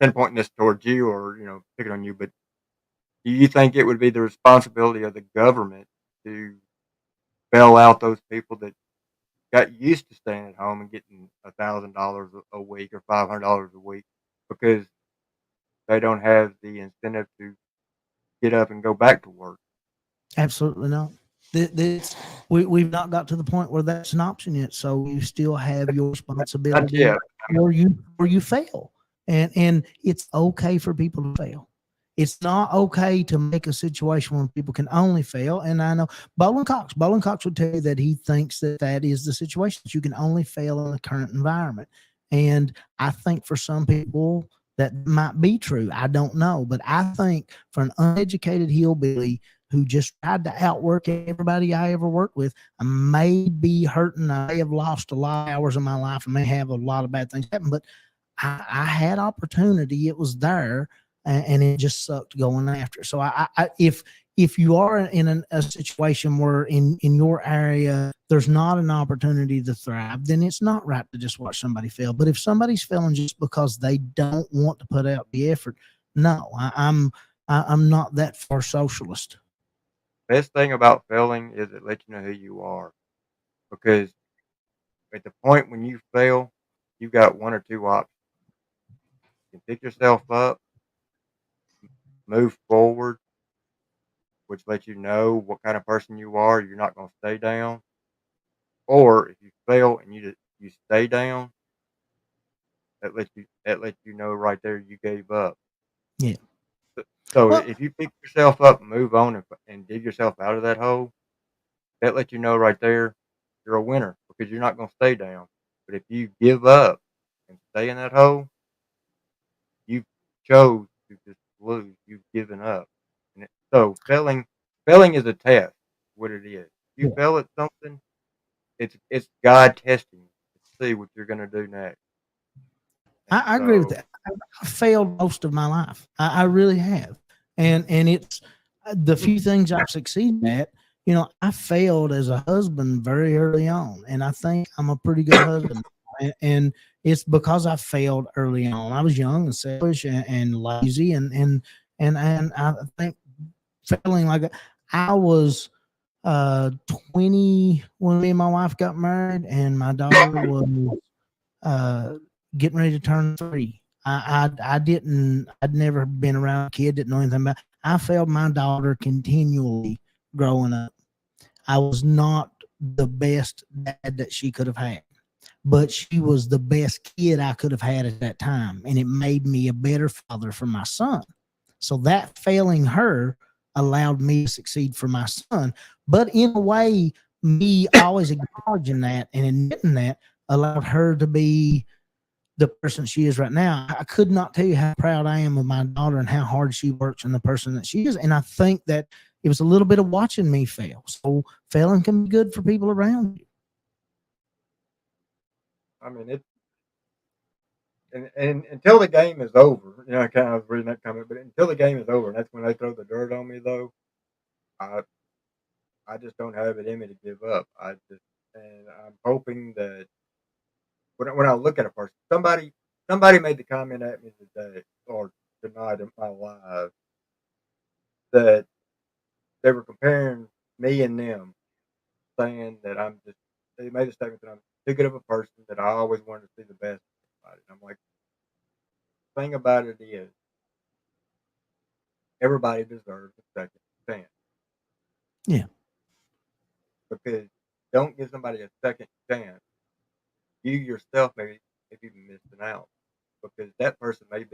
pinpointing this towards you or picking on you, but do you think it would be the responsibility of the government to bail out those people that got used to staying at home and getting $1,000 a week or $500 a week because they don't have the incentive to get up and go back to work? Absolutely not. We've not got to the point where that's an option yet. So you still have your responsibility, or you fail, and it's okay for people to fail. It's not okay to make a situation where people can only fail. And I know Bolin Cox would tell you that he thinks that is the situation, that you can only fail in the current environment. And I think for some people that might be true. I don't know. But I think for an uneducated hillbilly who just tried to outwork everybody I ever worked with, I may be hurting. I may have lost a lot of hours of my life. I may have a lot of bad things happen, but I had opportunity. It was there. And it just sucked going after. So if you are in a situation where in your area there's not an opportunity to thrive, then it's not right to just watch somebody fail. But if somebody's failing just because they don't want to put out the effort, no, I'm not that far socialist. Best thing about failing is it lets you know who you are, because at the point when you fail, you've got one or two options. You can pick yourself up, move forward, which lets you know what kind of person you are. You're not going to stay down. Or if you fail and you stay down, that lets you know right there you gave up. Yeah. So if you pick yourself up and move on and dig yourself out of that hole, that lets you know right there you're a winner, because you're not going to stay down. But if you give up and stay in that hole, you chose to just lose. You've given up. So failing is a test. What it is, if you fail at something, it's God testing you to see what you're going to do next. I agree with that. I failed most of my life. I really have. And it's the few things I've succeeded at. I failed as a husband very early on, and I think I'm a pretty good husband. And it's because I failed early on. I was young and selfish and lazy, and I think failing like that. I was 20 when me and my wife got married, and my daughter was getting ready to turn 3. I'd never been around a kid, didn't know anything about. I failed my daughter continually growing up. I was not the best dad that she could have had, but she was the best kid I could have had at that time, and it made me a better father for my son. So that failing her allowed me to succeed for my son. But in a way, me always acknowledging that and admitting that allowed her to be the person she is right now. I could not tell you how proud I am of my daughter and how hard she works and the person that she is. And I think that it was a little bit of watching me fail. So failing can be good for people around you. I mean, and until the game is over, I kind of reading that comment, but until the game is over, and that's when they throw the dirt on me, though, I just don't have it in me to give up. And I'm hoping that when I look at a person, somebody made the comment at me today or tonight in my live that they were comparing me and them, saying that they made a statement that I'm too good of a person, that I always wanted to see the best. about it. I'm like, the thing about it is, everybody deserves a second chance. Yeah. Because don't give somebody a second chance, you yourself may be missing out. Because that person may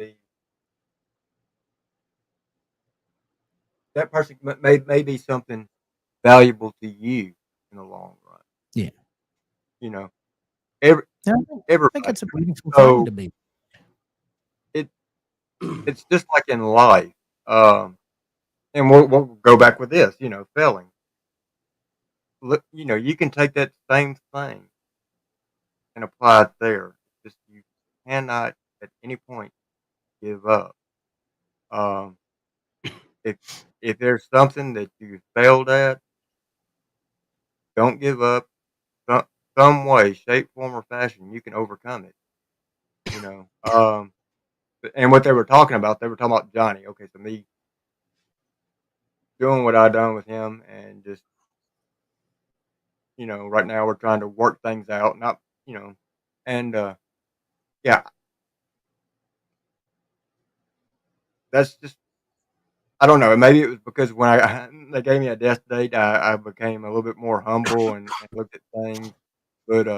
be something valuable to you in the long run. Yeah. You know, Yeah, everybody. I think it's a beautiful So thing to be. it's just like in life. And we'll go back with this, failing. Look, you can take that same thing and apply it there. Just you cannot at any point give up. Um, if there's something that you failed at, don't give up. Some way, shape, form, or fashion, you can overcome it. And what they were talking about Johnny. Okay, so me doing what I done with him, and just right now we're trying to work things out. Not and yeah, that's just I don't know. Maybe it was because when they gave me a death date, I became a little bit more humble and looked at things. But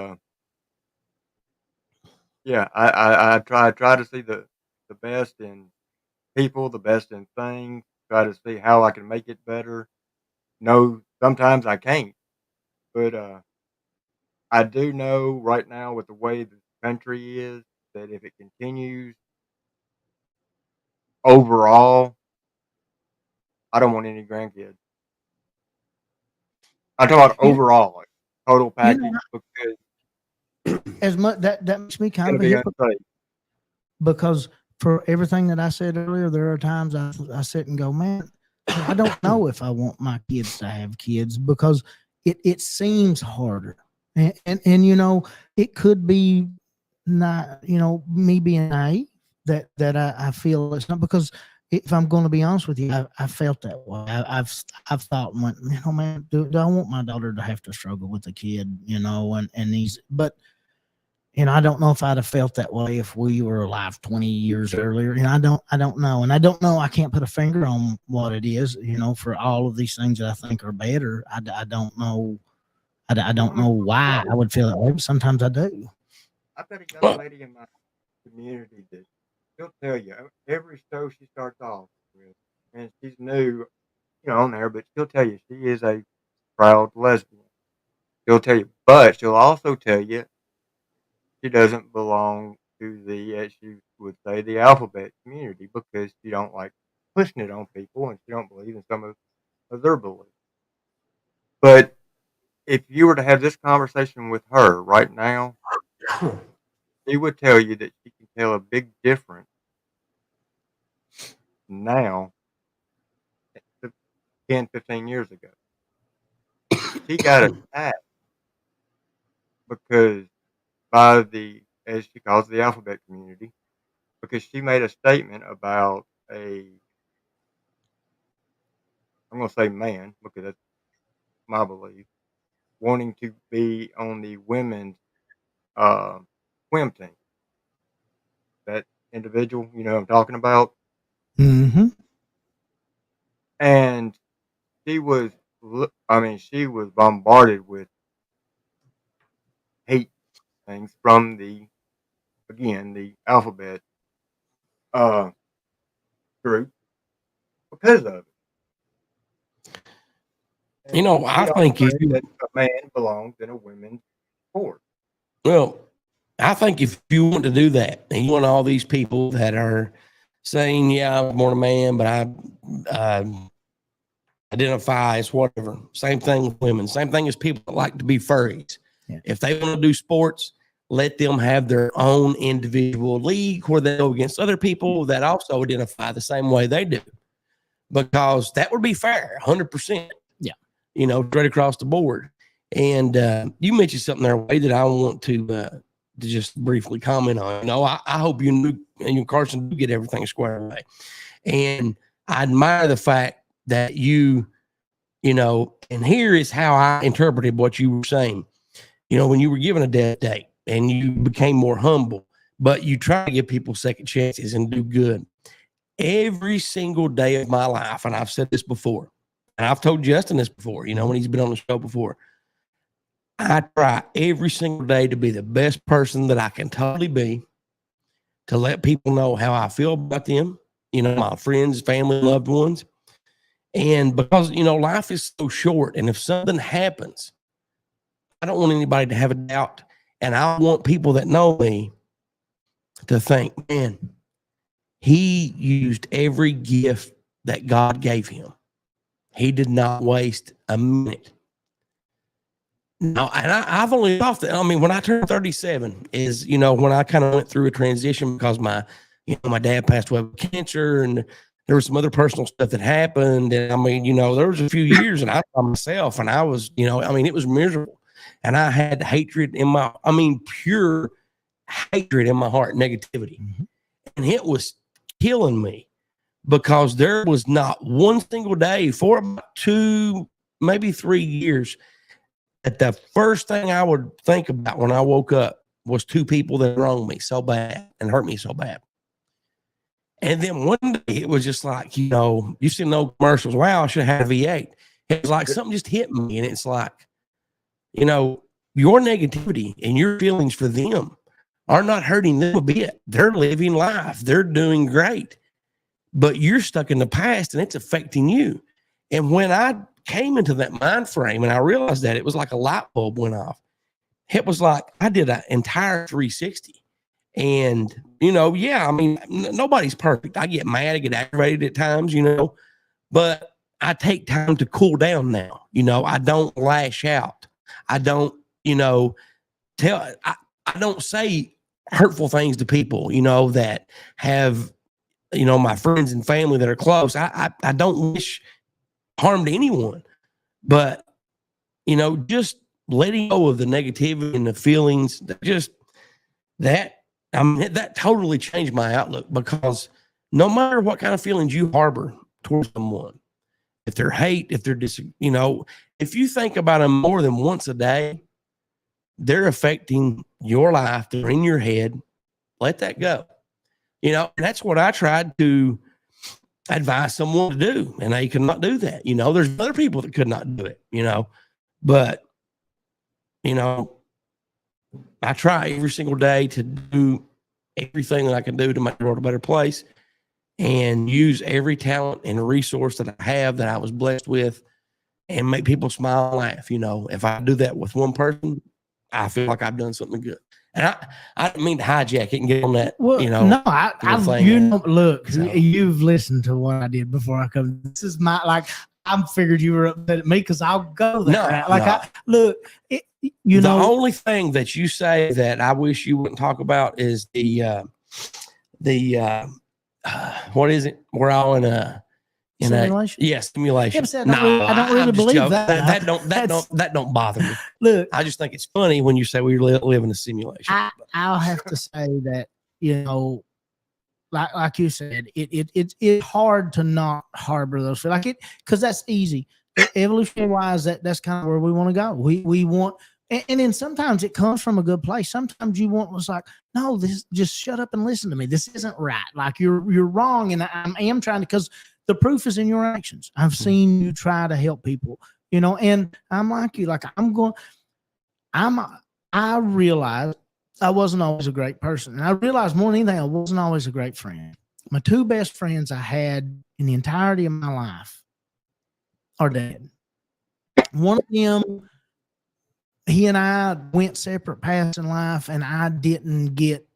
yeah, I try to see the best in people, the best in things. Try to see how I can make it better. No, sometimes I can't, but I do know right now with the way the country is that if it continues overall, I don't want any grandkids. I'm talking about overall, like total package, because as much that makes me kind of a be hypocrite, unsafe. because for everything that I said earlier, there are times I sit and go, man, I don't know if I want my kids to have kids, because it seems harder, and it could be not me being naive that I feel it's not, because if I'm going to be honest with you, I felt that way. I've thought, man, do I want my daughter to have to struggle with a kid, and these, but I don't know if I'd have felt that way if we were alive 20 years earlier. I don't know. And I don't know. I can't put a finger on what it is, for all of these things that I think are better. I don't know. I don't know why I would feel that way, but sometimes I do. I've got a young lady in my community that she'll tell you every show she starts off with, and she's new, on there, but she'll tell you she is a proud lesbian. She'll tell you, but she'll also tell you she doesn't belong to the, as you would say, the alphabet community, because she don't like pushing it on people, and she don't believe in some of their beliefs. But if you were to have this conversation with her right now, she would tell you that she can tell a big difference now 10, 15 years ago. She got attacked because by the, as she calls the alphabet community, because she made a statement about I'm going to say man, because that's my belief, wanting to be on the women's swim team. That individual, I'm talking about. Mm-hmm. And she was bombarded with hate things from the alphabet group because of it. And I she think also said that a man belongs in a women's sport. Well, I think if you want to do that, and you want all these people that are saying, "Yeah, I'm more a man, but I identify as whatever." Same thing with women. Same thing as people that like to be furries. Yeah. If they want to do sports, let them have their own individual league where they go against other people that also identify the same way they do, because that would be fair, 100%. Yeah. Straight across the board. And you mentioned something there, way that I want to just briefly comment on. I hope you and Carson do get everything squared away. And I admire the fact that and here is how I interpreted what you were saying. When you were given a death date and you became more humble, but you try to give people second chances and do good. Every single day of my life, and I've said this before, and I've told Justin this before, you know, when he's been on the show before, I try every single day to be the best person that I can totally be, to let people know how I feel about them, you know, my friends, family, loved ones. And because, you know, life is so short, and if something happens, I don't want anybody to have a doubt. And I want people that know me to think, man, he used every gift that God gave him. He did not waste a minute. No, and I've only thought that, I mean, when I turned 37 is, you know, when I kind of went through a transition because my dad passed away with cancer, and there was some other personal stuff that happened. And I mean, you know, there was a few years and I saw myself, and I was, you know, I mean, it was miserable. And I had hatred in my, I mean, pure hatred in my heart, negativity. Mm-hmm. And it was killing me, because there was not one single day for about 2, maybe 3 years that the first thing I would think about when I woke up was 2 people that wronged me so bad and hurt me so bad. And then one day it was just like, you know, you see no commercials. Wow, I should have had a V8. It was like something just hit me. And it's like, you know, your negativity and your feelings for them are not hurting them a bit. They're living life. They're doing great. But you're stuck in the past, and it's affecting you. And when I came into that mind frame and I realized that, it was like a light bulb went off. It was like I did an entire 360. And, you know, yeah, I mean, nobody's perfect. I get mad, I get aggravated at times, you know, but I take time to cool down now. You know, I don't lash out. I don't, you know, I don't say hurtful things to people, you know, that have, you know, my friends and family that are close. I don't wish harm to anyone, but, you know, just letting go of the negativity and the feelings, that totally changed my outlook, because no matter what kind of feelings you harbor towards someone, if they're hate, if they're you know, if you think about them more than once a day, they're affecting your life. They're in your head. Let that go. You know, and that's what I tried to advise someone to do, and they could not do that. You know, there's other people that could not do it, you know, but, you know, I try every single day to do everything that I can do to make the world a better place, and use every talent and resource that I have, that I was blessed with, and make people smile and laugh. You know, if I do that with one person, I feel like I've done something good. And I didn't mean to hijack it and get on that, well, you know. No, I thing, you know, look, so. You've listened to what I did before I come. This is my, like, I figured you were upset at me because I'll go there. No. The only thing that you say that I wish you wouldn't talk about is the what is it? We're all in a simulation. Simulation. Yeah, I don't really believe that. That don't bother me. Look, I just think it's funny when you say we live in a simulation. I'll have to say that, you know, like you said, it's hard to not harbor those, like it, because that's easy. Evolutionary wise, that's kind of where we want to go. We want, and then sometimes it comes from a good place. Sometimes you want, it's like, no, this, just shut up and listen to me. This isn't right. Like you're wrong, and I am trying to, because the proof is in your actions. I've seen you try to help people, you know, and I'm like you. Like I realized I wasn't always a great person. And I realized more than anything, I wasn't always a great friend. My 2 best friends I had in the entirety of my life are dead. One of them, he and I went separate paths in life, and I didn't get,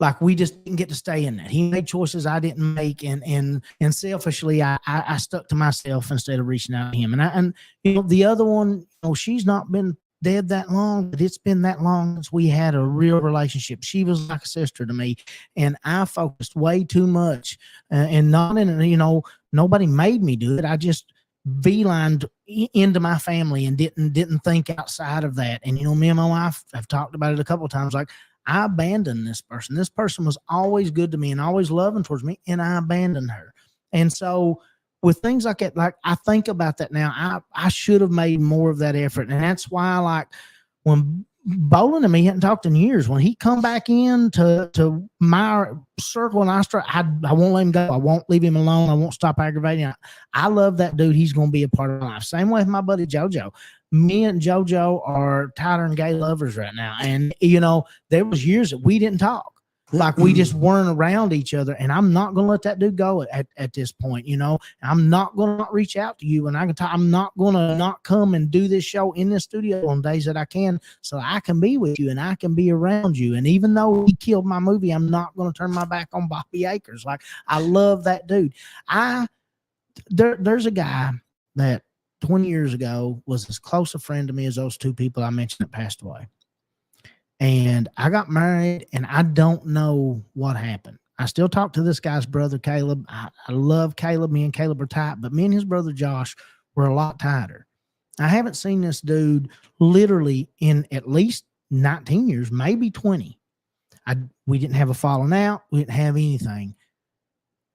like, we just didn't get to stay in that. He made choices I didn't make, and selfishly, I stuck to myself instead of reaching out to him. And you know, the other one, you know, she's not been dead that long, but it's been that long since we had a real relationship. She was like a sister to me, and I focused way too much, and not in, you know, nobody made me do it. I just beelined into my family and didn't think outside of that. And, you know, me and my wife have talked about it a couple of times. Like, I abandoned this person. This person was always good to me and always loving towards me, and I abandoned her. And so with things like that, like, I think about that now, I should have made more of that effort. And that's why, like, when Bowling and me hadn't talked in years. When he come back in to my circle and I won't let him go. I won't leave him alone. I won't stop aggravating. I love that dude. He's going to be a part of my life. Same way with my buddy JoJo. Me and JoJo are tighter and gay lovers right now. And, there was years that we didn't talk. Like we just weren't around each other, and I'm not going to let that dude go at this point. I'm not going to not reach out to you, and I'm not going to not come and do this show in the studio on days that I can, so I can be with you and I can be around you. And even though he killed my movie, I'm not going to turn my back on Bobby Akers. Like I love that dude. There's a guy that 20 years ago was as close a friend to me as those two people I mentioned that passed away. And I got married, and I don't know what happened. I still talk to this guy's brother, Caleb. I love Caleb. Me and Caleb are tight, but me and his brother, Josh, were a lot tighter. I haven't seen this dude literally in at least 19 years, maybe 20. We didn't have a falling out. We didn't have anything.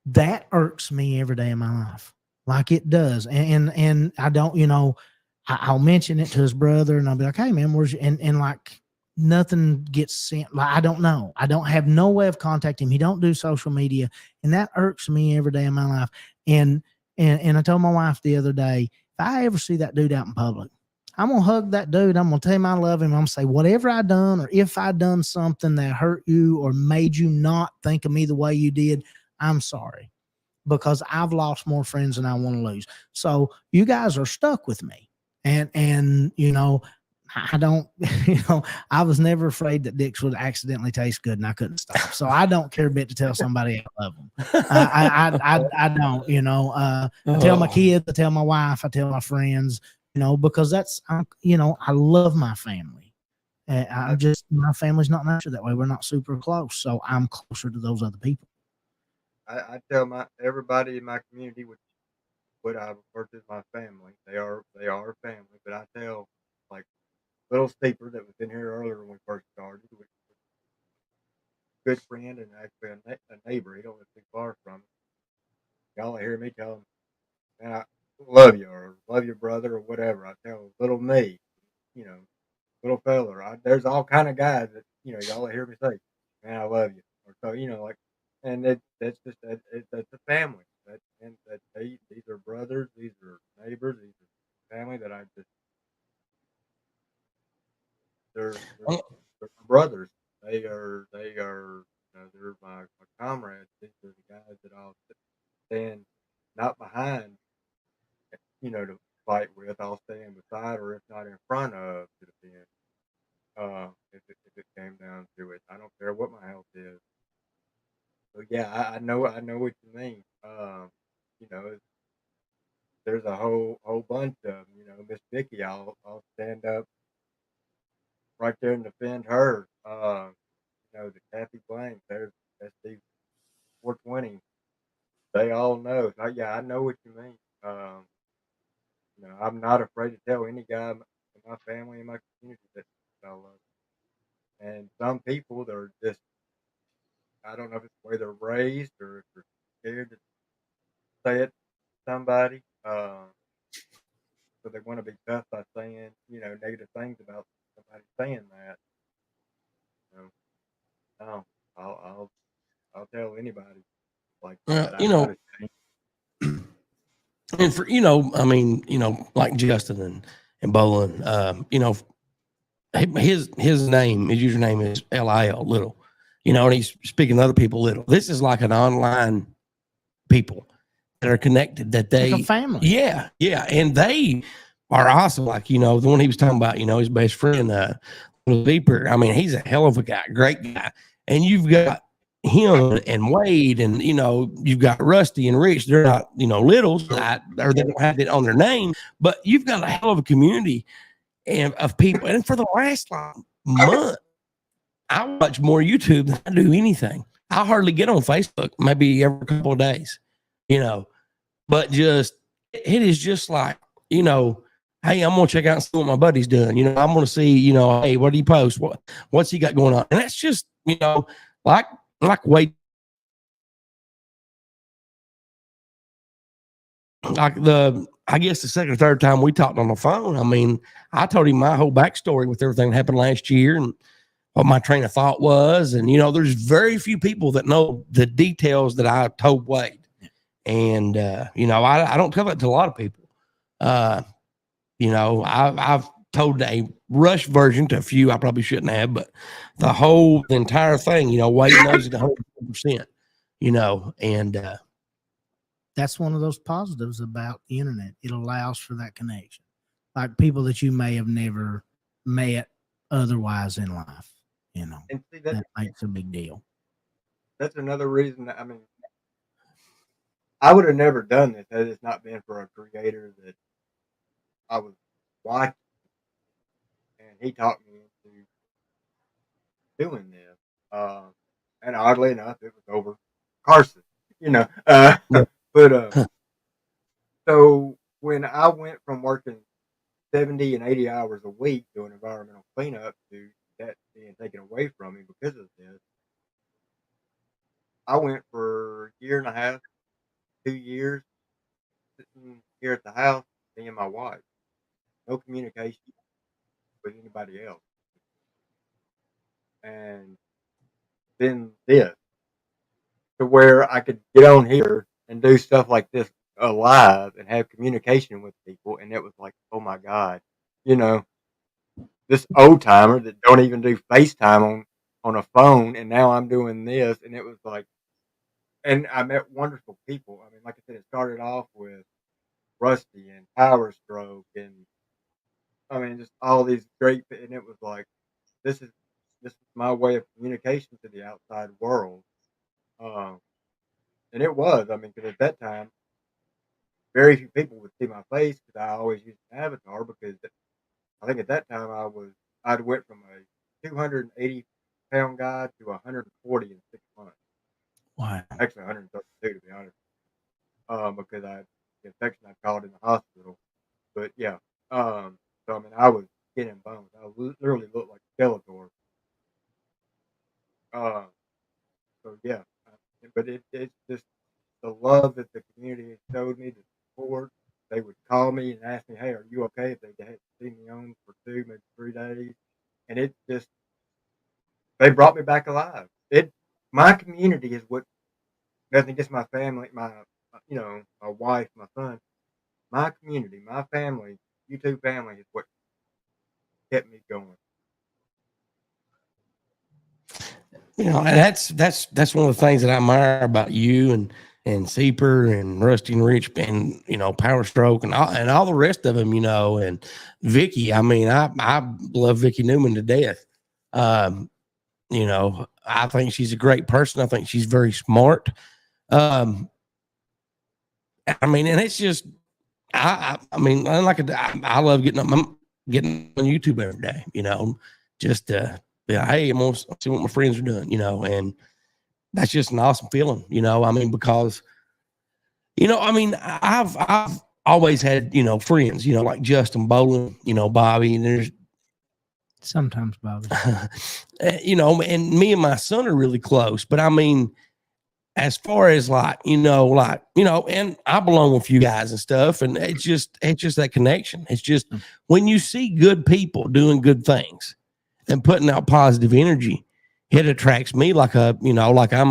That irks me every day of my life, like it does. And I don't, I'll mention it to his brother, and I'll be like, hey, man, where's you? And like, nothing gets sent. Like, I don't know. I don't have no way of contacting him. He don't do social media, and that irks me every day of my life. And I told my wife the other day, if I ever see that dude out in public, I'm gonna hug that dude. I'm gonna tell him I love him. I'm gonna say whatever I done, or if I done something that hurt you or made you not think of me the way you did, I'm sorry, because I've lost more friends than I want to lose. So you guys are stuck with me, and I don't, I was never afraid that dicks would accidentally taste good, and I couldn't stop. So I don't care a bit to tell somebody I love them. I don't, I tell my kids, I tell my wife, I tell my friends, because that's, I love my family. My family's not natural that way. We're not super close. So I'm closer to those other people. I tell everybody in my community, which what I refer to as my family, they are family, but I tell like Little Steeper that was in here earlier when we first started, which was a good friend and actually a neighbor. He don't live too far from me. Y'all hear me tell him, man, I love you, or love your brother, or whatever. I tell little me, little fella. There's all kind of guys that, y'all hear me say, man, I love you. Or so, and that's just, that's a family. These are brothers, these are neighbors, these are family that I just, they're brothers. They are they're my comrades. These are the guys that I'll stand not behind, to fight with. I'll stand beside, or if not in front of, to defend. If it came down to it, I don't care what my health is. So yeah, I know what you mean. There's a whole bunch of them. Miss Vicky, I'll stand up right there and defend her. The Kathy Blank, there's SC 420. They all know. So, yeah, I know what you mean. I'm not afraid to tell any guy in my family and my community that I love. And some people, they're just, I don't know if it's the way they're raised or if they're scared to say it to somebody. So they want to be tough by saying, negative things about somebody saying that. No, I'll tell anybody like that. And for like Justin and Bolin, his name, his username is LIL Little, and he's speaking to other people little. This is like an online people that are connected, that they like a family. Yeah, and they are awesome. Like the one he was talking about, his best friend, Little Deeper. I mean, he's a hell of a guy, great guy, and you've got him and Wade, and you've got Rusty and Rich. They're not littles, or they don't have it on their name, but you've got a hell of a community of people. And for the last month, I watch more YouTube than I do anything. I hardly get on Facebook, maybe every couple of days, but just it is just like, hey, I'm gonna check out and see what my buddy's doing. I'm gonna see, hey, what do you post? What's he got going on? And that's just, like Wade like I guess the second or third time we talked on the phone, I mean, I told him my whole backstory with everything that happened last year and what my train of thought was. And, you know, there's very few people that know the details that I told Wade. And, you know, I don't tell that to a lot of people. You know, I've told a rush version to a few I probably shouldn't have, but the entire thing, you know, Wade knows it 100%, you know, and that's one of those positives about the internet. It allows for that connection, like people that you may have never met otherwise in life, you know, And see, that makes a big deal. That's another reason that, I mean, I would have never done this had it not been for a creator that I was watching, and he talked me into doing this. And oddly enough, it was over Carson, you know. But so when I went from working 70 and 80 hours a week doing environmental cleanup to that being taken away from me because of this, I went for a year and a half, 2 years sitting here at the house, me and my wife, no communication with anybody else. And then this, to where I could get on here and do stuff like this live and have communication with people. And it was like, oh my God, you know, this old timer that don't even do FaceTime on a phone. And now I'm doing this. And it was like, and I met wonderful people. I mean, like I said, it started off with Rusty and Power Stroke and I mean, just all these great, and it was like, this is my way of communication to the outside world. And it was, I mean, because at that time, very few people would see my face because I always used an avatar because I think at that time I'd went from a 280-pound guy to 140 in 6 months. Wow. Actually 132 to be honest. Because the infection I caught in the hospital. But yeah. So I mean I was skin and bones. I literally looked like Skeletor. So yeah. But it's just the love that the community showed me, the support. They would call me and ask me, "Hey, are you okay?" If they had seen me on for 2, maybe 3 days, and it just they brought me back alive. My community is what nothing, just my family, my my wife, my son, my community, my family, YouTube family is what kept me going. You know, and that's one of the things that I admire about you and Seeper and Rusty and Rich and you know Power Stroke and all the rest of them. You know, and Vicky. I mean, I love Vicky Newman to death. You know, I think she's a great person. I think she's very smart. I mean, and it's just I mean, I love getting on YouTube every day. You know, just yeah, hey, I'm gonna see what my friends are doing, you know, and that's just an awesome feeling, you know. I mean, because, you know, I mean, I've always had, you know, friends, you know, like Justin Bowling, you know, Bobby, and there's sometimes Bobby, you know, and me and my son are really close, but I mean, as far as you know, and I belong with you guys and stuff, and it's just that connection. It's just when you see good people doing good things and putting out positive energy, it attracts me like I'm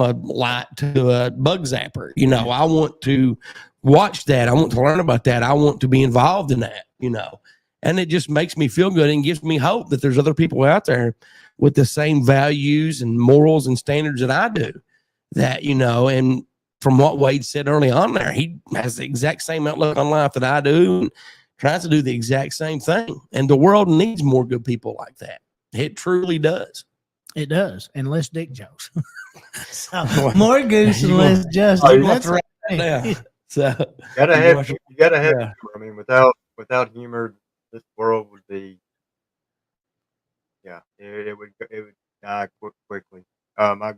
a light to a bug zapper. You know, I want to watch that. I want to learn about that. I want to be involved in that, you know, and it just makes me feel good and gives me hope that there's other people out there with the same values and morals and standards that I do that, you know, and from what Wade said early on there, he has the exact same outlook on life that I do and tries to do the exact same thing. And the world needs more good people like that. It truly does. It does, and less dick jokes. So more goose and less just. So you gotta have. Humor. I mean, without humor, this world would be. Yeah, it would die quickly. My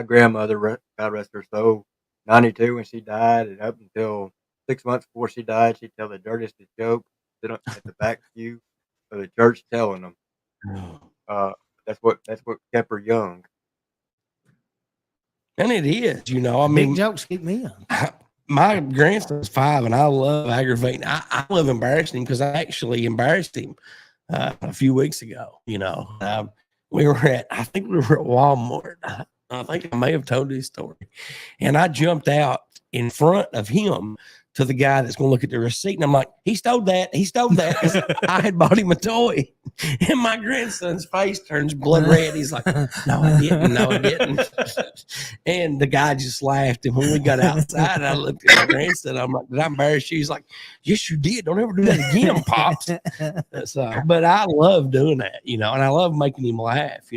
grandmother, God rest her soul, 92 when she died, and up until 6 months before she died, she'd tell the dirtiest joke, sit at the back pew of the church telling them. That's what kept her young. And it is, you know, I mean, jokes keep me young. my grandson's 5, and I love aggravating. I love embarrassing him because I actually embarrassed him a few weeks ago. I think we were at Walmart. I think I may have told this story, and I jumped out in front of him to the guy that's going to look at the receipt, and I'm like, he stole that. He stole that because I had bought him a toy, and my grandson's face turns blood red. He's like, no, I didn't. No, I didn't. And the guy just laughed. And when we got outside, I looked at my grandson. I'm like, did I embarrass you? He's like, yes, you did. Don't ever do that again, Pops. But I love doing that, and I love making him laugh,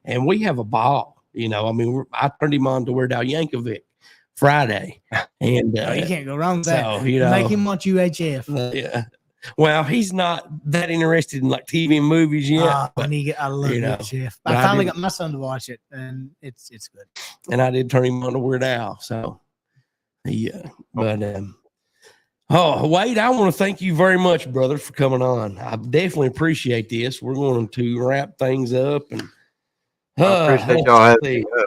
and we have a ball, I turned him on to Weird Al Yankovic Friday, and you can't go wrong with that. So, Make him watch UHF. Yeah. Well, he's not that interested in like TV and movies yet. I love UHF. I finally got my son to watch it, and it's good. And I did turn him on to Weird Al. So, yeah. But Wade, I want to thank you very much, brother, for coming on. I definitely appreciate this. We're going to wrap things up, and I appreciate y'all having me up.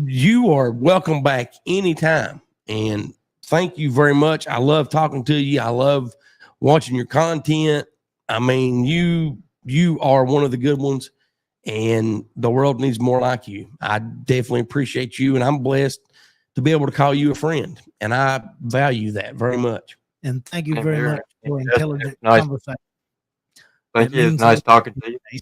You are welcome back anytime. And thank you very much. I love talking to you. I love watching your content. I mean, you are one of the good ones, and the world needs more like you. I definitely appreciate you, and I'm blessed to be able to call you a friend, and I value that very much. And thank you very much for intelligent conversation. Thank you. It's nice talking to you.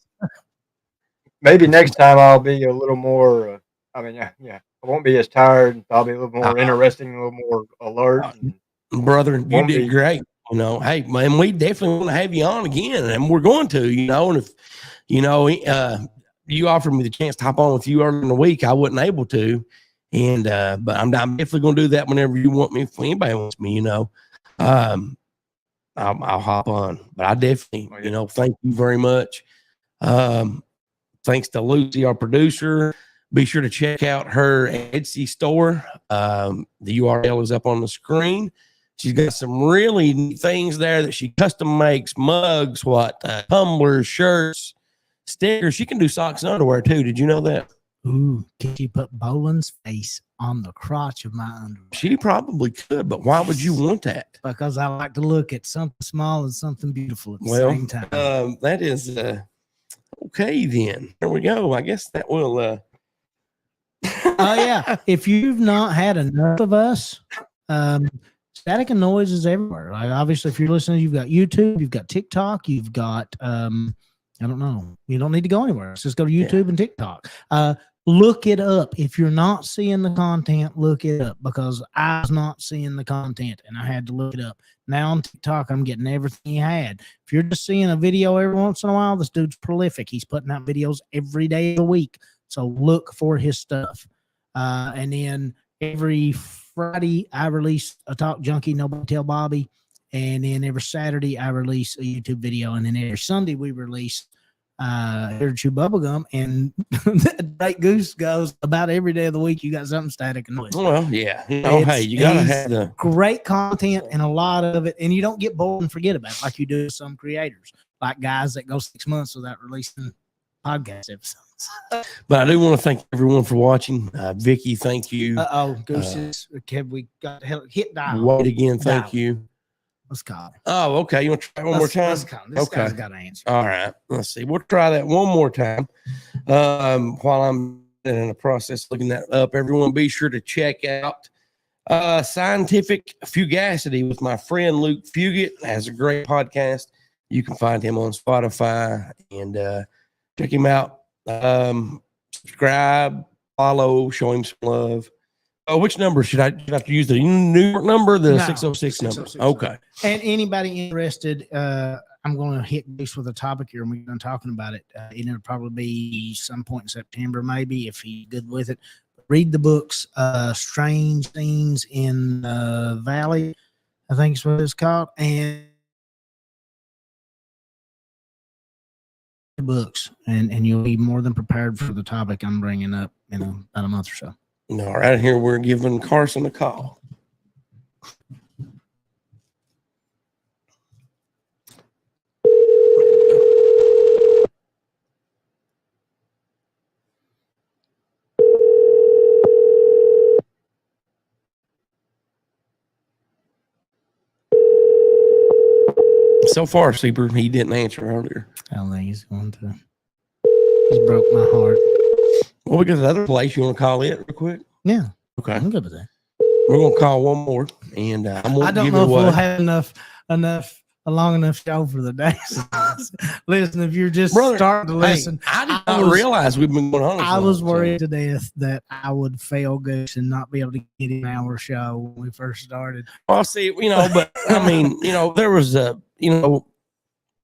Maybe next time I'll be a little more, I won't be as tired. I'll be a little more interesting, a little more alert. Brother, you did great. Hey, man, we definitely want to have you on again, and we're going to, and if, you offered me the chance to hop on with you earlier in the week, I wasn't able to. And, but I'm definitely going to do that whenever you want me. If anybody wants me, I'll hop on, but I definitely, thank you very much. Thanks to Lucy, our producer. Be sure to check out her Etsy store. The URL is up on the screen. She's got some really neat things there that she custom makes: mugs, tumblers, shirts, stickers. She can do socks and underwear too. Did you know that? Ooh, can she put Boland's face on the crotch of my underwear? She probably could, but why would you want that? Because I like to look at something small and something beautiful at the same time. That is okay then. There we go. I guess that will Oh yeah. If you've not had enough of us, static and noise is everywhere. Like, obviously, if you're listening, you've got YouTube, you've got TikTok, you've got I don't know. You don't need to go anywhere. Just go to YouTube and TikTok. Look it up. If you're not seeing the content, look it up, because I was not seeing the content and I had to look it up. Now on TikTok, I'm getting everything he had. If you're just seeing a video every once in a while, this dude's prolific. He's putting out videos every day of the week. So look for his stuff. And then every Friday, I release a Talk Junkie, Nobody Tell Bobby. And then every Saturday, I release a YouTube video. And then every Sunday, we release Here to Chew Bubblegum. And Great Goose goes about every day of the week. You got something static and noise. Well, yeah. Hey, you got to have the great content and a lot of it. And you don't get bored and forget about it like you do with some creators, like guys that go 6 months without releasing podcast episodes. But I do want to thank everyone for watching. Vicky, thank you. Gooses. We got hit dial. Wade again, thank you. Let's call it. Oh, okay. You want to try one more time? Let's call it. This guy's got an answer. All right. Let's see. We'll try that one more time. While I'm in the process looking that up, everyone be sure to check out Scientific Fugacity with my friend Luke Fugit. Has a great podcast. You can find him on Spotify and check him out. Subscribe, follow, show him some love. Oh, which number should I have to use? The New York number, the 606 number? Okay. And anybody interested, I'm going to hit this with a topic here, and we're going to talking about it. It'll probably be some point in September, maybe, if he's good with it. Read the books, Strange Things in the Valley, I think is what it's called, and books, and you'll be more than prepared for the topic I'm bringing up in about a month or so. All right, here we're giving Carson a call. So far, Super, he didn't answer earlier. I don't think he's going to. He's broke my heart. Well, we got another place. You want to call it real quick? Yeah. Okay. I'm good with that. We're going to call one more, and I'm going I to don't give know it if away. we'll have a long enough show for the day. Listen, if you're just starting to listen, I did not realize we've been going on. I was worried to death that I would fail Goose and not be able to get an hour show when we first started. Well, see, but I mean, there was hell,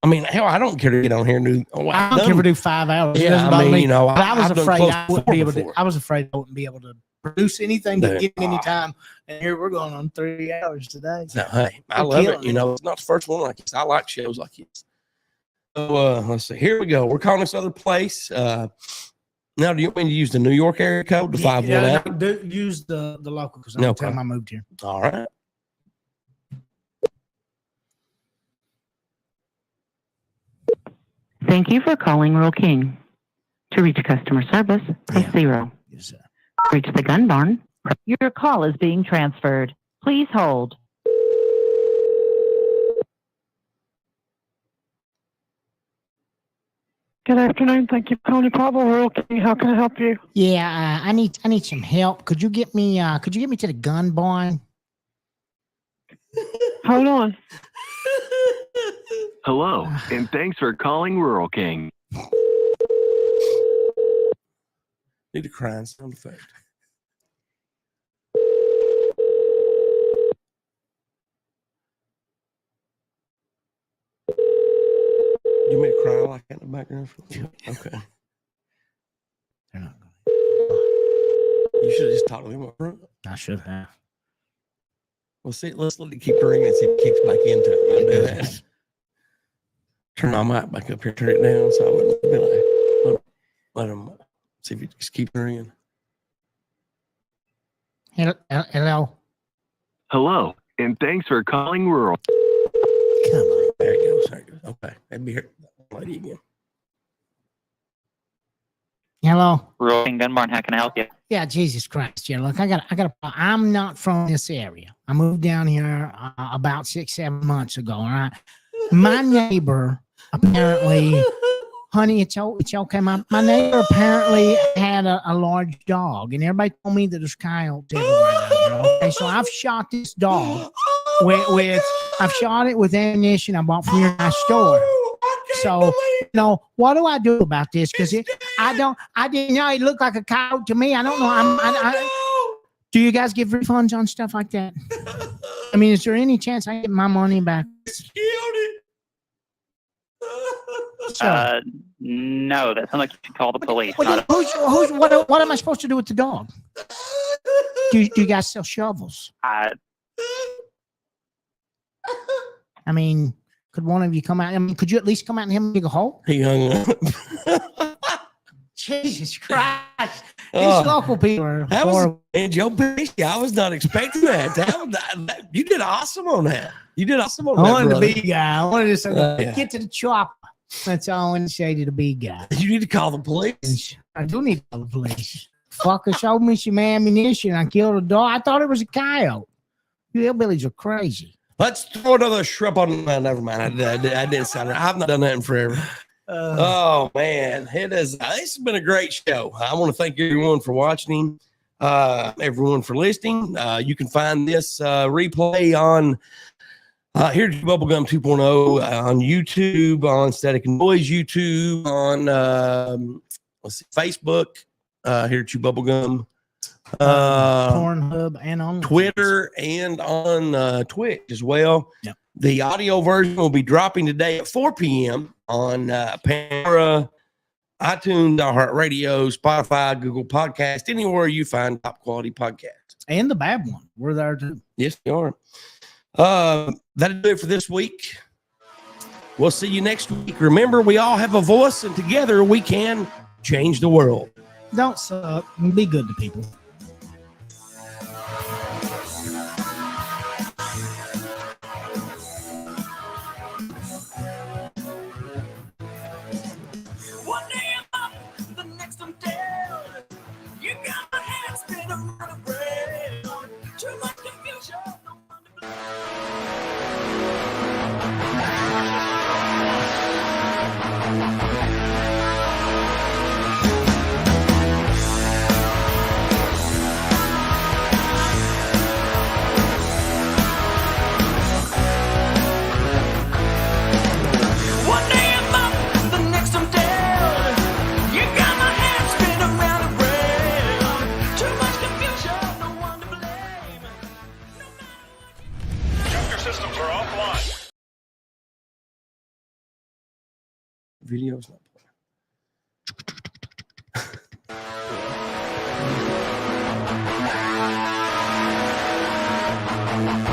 I don't care to get on here and do. I don't care if we do 5 hours. Yeah, I mean, I was I've afraid done I close wouldn't be able before. to. I was afraid I wouldn't be able to produce anything to give me any time. And here we're going on 3 hours today. No, hey, I love it. It's not the first one like this. I like shows like this. So let's see. Here we go. We're calling this other place. Now, do you want me to use the New York area code, the 518? Do use the local because I'm time I moved here. All right. Thank you for calling Rural King. To reach customer service, press 0. Yes, sir. To reach the gun barn, your call is being transferred. Please hold. Good afternoon. Thank you for calling Pablo Rural King. How can I help you? Yeah, I need some help. Could you get me to the gun barn? Hold on. Hello, and thanks for calling Rural King. Need a crying sound effect. You may cry like that in the background. Okay. They're not going. You should have just talked to him up front. I should have. Well, see, let's let it keep ringing and see if it kicks back into it. We'll do that. Turn my mic back up here, turn it down so I wouldn't be like, let him see if it just keeps ringing. Hello. Hello, and thanks for calling Rural. Come on. There it goes. There it goes. Okay. That'd be here. Lady again. Hello. Rural King Gun Barn, how can I help you? Yeah, Jesus Christ. Yeah, look, I'm not from this area. I moved down here about 6-7 months ago. All right. My neighbor apparently, honey, it's okay. My neighbor apparently had a large dog, and everybody told me that there's coyotes everywhere down here. Okay, so I've shot this dog I've shot it with ammunition I bought from your guy's store. So, what do I do about this? Because I didn't know it looked like a coyote to me. I don't know. Do you guys give refunds on stuff like that? I mean, is there any chance I get my money back? No, that sounds like you should call the police. What am I supposed to do with the dog? Do you guys sell shovels? I mean, could one of you come out? I mean, could you at least come out and help me dig a hole? He hung up. Jesus Christ. These local people are horrible. Joe Pesci, I was not expecting that. You did awesome on that. I wanted to be a guy. I wanted to say, get to the chopper. That's all I wanted to say to the big guy. You need to call the police. I do need to call the police. Fucker showed me some ammunition. I killed a dog. I thought it was a coyote. You hillbillies are crazy. Let's throw another shrimp on. Never mind. I didn't sound right. I've not done that in forever. Oh man, it is. This has been a great show. I want to thank everyone for watching, everyone for listening. You can find this replay on here to Bubblegum 2.0 on YouTube, on Static and Noise YouTube, on Facebook. Here to Bubblegum. Pornhub and on Twitter and on Twitch as well. Yep. The audio version will be dropping today at 4 p.m. on Pandora, iTunes, iHeartRadio, Spotify, Google Podcast, anywhere you find top quality podcasts. And the bad one. We're there too. Yes, they are. That'll do it for this week. We'll see you next week. Remember, we all have a voice, and together we can change the world. Don't suck. Be good to people. One day I'm up, the next I'm down. You got my head spin around around. Too much confusion, no one to blame. Phones are offline. Video's not playing.